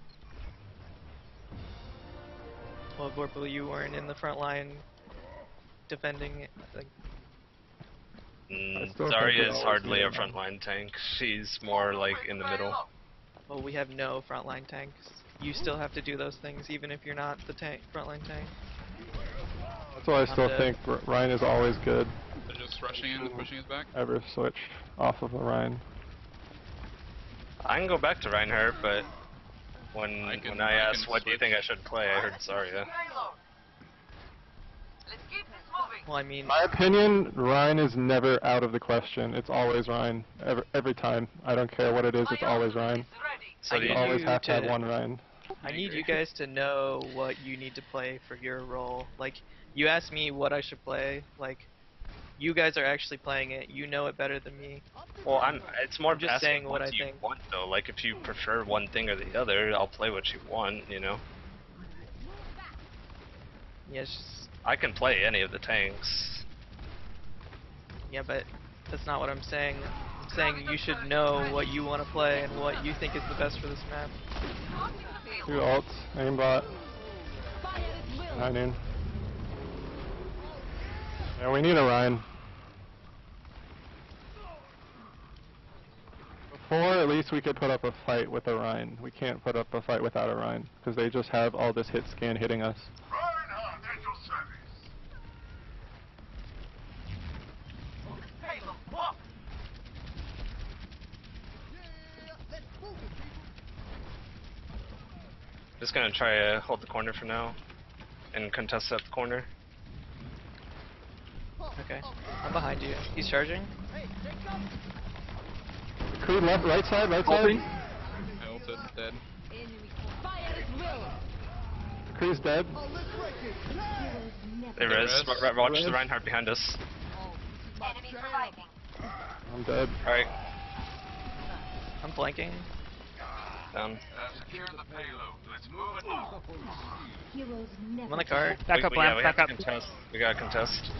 Well, Vorpal, you weren't in the front line defending it. Like, I still think Zarya we is always hardly need a him. frontline tank. She's more like in the middle. well, we have no frontline tanks. You still have to do those things even if you're not the frontline tank. That's why I still dead. think Ryan is always good. They're just rushing in and pushing us back. Ever switched off of Orion. I can go back to Reinhardt, but when I I asked can what do you switch. think I should play, I heard Zarya. Well, I mean, My opinion, Rhine is never out of the question. It's always Rhine. Every time. I don't care what it is, it's always Rhine. So I do You you, need always you have to have to- one Rhine. I need you guys to know what you need to play for your role. Like, you asked me what I should play. Like, you guys are actually playing it. You know it better than me. well, it's more I'm just asking saying what I do you think. want though. Like if you prefer one thing or the other, I'll play what you want. You know, Yeah, it's just, I can play any of the tanks. yeah, but that's not what I'm saying. I'm saying you should know what you want to play and what you think is the best for this map. 2 ults, aimbot, 9 in. Yeah, we need a Rhine. Before, at least we could put up a fight with a Rhine. We can't put up a fight without a Rhine, because they just have all this hit scan hitting us. Just gonna try to hold the corner for now, and contest at the corner. Okay, I'm behind you. He's charging. Creed left, right side, right Ulting. side. I ulted, dead. Creed's dead. They res. res. Watch Res. the Reinhardt behind us. I'm dead. Alright, I'm flanking. down. Heroes I'm never on the cart. Back up, yeah, Lamp, we back have up. to contest. We gotta contest.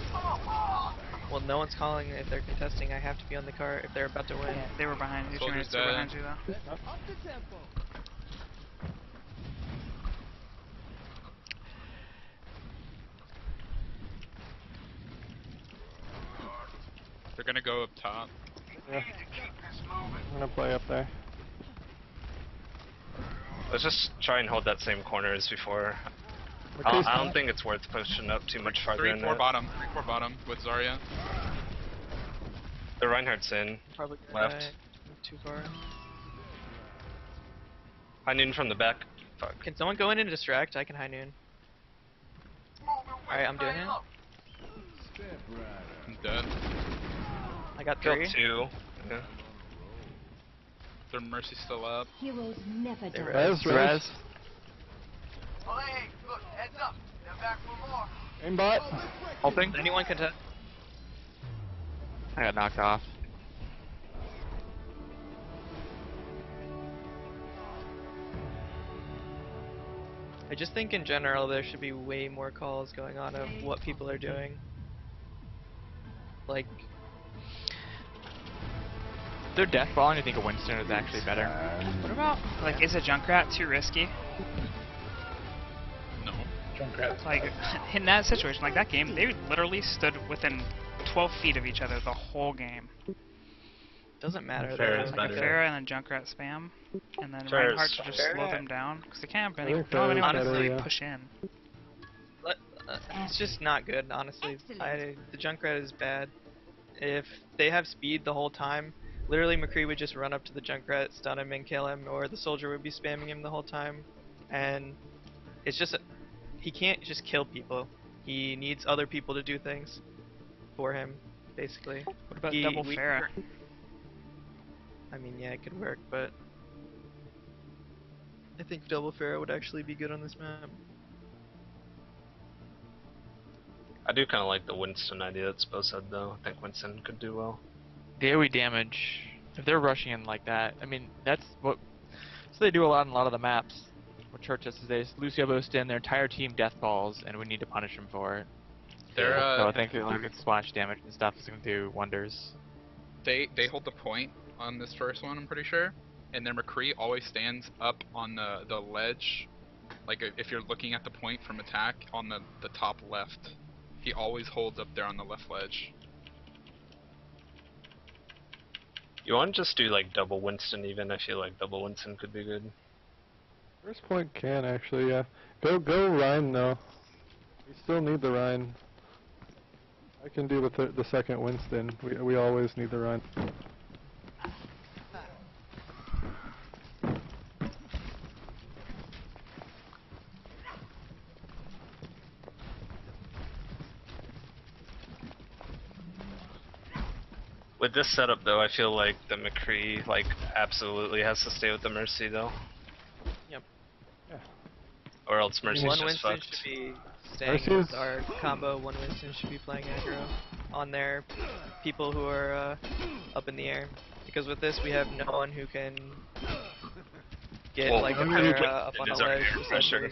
Well, no one's calling if they're contesting. I have to be on the cart if they're about to win. Yeah, they were behind you. Soldier's Teammates were dead. behind you though. They're gonna go up top. Yeah. I'm gonna play up there. Let's just try and hold that same corner as before. McCree's I don't top. think it's worth pushing up too much farther 3-4 in that. bottom. 3-4 bottom with Zarya. The Reinhardt's in. Probably Left. not too far. High noon from the back. Fuck. Can someone go in and distract? I can high noon. Alright, I'm doing it. I'm dead. I got Killed 3. 2. Yeah. Their Mercy's still up. Heroes never They die. Res, res. Aimbot. Ulting. Anyone contest? I got knocked off. I just think in general there should be way more calls going on of what people are doing. Like, If they're death balling, I think a Winston is actually better. What about like is a Junkrat too risky? No. Junkrat. Like in that situation, like that game, they literally stood within 12 feet of each other the whole game. doesn't matter. Fair is though. Like a better. Pharah and then Junkrat spam, and then Fair is Reinhardt should just better. slow them down because they can't have I any, think don't have Pharah is anyone to better, really yeah. push in. It's just not good, honestly. The Junkrat is bad. If they have speed the whole time, literally McCree would just run up to the Junkrat, stun him, and kill him, or the soldier would be spamming him the whole time. And it's just he can't just kill people. He needs other people to do things for him, basically. What about He- double we- Pharah? I mean, yeah, it could work, but I think double Pharah would actually be good on this map. I do kind of like the Winston idea that Spo said though. I think Winston could do well. The AoE damage, if they're rushing in like that, I mean, that's what. So they do a lot on a lot of the maps. What Church does is they just Lucio boost in their entire team death balls, and we need to punish them for it. They're So I think like splash damage and stuff is gonna do wonders. they hold the point on this first one, I'm pretty sure. And then McCree always stands up on the ledge, like if you're looking at the point from attack on the top left. He always holds up there on the left ledge. You want to just do like double Winston even? I feel like double Winston could be good. First point can actually, yeah. Go Rhine though. We still need the Rhine. I can do with the second Winston. We always need the Rhine. With this setup though, I feel like the McCree like absolutely has to stay with the Mercy though. Yep. Or else Mercy's One just Winston fucked. should be staying with our combo. One Winston should be playing aggro on their people who are up in the air. Because with this, we have no one who can get Well, like I'm a gonna pair up on the Is our ledge. air pressure.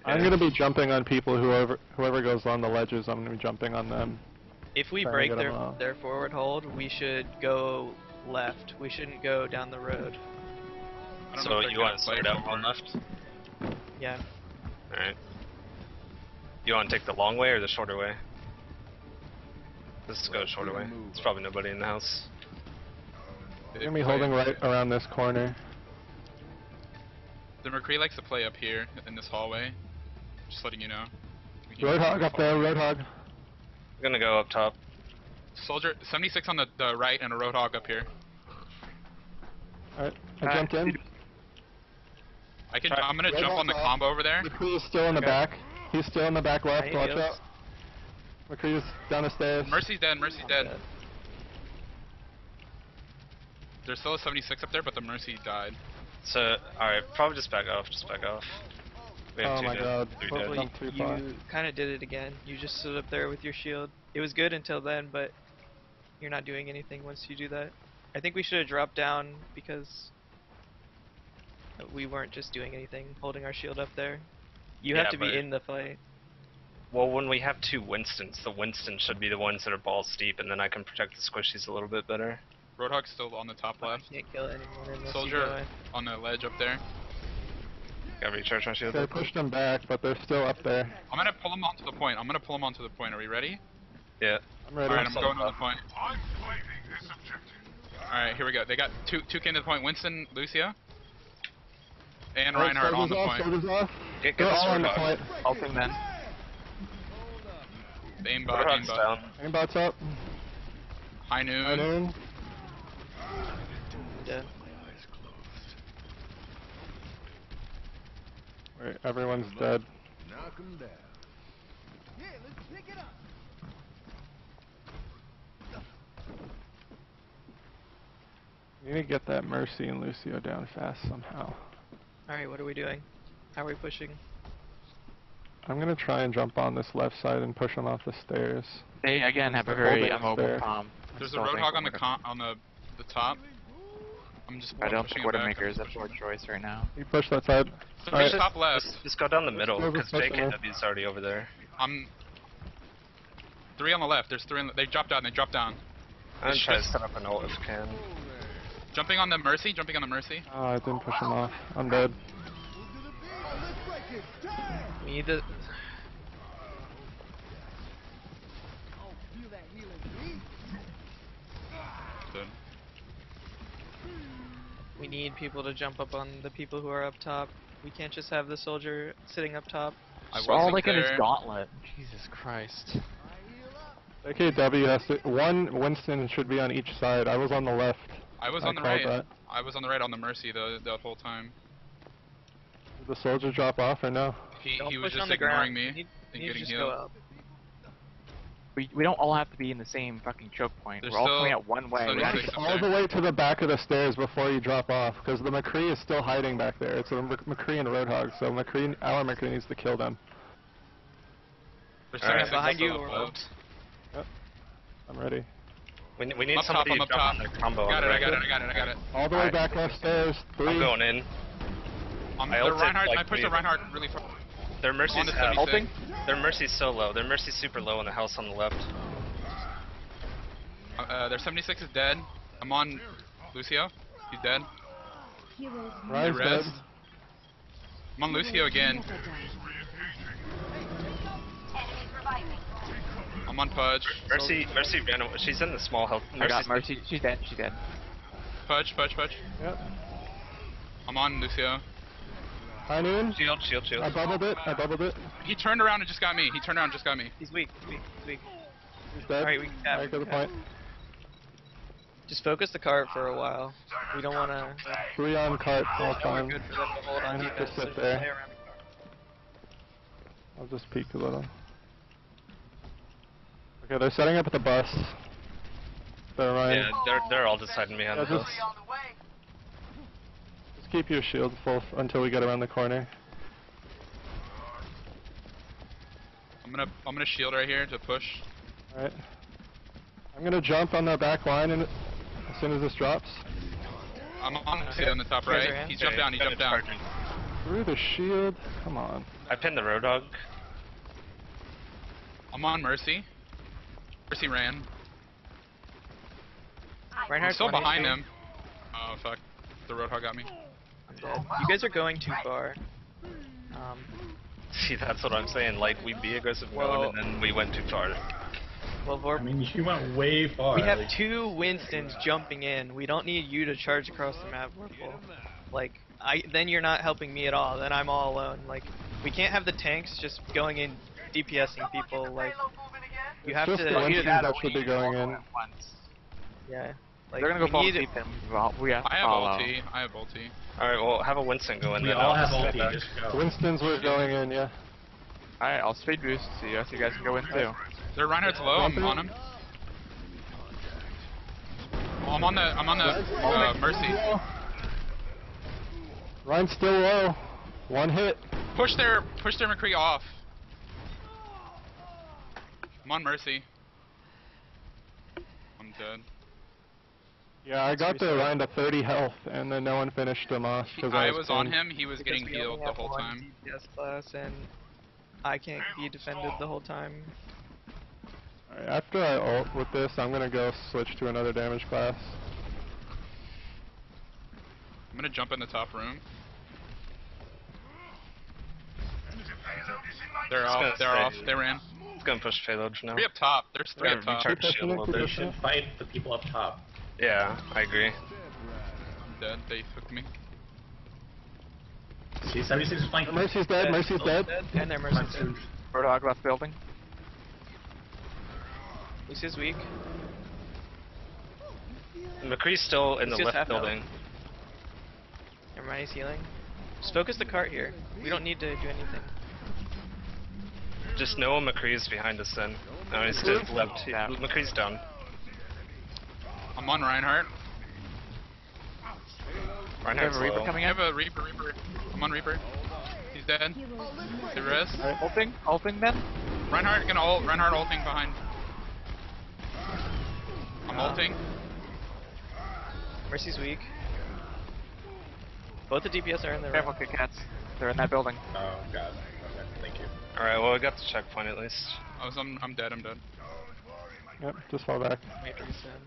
I'm gonna be jumping on people whoever goes on the ledges. I'm gonna be jumping on them. If we Trying to break get 'em off. their forward hold, we should go left. We shouldn't go down the road. I don't know So if they're you gonna want to play start out forward. on left? Yeah. Alright. You want to take the long way or the shorter way? Let's go the shorter way. There's probably nobody in the house. They're gonna be holding right around this corner. The McCree likes to play up here in this hallway. Just letting you know. We can Roadhog use up there, hallway. Roadhog. I'm gonna go up top. Soldier 76 on the right and a Roadhog up here. Alright, I jumped in. I'm gonna jump on the combo over there. McCree is still in the back. He's still in the back left, Right, watch heals. out. McCree's down the stairs. Mercy's dead. Mercy's dead. dead. There's still a 76 up there, but the Mercy died. So, alright, probably just back off, We have Oh two my dead, god. three Well, dead. Well, I'm too far. you kind of did it again. You just stood up there with your shield. It was good until then, but you're not doing anything once you do that. I think we should have dropped down because we weren't just doing anything, holding our shield up there. You Yeah, have to be but- in the fight. Well, when we have two Winstons, the Winston should be the ones that are balls deep, and then I can protect the squishies a little bit better. Roadhog's still on the top left. You can't kill anyone unless you Soldier go in. on the ledge up there. Gotta recharge my shield. They pushed them back, but they're still up there. I'm gonna pull him onto the point. Are we ready? Yeah. I'm ready. Alright, I'm going on the point. Alright, here we go. They got two came to the point. Winston, Lucio. And Alright, Reinhardt on the soldiers off, point. soldiers off. Get They're the all on the Roadhog. point. Helping then. Aimbot, Roadhog's aimbot. down. Aimbot's up. High noon. Right in. Dead. Wait, everyone's dead. You need to get that Mercy and Lucio down fast somehow. Alright, what are we doing? How are we pushing? I'm gonna try and jump on this left side and push them off the stairs. They again have a They're very holding us immobile there. comp. There's a Roadhog on the top. I'm just I don't pushing think it back. Widowmaker is a poor choice right now. You push that side. Push Alright. top left. Just go down the middle, Go because push them. JKW's already over there. I'm 3 on the left. There's 3 on the, they dropped down. I'm gonna try to just- set up an ult if I can. Jumping on the Mercy. Oh, I didn't push them off. I'm dead. We need the... Good. We need people to jump up on the people who are up top. We can't just have the soldier sitting up top. I It's all wasn't like in his there. gauntlet. Jesus Christ. AKW has to. One Winston should be on each side. I was on the left. I was I on the called right. that. I was on the right on the Mercy the whole time. Did the soldier drop off or no? He Don't was push on just the ignoring ground. me You need and to getting just healed. go up. We don't all have to be in the same fucking choke point. There's We're all still coming out one way. We have 76 to- up All the there. way to the back of the stairs before you drop off, because the McCree is still hiding back there. It's a McCree and Roadhog, so our McCree needs to kill them. There's Alright. 76 Behind up you, above. or- I'm ready. We need Up top, somebody I'm to up jump top. on their combo. Got on it, the right. I got it. All the way Alright. back left stairs. 3. I'm going in. I Their ulted, Reinhardt, like, I pushed the me. Reinhardt really far. Their Mercy's On to 76. Their Mercy's so low. Their Mercy's super low in the house on the left. Their 76 is dead. I'm on Lucio. He's dead. Heroes Ryan's They dead. rest. I'm on Lucio again. never die. I'm on Pudge. Mercy ran away. She's in the small health. I got Mercy's- Mercy. She's dead. She's dead. Pudge. Yep. I'm on Lucio. High noon. Shield. I bubbled it. He turned around and just got me. He's weak. He's dead. Alright, we can cap. Alright, go to the point. Just focus the cart for a while. We don't want to... 3 on cart all time. Good for them to hold on I have to defense. sit So just there. play around the cart. I'll just peek a little. Okay, they're setting up at the bus. Never mind. Yeah, they're all deciding behind Yeah, the hills. Just keep your shield full until we get around the corner. I'm gonna shield right here to push. Alright. I'm gonna jump on the back line and as soon as this drops. I'm on the top right. He jumped down. He jumped down. Through the shield. Come on. I pinned the Roadhog. I'm on Mercy. Mercy ran. I'm Reinhardt's still 1 behind HP. him. Oh fuck. The Roadhog got me. I'm dead. You guys are going too far. See, that's what I'm saying. Like, we be aggressive Well- going, and then we went too far. Well, I mean, you went way far. we have like, 2 Winstons jumping in. We don't need you to charge across the map, Vorpal. Like, then you're not helping me at all. Then I'm all alone. Like, we can't have the tanks just going in DPSing people. Like, you have Just to. the Winston's that should be going in. Yeah. Like, They're gonna go we fall need deep and we have to I have follow. ulti. I have ulti. Alright, well, have a Winston go in we then. all I'll have stay ulti. back. Just go. Winston's were going in, yeah. Alright, I'll speed boost so you guys can go in too. Their Reinhardt's low. I'm on him. Oh, I'm on the Mercy. Ryan's still low. 1 hit. Push their McCree off. I'm on Mercy. I'm dead. Yeah, I got the Ryan to 30 health, and then no one finished him off. I was on pinned. him. He was Because getting we only healed the have whole 1 time. DPS class, and I can't be defended the whole time. Alright, after I ult with this, I'm gonna go switch to another damage class. I'm gonna jump in the top room. They're It's off. gonna They're stay. off. They ran. It's gonna push payload now. 3 up top. There's 3 Yeah, up top. recharge shield a little We bit. should fight the people up top. Yeah, I agree. I'm dead. They hooked me. See, 76 is flanking. Mercy's dead, Mercy's dead. And their Mercy's dead. Roadhog left building. Lucia's weak. McCree's still in the It's just left half health. building. Never mind, he's healing. Just focus the cart here. We don't need to do anything. Just know McCree's behind us then. No, he's to the left. Yeah. McCree's down. I'm on Reinhardt. Reinhardt's have a Reaper low. coming I have a Reaper. I'm on Reaper. He's dead. The rest. Ulting them. Reinhardt gonna ult. Reinhardt ulting behind. I'm ulting. Mercy's weak. Both the DPS are in there. Careful, Kit Kats. They're in that building. Oh god. Okay, thank you. Alright, well, we got the checkpoint at least. I'm dead. I'm dead. Yep, just fall back. We have to resend.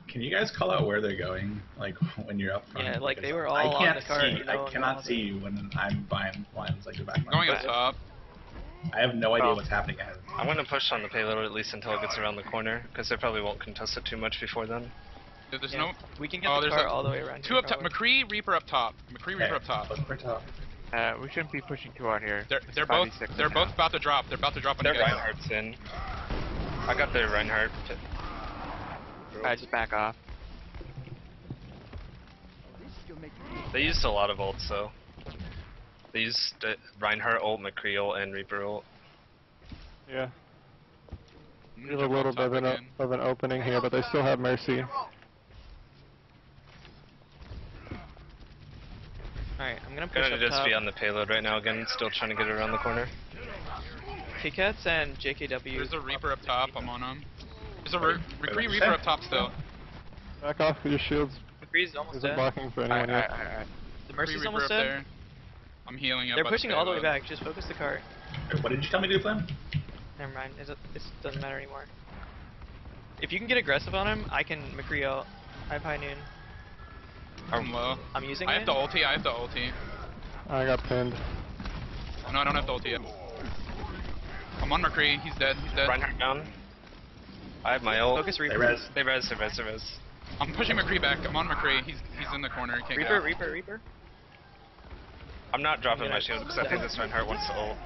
Can you guys call out where they're going? Like when you're up front? Yeah, like, Because they were I all on can't the cart, see. no I one cannot knows. see you when I'm buying lines like the back. I'm going line. up top. I have no idea Oh. what's happening ahead. I'm gonna push on the payload at least until it gets around the corner, because they probably won't contest it too much before then. There's Yeah, no. we can get Oh, the there's cart a- all the way around. 2 here, up top. probably. McCree Reaper up top. McCree Reaper up top. Look for top. We shouldn't be pushing too hard here. They're It's both 5v6 they're right both now. about to drop. They're about to drop on Their you guys. Reinhardt's in. I got their Reinhardt. Alright, just back off. They used a lot of ults though. They used Reinhardt ult, McCree ult, and Reaper ult. Yeah. I'm We gonna have a jump little up bit top again. of an opening here, but they still have Mercy. Alright, I'm gonna push Gonna up just top. be on the payload right now again, still trying to get it around the corner. K-Cats and JKW. There's a Reaper up top. I'm on him. There's a McCree Reaper up top still. Back off with your shields. McCree's almost Isn't dead. blocking for anyone yet. Alright. The McCree Mercy's Reaper almost up dead. there. I'm healing up. They're by the pushing all the way payload. back. Just focus the cart. Wait, what did you tell me to do, Flynn? Never mind. It doesn't matter anymore. If you can get aggressive on him, I can McCree out. I have high noon. I'm low. I'm using I it. have the ulti. I have the ulti. I got pinned. Oh, no, I don't have the ulti yet. I'm on McCree. He's dead. He's dead. Reinhardt down. I have my ult. Focus They Reaper. res. They res. I'm pushing McCree back. I'm on McCree. He's in the corner. He can't get out. Reaper. I'm not dropping Yeah. my shield because I think this Reinhardt wants to ult.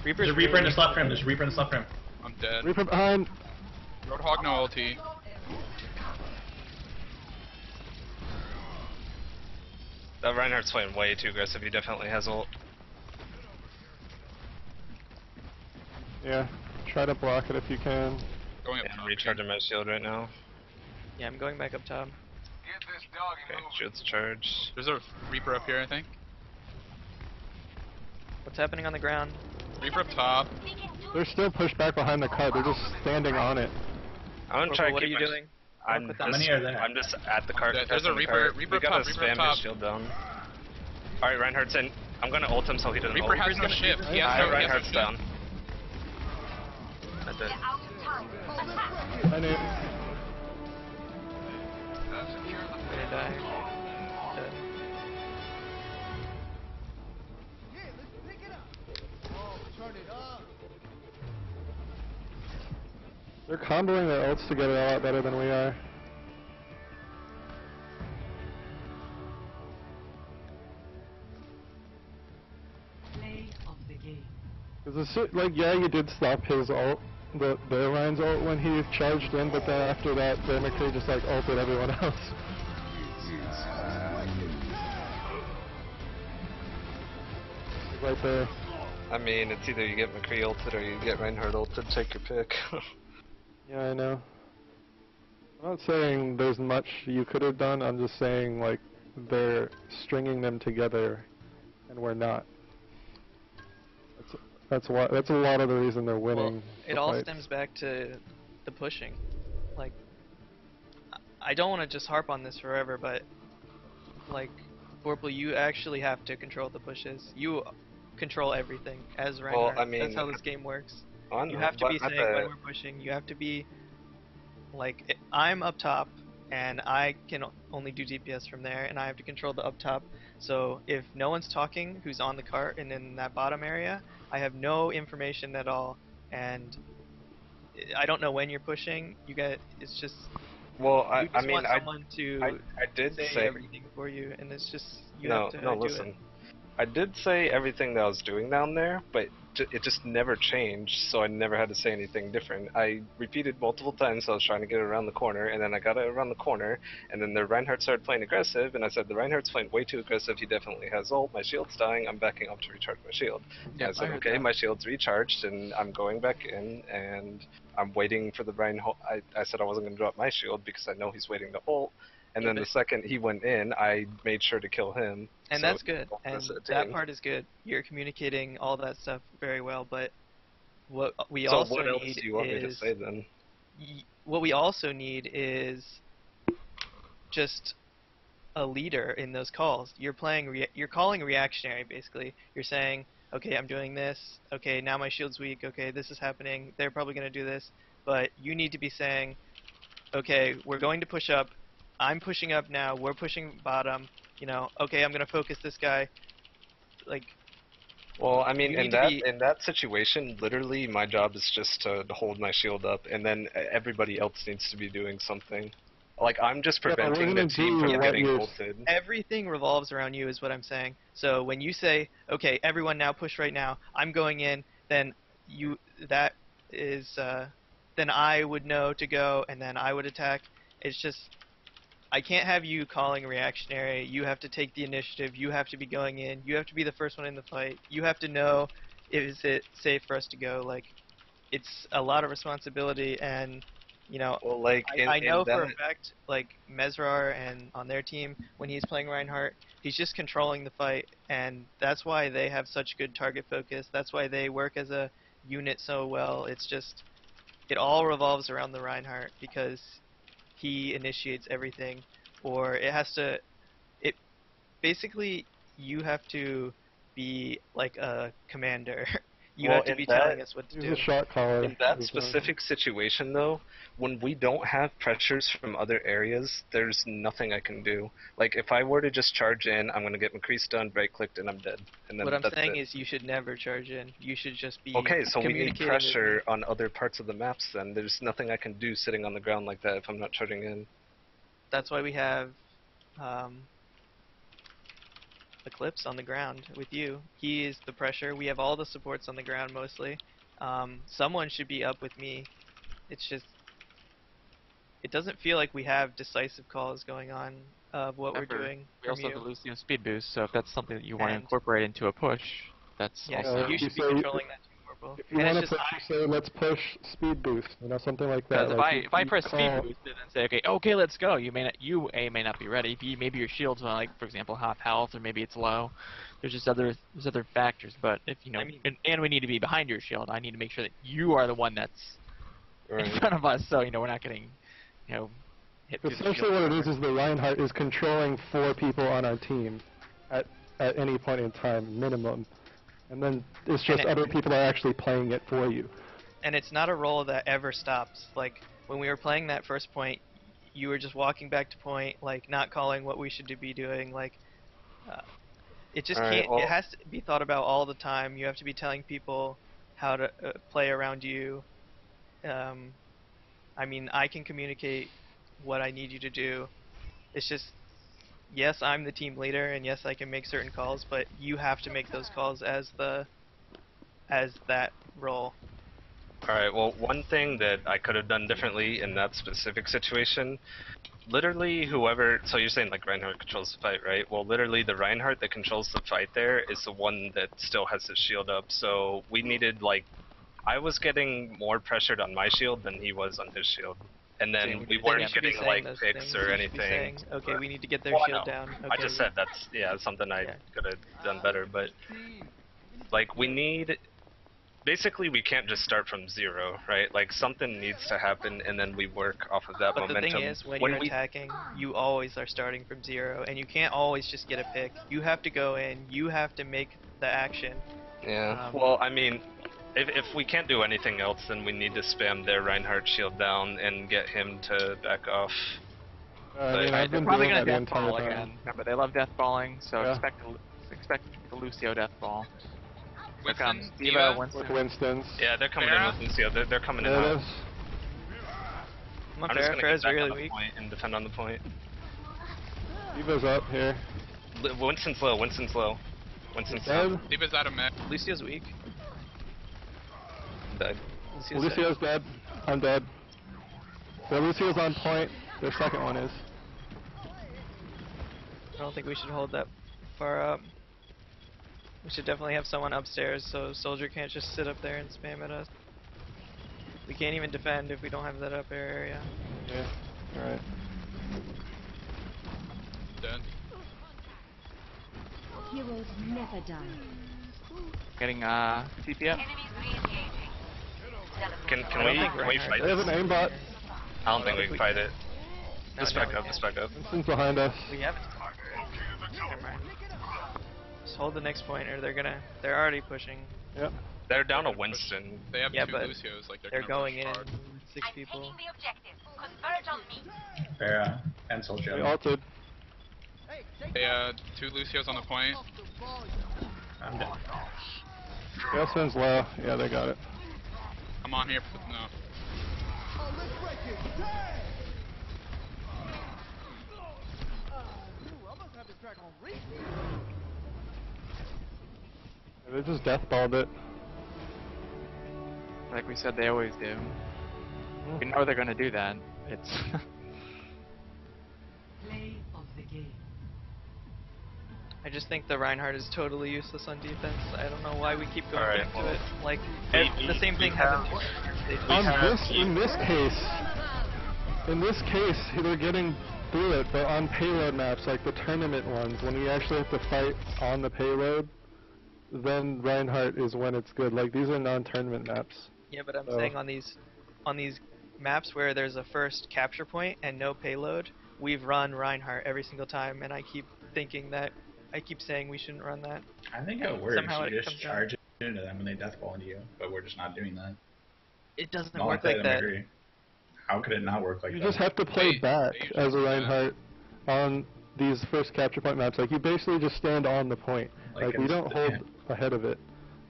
Reaper's There's a Reaper in really the left rim. There's a Reaper in the left rim. I'm dead. Reaper behind. Roadhog no ulti. That Reinhardt's playing way too aggressive. He definitely has ult. Yeah. try to block it if you can. Going up Yeah, I'm top recharging my shield right now. Yeah, I'm going back up top. Okay, shield's charged. There's a Reaper up here, I think. What's happening on the ground? Reaper up top. They're still pushed back behind the cart. They're just standing on it. I'm gonna try to What are keep you my doing? I'm with just, them. How many are there? I'm just at the cart. There's a pressing the Reaper- cart. Reaper We up gotta top, Reaper spam up top. his shield down. Alright, Reinhardt's in. I'm gonna ult him so he doesn't Reaper ult. has no shift. He has Alright, no Reinhardt's shift. down. That's it. I knew. Gonna die. Dead. They're comboing their ults together a lot better than we are. Because like, yeah, you did stop his ult, the Ryan's ult when he charged in, but then after that, the McCree just like ulted everyone else. Right there. I mean, it's either you get McCree ulted or you get Reinhardt ulted. Take your pick. Yeah, I know. I'm not saying there's much you could have done, I'm just saying, like, they're stringing them together, and we're not. That's a lot of the reason they're winning. Well, it the all fights. stems back to the pushing. Like, I don't want to just harp on this forever, but like, Vorpal, you actually have to control the pushes. You control everything as Reinhardt. I mean, that's how this game works. I know, You have to but be at saying the- when we're pushing. You have to be like, I'm up top, and I can only do DPS from there, and I have to control the up top. So if no one's talking, who's on the cart and in that bottom area, I have no information at all, and I don't know when you're pushing. You get, it's just. Well, You just want someone to I did say say everything for you, and it's just you no, have to no. do Listen, it. I did say everything that I was doing down there, but it just never changed, so I never had to say anything different. I repeated multiple times, so I was trying to get it around the corner, and then I got it around the corner, and then the Reinhardt started playing aggressive, and I said, the Reinhardt's playing way too aggressive, he definitely has ult, my shield's dying, I'm backing up to recharge my shield. Yep, I said, I heard okay, that. my shield's recharged, and I'm going back in, and I'm waiting for the Reinhardt. I said I wasn't going to drop my shield, because I know he's waiting to ult, and then the second he went in, I made sure to kill him. And so that's good, he ulted and us at that 10. part is good. You're communicating all that stuff very well, but what we So also what else need do you want me to is say then? what we also need is just a leader in those calls. You're playing, you're calling reactionary basically. You're saying, okay, I'm doing this. Okay, now my shield's weak. Okay, this is happening. They're probably going to do this. But you need to be saying, okay, we're going to push up. I'm pushing up now. We're pushing bottom. You know, okay, I'm going to focus this guy. Like, Well, I mean, you in need to that be- in that situation, literally, my job is just to hold my shield up, and then everybody else needs to be doing something. Like, I'm just Yeah, but we're preventing gonna the team do from what getting you're- ulted. everything revolves around you is what I'm saying. So when you say, okay, everyone now push right now, I'm going in, then that is, then I would know to go, and then I would attack. It's just, I can't have you calling reactionary. You have to take the initiative. You have to be going in. You have to be the first one in the fight. You have to know, is it safe for us to go? Like, it's a lot of responsibility, and you know, Well, like, I know in for a that, fact, like Mesrar and on their team, when he's playing Reinhardt, he's just controlling the fight, and that's why they have such good target focus. That's why they work as a unit so well. It's just, it all revolves around the Reinhardt because he initiates everything, or it has to. It basically you have to be like a commander. You Well, have to in be that- telling us what to He's do. a shot caller. in that He's specific situation, though, when we don't have pressures from other areas, there's nothing I can do. Like, if I were to just charge in, I'm gonna get McCree stunned, right-clicked, and I'm dead. And then What I'm that's saying it. is you should never charge in. You should just be Okay, so we need communicating with pressure me. on other parts of the maps then. There's nothing I can do sitting on the ground like that if I'm not charging in. That's why we have Eclipse on the ground with you. He is the pressure. We have all the supports on the ground mostly. Someone should be up with me. It's just, it doesn't feel like we have decisive calls going on of what Remember, we're doing we from also you. have the Lucian speed boost, so if that's something that you want to And- incorporate into a push, that's Yeah, also you should be so you- controlling that too, people. If you And want it's to just push, say, let's push speed boost, something like that. Because like if I you press speed call- boost and then say, okay, let's go, you may not be ready. B, maybe your shield's on, like, for example, half health, or maybe it's low. There's other factors. But if I mean- and we need to be behind your shield. I need to make sure that you are the one that's Right. in front of us, so we're not getting, hit through the Essentially, shield. what it is the Reinhardt is controlling 4 people on our team at any point in time, minimum. And then it's just other people are actually playing it for you. And it's not a role that ever stops. Like, when we were playing that first point, you were just walking back to point, like, not calling what we should be doing, like, it just Alright, can't, well- it has to be thought about all the time. You have to be telling people how to play around you. I mean, I can communicate what I need you to do. It's just, yes, I'm the team leader, and yes, I can make certain calls, but you have to make those calls as that role. Alright, well, one thing that I could have done differently in that specific situation, literally so you're saying like Reinhardt controls the fight, right? Well, literally the Reinhardt that controls the fight there is the one that still has his shield up, so we needed, like, I was getting more pressured on my shield than he was on his shield. And then we Then weren't you should be getting, saying like, those picks things. or You should be anything. saying, okay, we need to get their Well, shield no. down. I Okay, just said that's something I Yeah. could have done better, but like we need basically we can't just start from 0, right? Like something needs to happen and then we work off of that But the momentum. thing is, when you're attacking, you always are starting from 0, and you can't always just get a pick. You have to go in, you have to make the action. Yeah. Well, I mean, if we can't do anything else, then we need to spam their Reinhardt shield down and get him to back off. I mean, I've They're been probably doing gonna that the death ball entire time. again. Remember, they love death balling, so Yeah. expect the Lucio death ball. Here Winston, comes Diva, Winston. With Winston's. Yeah, they're coming Farah? in with Lucio. They're coming in There it hot. is. Come on, I'm just Farah. gonna Farah's get back really on the weak. point and defend on the point. Diva's up here. Winston's low. Winston's low. Winston's Dead. Diva's out of mech. Lucio's weak. dead. Lucio's dead. Lucio's dead. I'm dead. So Lucio's on point. Their second one is. I don't think we should hold that far up. We should definitely have someone upstairs so Soldier can't just sit up there and spam at us. We can't even defend if we don't have that up air area. Yeah. Alright. Dead. Heroes never die. Getting TP up. Can I don't we think can we Reinhardt fight They have this? an aimbot. I don't think we can fight it. Just No, back we up. can't. Just back up. Winston's behind us. We have it. Never mind. Just hold the next point or they're already pushing. Yep. They're down to Winston. They have Yeah, 2 but Lucios, like They're gonna going push in hard. 6 people. Farah and Soldier. They ulted. They 2 Lucios on the point. I'm dead. Justin's low. Yeah, they got it. I'm on here. No. Yeah, they just deathballed it. Like we said, they always do. We know they're gonna do that. It's I just think the Reinhardt is totally useless on defense. I don't know why we keep going Alright, back well, to it. Like, we- the same we thing have- happened. In this case, they're getting through it, but on payload maps, like the tournament ones, when we actually have to fight on the payload, then Reinhardt is when it's good. Like, these are non-tournament maps. Yeah, but I'm So- saying on these maps where there's a first capture point and no payload, we've run Reinhardt every single time, and I keep saying we shouldn't run that. I think it works. Somehow You it just comes down. charge into them when they deathball into you, but we're just not doing that. It doesn't Not work like like that. that. Agree. How could it not work like You that? just have to play They back usually as a do that. Reinhardt on these first capture point maps. Like, you basically just stand on the point. Like, we it's don't the- hold ahead of it.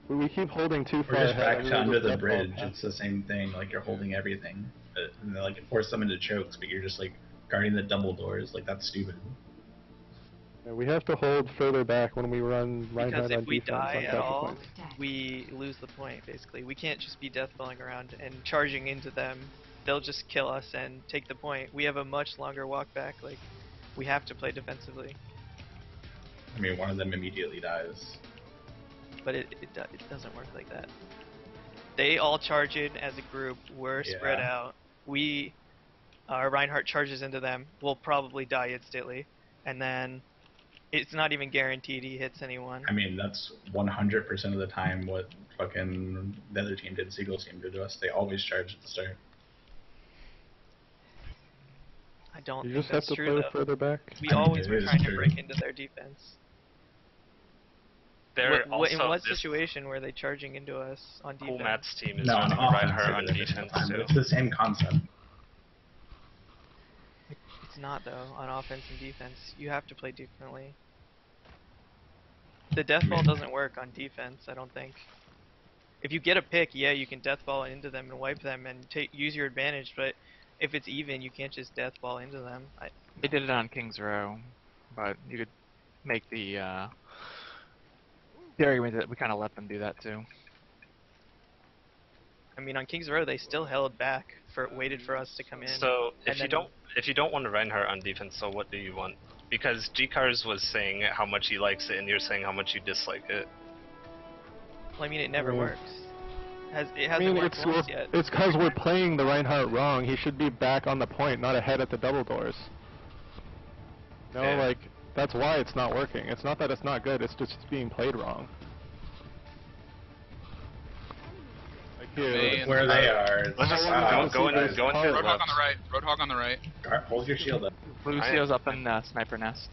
We keep holding too far We're just ahead. back and to we under just the deathball bridge. past. It's the same thing. Like you're holding everything, and they like force them into chokes, but you're just like guarding the double doors. Like that's stupid. Yeah, we have to hold further back when we run Reinhardt Because on if we defense die on at capture all, points. we lose the point, basically. We can't just be deathballing around and charging into them. They'll just kill us and take the point. We have a much longer walk back. Like, we have to play defensively. I mean, one of them immediately dies. But it doesn't work like that. They all charge in as a group. We're spread Yeah. out. Reinhardt charges into them. We'll probably die instantly, and then it's not even guaranteed he hits anyone. I mean, that's 100% of the time what fucking the other team did, Seagull's team did to us. They always charge at the start. I don't You think just have that's to true play though. further back. We I mean, always it were is trying to true. break into their defense. They're In also what this situation were they charging into us on Cool defense? Matt's team is No, on running offense, Reinhardt on it is defense time, but too. it's the same concept. It's not though, on offense and defense. You have to play differently. The death ball doesn't work on defense, I don't think. If you get a pick, yeah, you can death ball into them and wipe them and use your advantage, but if it's even, you can't just death ball into them. They did it on King's Row, but you could make the argument that we kind of let them do that too. I mean, on King's Row, they still held back, waited for us to come in. So and if you don't want a Reinhardt on defense, so what do you want? Because G-Cars was saying how much he likes it, and you're saying how much you dislike it. Well, I mean, it never Yeah. works. It I hasn't mean, worked once yet. it's because we're playing the Reinhardt wrong. He should be back on the point, not ahead at the double doors. No, Yeah. like, that's why it's not working. It's not that it's not good, it's just being played wrong. Like here, Where they are. Let's just go into the Roadhog left. on the right. Roadhog on the right. Hold your shield up. Lucio's up in Sniper Nest.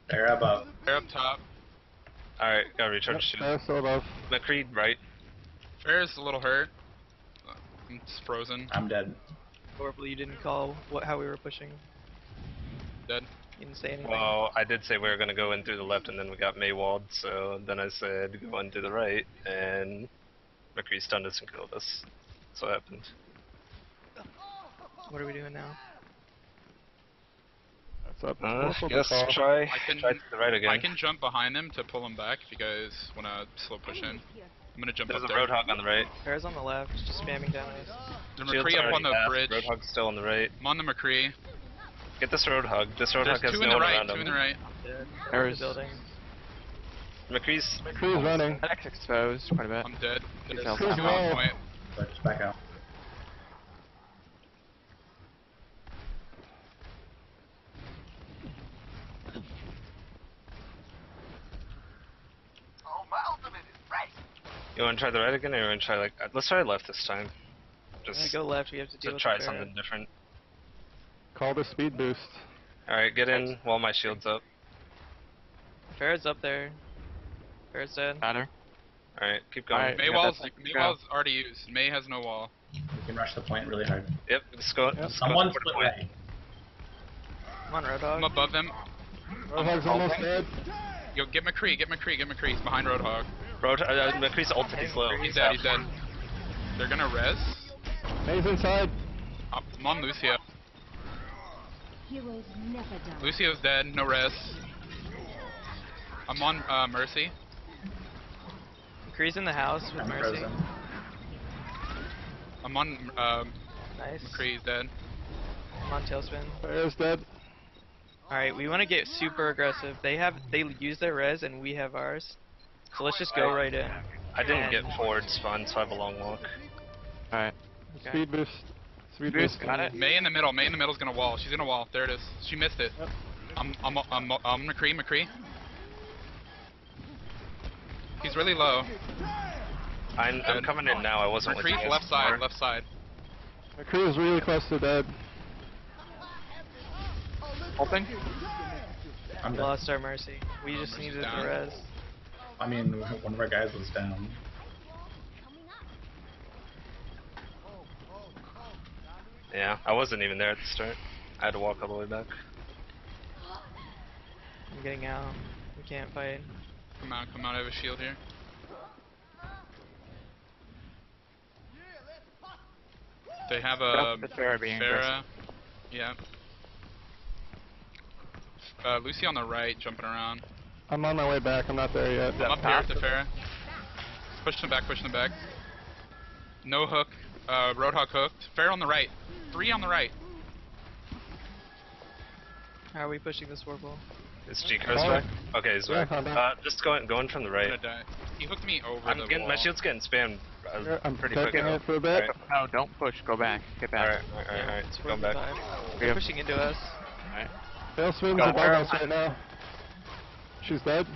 They're above. Fair up top. Alright, gotta recharge shield. Yep, so above. McCree, right. Fair's a little hurt. It's frozen. I'm dead. Horribly, you didn't call how we were pushing. Dead. You didn't say anything. Well, I did say we were gonna go in through the left, and then we got Maywalled, so then I said go in through the right, and McCree stunned us and killed us. That's what happened. What are we doing now? That's up. I That's guess the call. try I to the right again. I can jump behind them to pull them back if you guys want to slow push in. I'm gonna jump There's a up there. Roadhog on the right. Fair's on the left, just spamming down us. The Shield's McCree up on already the passed, bridge. Roadhog's still on the right. I'm on the McCree. Get this Roadhog. This Roadhog There's has two no in the one right. around Two in him. the right. Dead. There's- The building. McCree's McCree's running. Medic's exposed quite a bit. I'm dead. There's There's two two low. on point. So just back out. You wanna try the right again, or you wanna try like let's try left this time. When we Just go left, we have to deal to with try the something different. Call the speed boost. Alright, get in while my shield's up. Fair's up there. Fair's dead. Matter. Alright, keep going. Alright. Maywall's already used. May has no wall. We can rush the point really hard. Yep, just go. Just go Someone for the split point. right. Come on, I'm Roadhog. above them. Roadhog's almost dead. Yo, get McCree. Get McCree. Get McCree. He's behind Roadhog. McCree's ult is low. He's dead. He's dead. They're gonna res. May's inside. I'm on Lucio. Heroes never die. Lucio's dead. No res. I'm on Mercy. McCree's in the house with I'm Mercy. frozen. I'm on Nice. McCree's dead. I'm on Tailspin. Fair's dead. Alright, we want to get super aggressive. They use their res and we have ours. So let's just go right in. I didn't get forward spawn, so I have a long walk. Alright. Okay. Speed boost. Speed Boost, boost. got it. May in the middle. May in the middle's gonna wall. She's gonna wall. There it is. She missed it. Yep. I'm McCree. McCree. He's really low. I'm coming in now. I wasn't with you McCree's guys left side. before. Left side. McCree's really close to dead. Ulting. I'm We dead. lost our Mercy. We just needed down. the res. I mean, one of our guys was down. Yeah, I wasn't even there at the start. I had to walk all the way back. I'm getting out. We can't fight. Come out. Come out. I have a shield here. They have a The Farah being Farah. Yeah. Lucy on the right, jumping around. I'm on my way back. I'm not there yet. I'm up here at the Farah. Pushing them back. Pushing them back. No hook. Roadhog hooked. Farah on the right. 3 on the right. How are we pushing this Warble? Is G-Cars back? Okay, he's Yeah, back. I'm back. Just going from the I'm right. gonna die. He hooked me over I'm the getting, wall. my shield's getting spammed I'm pretty protecting quick. it for a bit. No, don't push. Go back. Get back. Alright, It's going working back. fine. They're pushing into us. Alright. Fail swings Go. above us right now. She's dead.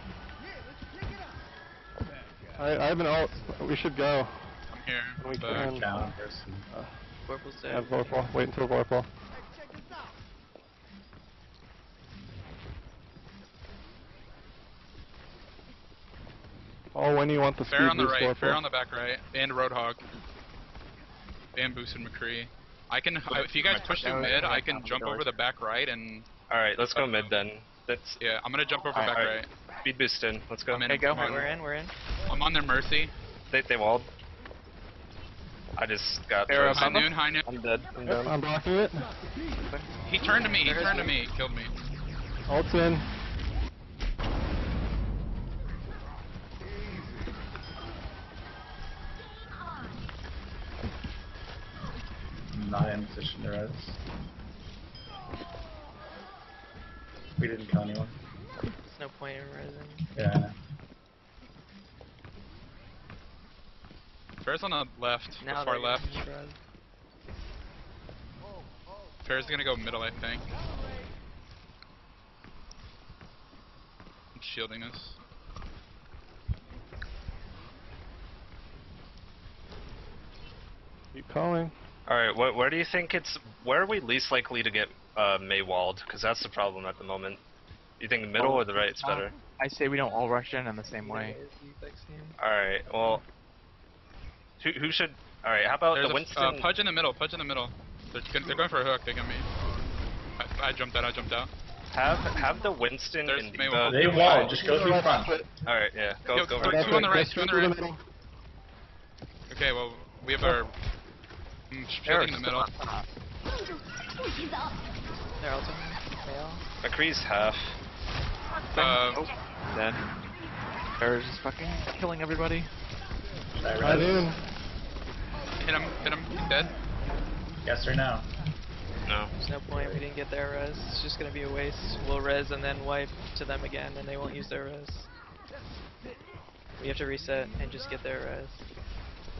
I have an ult. We should go. I'm here. We but- can. Down person. Vorpal's Yeah, dead. Vorpal. Wait until Vorpal. Oh, when you want the speed Fair on the boost, right, Vorpal. fair on the back right, and Roadhog. And boosted McCree. If you guys push through mid, I can jump over the back right and... Alright, let's go mid then. Yeah, I'm gonna jump over back Alright. right. Speed boost in. Let's go. I'm in. Okay, go. I'm on. We're in. I'm on their mercy. They walled. I just got Arrow frozen. above High noon, high noon. I'm dead. I'm Yep, down. I'm blocking it. He turned to me, killed me. Ult's in. I'm not in position to res. We didn't kill anyone. There's no point in resing. Yeah, I know. Fair's on the left, Now the far they're left. gonna res. Fair's gonna go middle, I think. It's shielding us. Keep calling. Alright, where do you think where are we least likely to get May walled? Because that's the problem at the moment. You think the middle or the right's better? I say we don't all rush in the same way. Alright, well... Who should... Alright, how about There's the a Winston... Pudge in the middle, Pudge in the middle. They're going for a hook, they got me. I jumped out. Have the Winston There's and May Diva... wall. They walled, just go through front. Alright, yeah, go Yo, go two right. on the right, Go two on the through right. middle. Okay, well, we have our... shielding in the middle. They're ultimate. Fail. McCree's half. Dead. Fair's just fucking killing everybody. Should I Right res? in. Hit him, he's dead. Yes or no? No. There's no point. We didn't get their res. It's just gonna be a waste. We'll res and then wipe to them again, and they won't use their res. We have to reset and just get their res.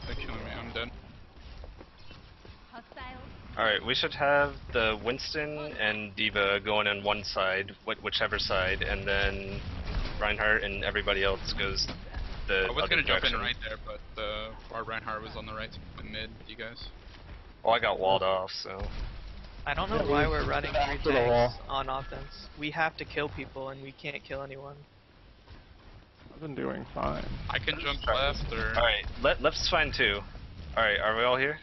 They're killing me, I'm dead. Alright, we should have the Winston and Diva going on one side, whichever side, and then Reinhardt and everybody else goes the I was other gonna jump in direction. right there, but our Reinhardt was on the right mid, you guys. Well, I got walled off, so... I don't know why we're running Back 3 to the wall. tanks on offense. We have to kill people, and we can't kill anyone. I've been doing fine. I can jump left or... Alright, left's fine too. Alright, are we all here?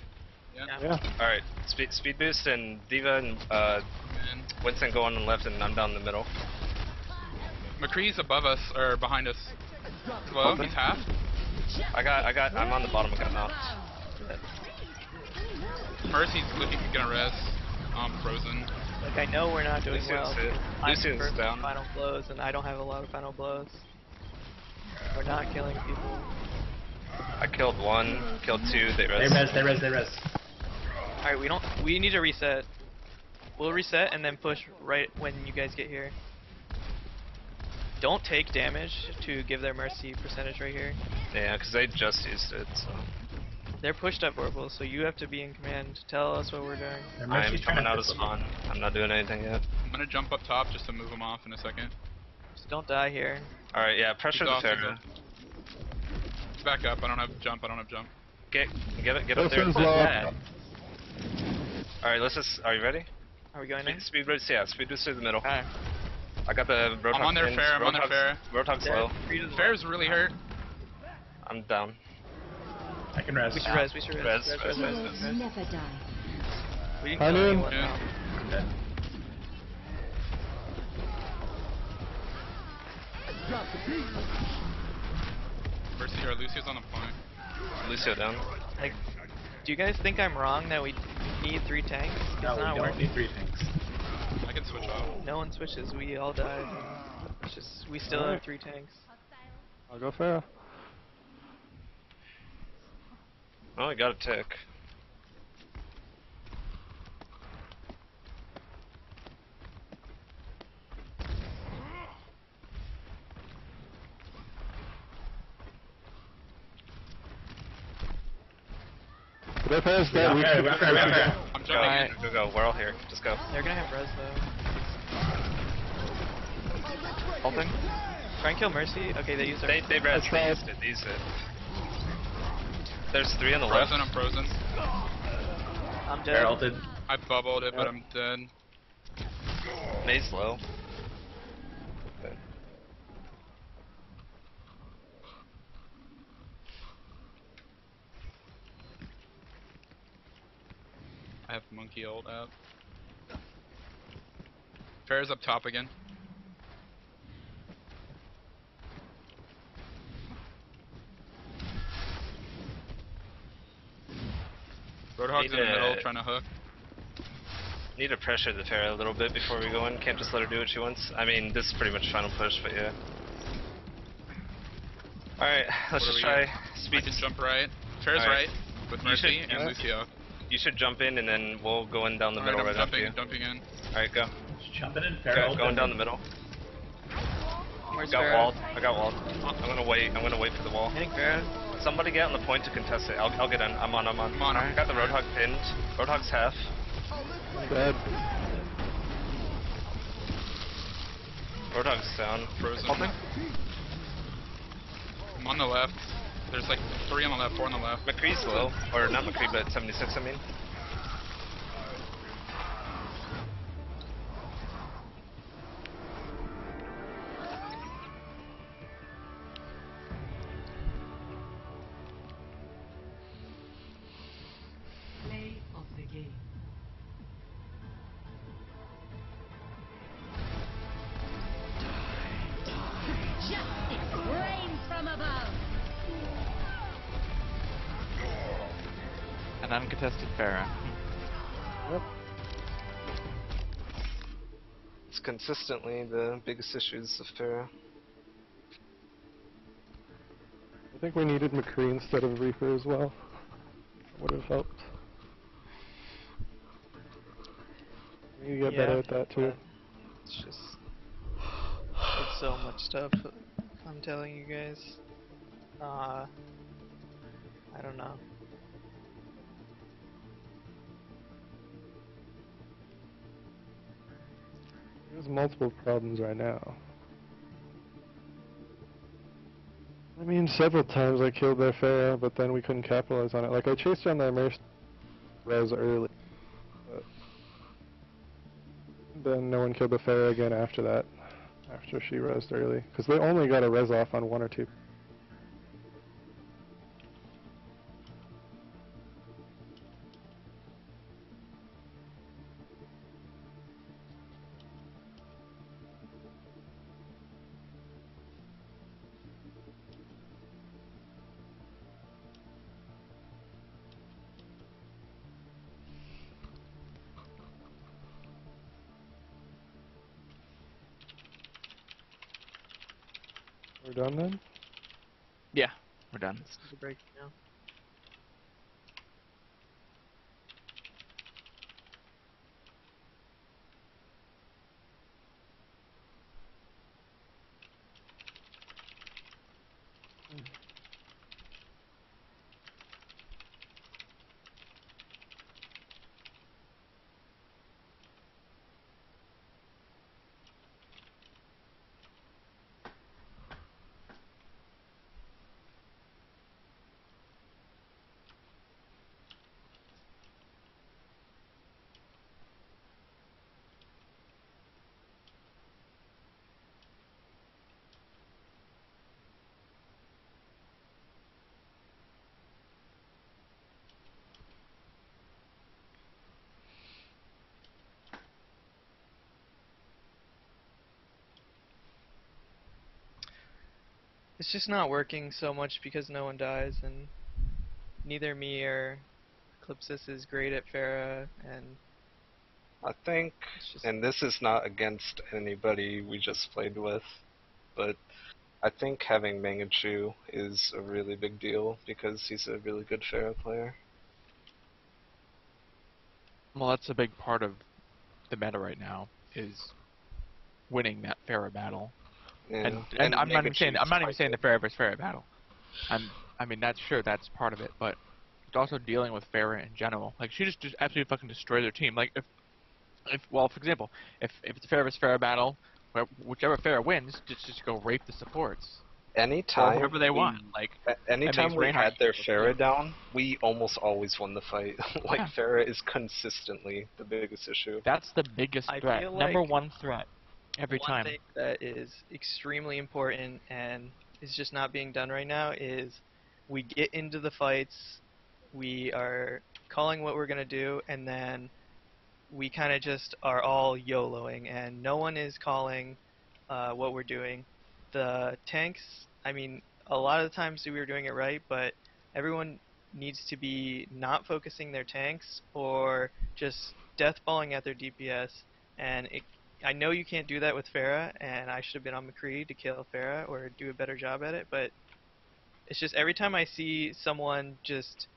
Yeah. Alright, speed boost and Diva and And Winston go on the left and I'm down the middle. McCree's above us, or behind us. Well, he's half. I'm on the bottom again now. Mercy's gonna res. Frozen. Like, I know we're not doing Lucian's well. hit. I'm Lucian's first down. final blows, and I don't have a lot of final blows. We're not killing people. I killed one, killed two, they They res. res. Alright, we need to reset. We'll reset and then push right when you guys get here. Don't take damage to give their mercy percentage right here. Yeah, because they just used it, so... They're pushed up, Vorpal, so you have to be in command. Tell us what we're doing. I'm coming out of spawn. I'm not doing anything yet. I'm gonna jump up top just to move him off in a second. Just don't die here. Alright, yeah, pressure He's the off, he's Pharah. off. He's back up, I don't have jump. Get up there. Wilson's low. Alright, are you ready? Are we going in? Speed boost, yeah, speed boost through the middle. Alright. I got the Roadhog. I'm on their pins. Pharah, I'm on their Roadhog's- Roadhog's low. Fair's really hurt. I'm down. I can res. We should res, we should res. Res. Never die. We didn't Hi, kill Noon. anyone Yeah. now. Okay. Mercy or Lucio's on the point. Lucio down. Like, do you guys think I'm wrong that we need 3 tanks? It's No, not we don't working. need 3 tanks. I can switch off. No one switches, we all died. It's just, we still have 3 tanks. I'll go Farah. Oh, I got a tick. Their Pharah's dead. We got Pharah. I'm jumping Go, in. go, go. We're all here. Just go. They're gonna have res though. Ulting. Try and kill Mercy. Okay, they used their. They res. They used it. They used it. There's 3 on the left. Frozen, I'm frozen. I'm dead. Pharah ulted. I bubbled it, but I'm dead. May's low. Okay. I have monkey ult out. Pharah's up top again. Roadhog's in the middle trying to hook. Need to pressure the Pharah a little bit before we go in. Can't just let her do what she wants. I mean, this is pretty much final push, but yeah. Alright, let's just try speed. I can jump right. Pharah's right with Mercy and Lucio. You should jump in and then we'll go in down the middle right after you. Jumping in. Alright, go. Just jumping in. Pharah Going down the middle. Where's Got Pharah? walled. I got walled. I'm gonna wait. I'm gonna wait for the wall. Hitting Pharah. Somebody get on the point to contest it. I'll get in. I'm on. on. I got the Roadhog pinned. Roadhog's half. Dead. Roadhog's down. Frozen. I'm on the left. There's like 3 on the left, 4 on the left. McCree's low. Or not McCree, but 76 I mean. Play of the game. Justice reigns from above. An uncontested Pharah. Yep. It's consistently the biggest issues of Pharah. I think we needed McCree instead of Reaper as well. Would have helped. We need to get better at that too. It's just. It's so much stuff. I'm telling you guys. I don't know. There's multiple problems right now. I mean, several times I killed their Pharah, but then we couldn't capitalize on it. Like, I chased down their Mercy res early, but then no one killed the Pharah again after that, after she resed early. Because they only got a res off on 1 or 2. We're done then? Yeah, we're done. Let's take a break now. It's just not working so much because no one dies, and neither me or Eclipsis is great at Pharah, and I think, it's just and this is not against anybody we just played with, but I think having Mangachu is a really big deal because he's a really good Pharah player. Well, that's a big part of the meta right now, is winning that Pharah battle. Yeah. And I'm not even saying Mangachu's the quite Pharah versus Pharah battle. I mean, that's sure, that's part of it, but also dealing with Farah in general. Like, she just absolutely fucking destroyed their team. Like, well, for example, if it's a Farah vs. Farah battle, whichever Farah wins, just go rape the supports. Anytime Whatever they want. Like, anytime we Reinhardt had their equals Farah two. down, we almost always won the fight. Like Yeah. Farah is consistently the biggest issue. That's the biggest I threat. feel Number like one threat. Every one time. thing that is extremely important and is just not being done right now is we get into the fights, we are calling what we're gonna do, and then we kind of just are all YOLOing, and no one is calling what we're doing. The tanks, I mean, a lot of the times we were doing it right, but everyone needs to be not focusing their tanks or just deathballing at their DPS. And I know you can't do that with Farah, and I should have been on McCree to kill Farah or do a better job at it, but it's just every time I see someone just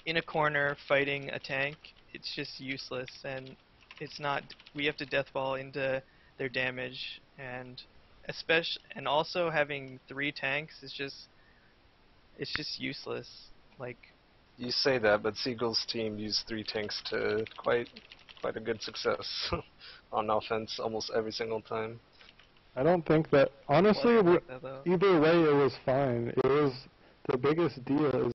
in a corner fighting a tank, it's just useless, and it's not. We have to deathball into their damage, and also having 3 tanks is just useless. Like, You say that, but Siegel's team used 3 tanks to quite a good success on offense almost every single time. I don't think that, honestly, wasn't like that though. either way it was fine. It was, the biggest deal is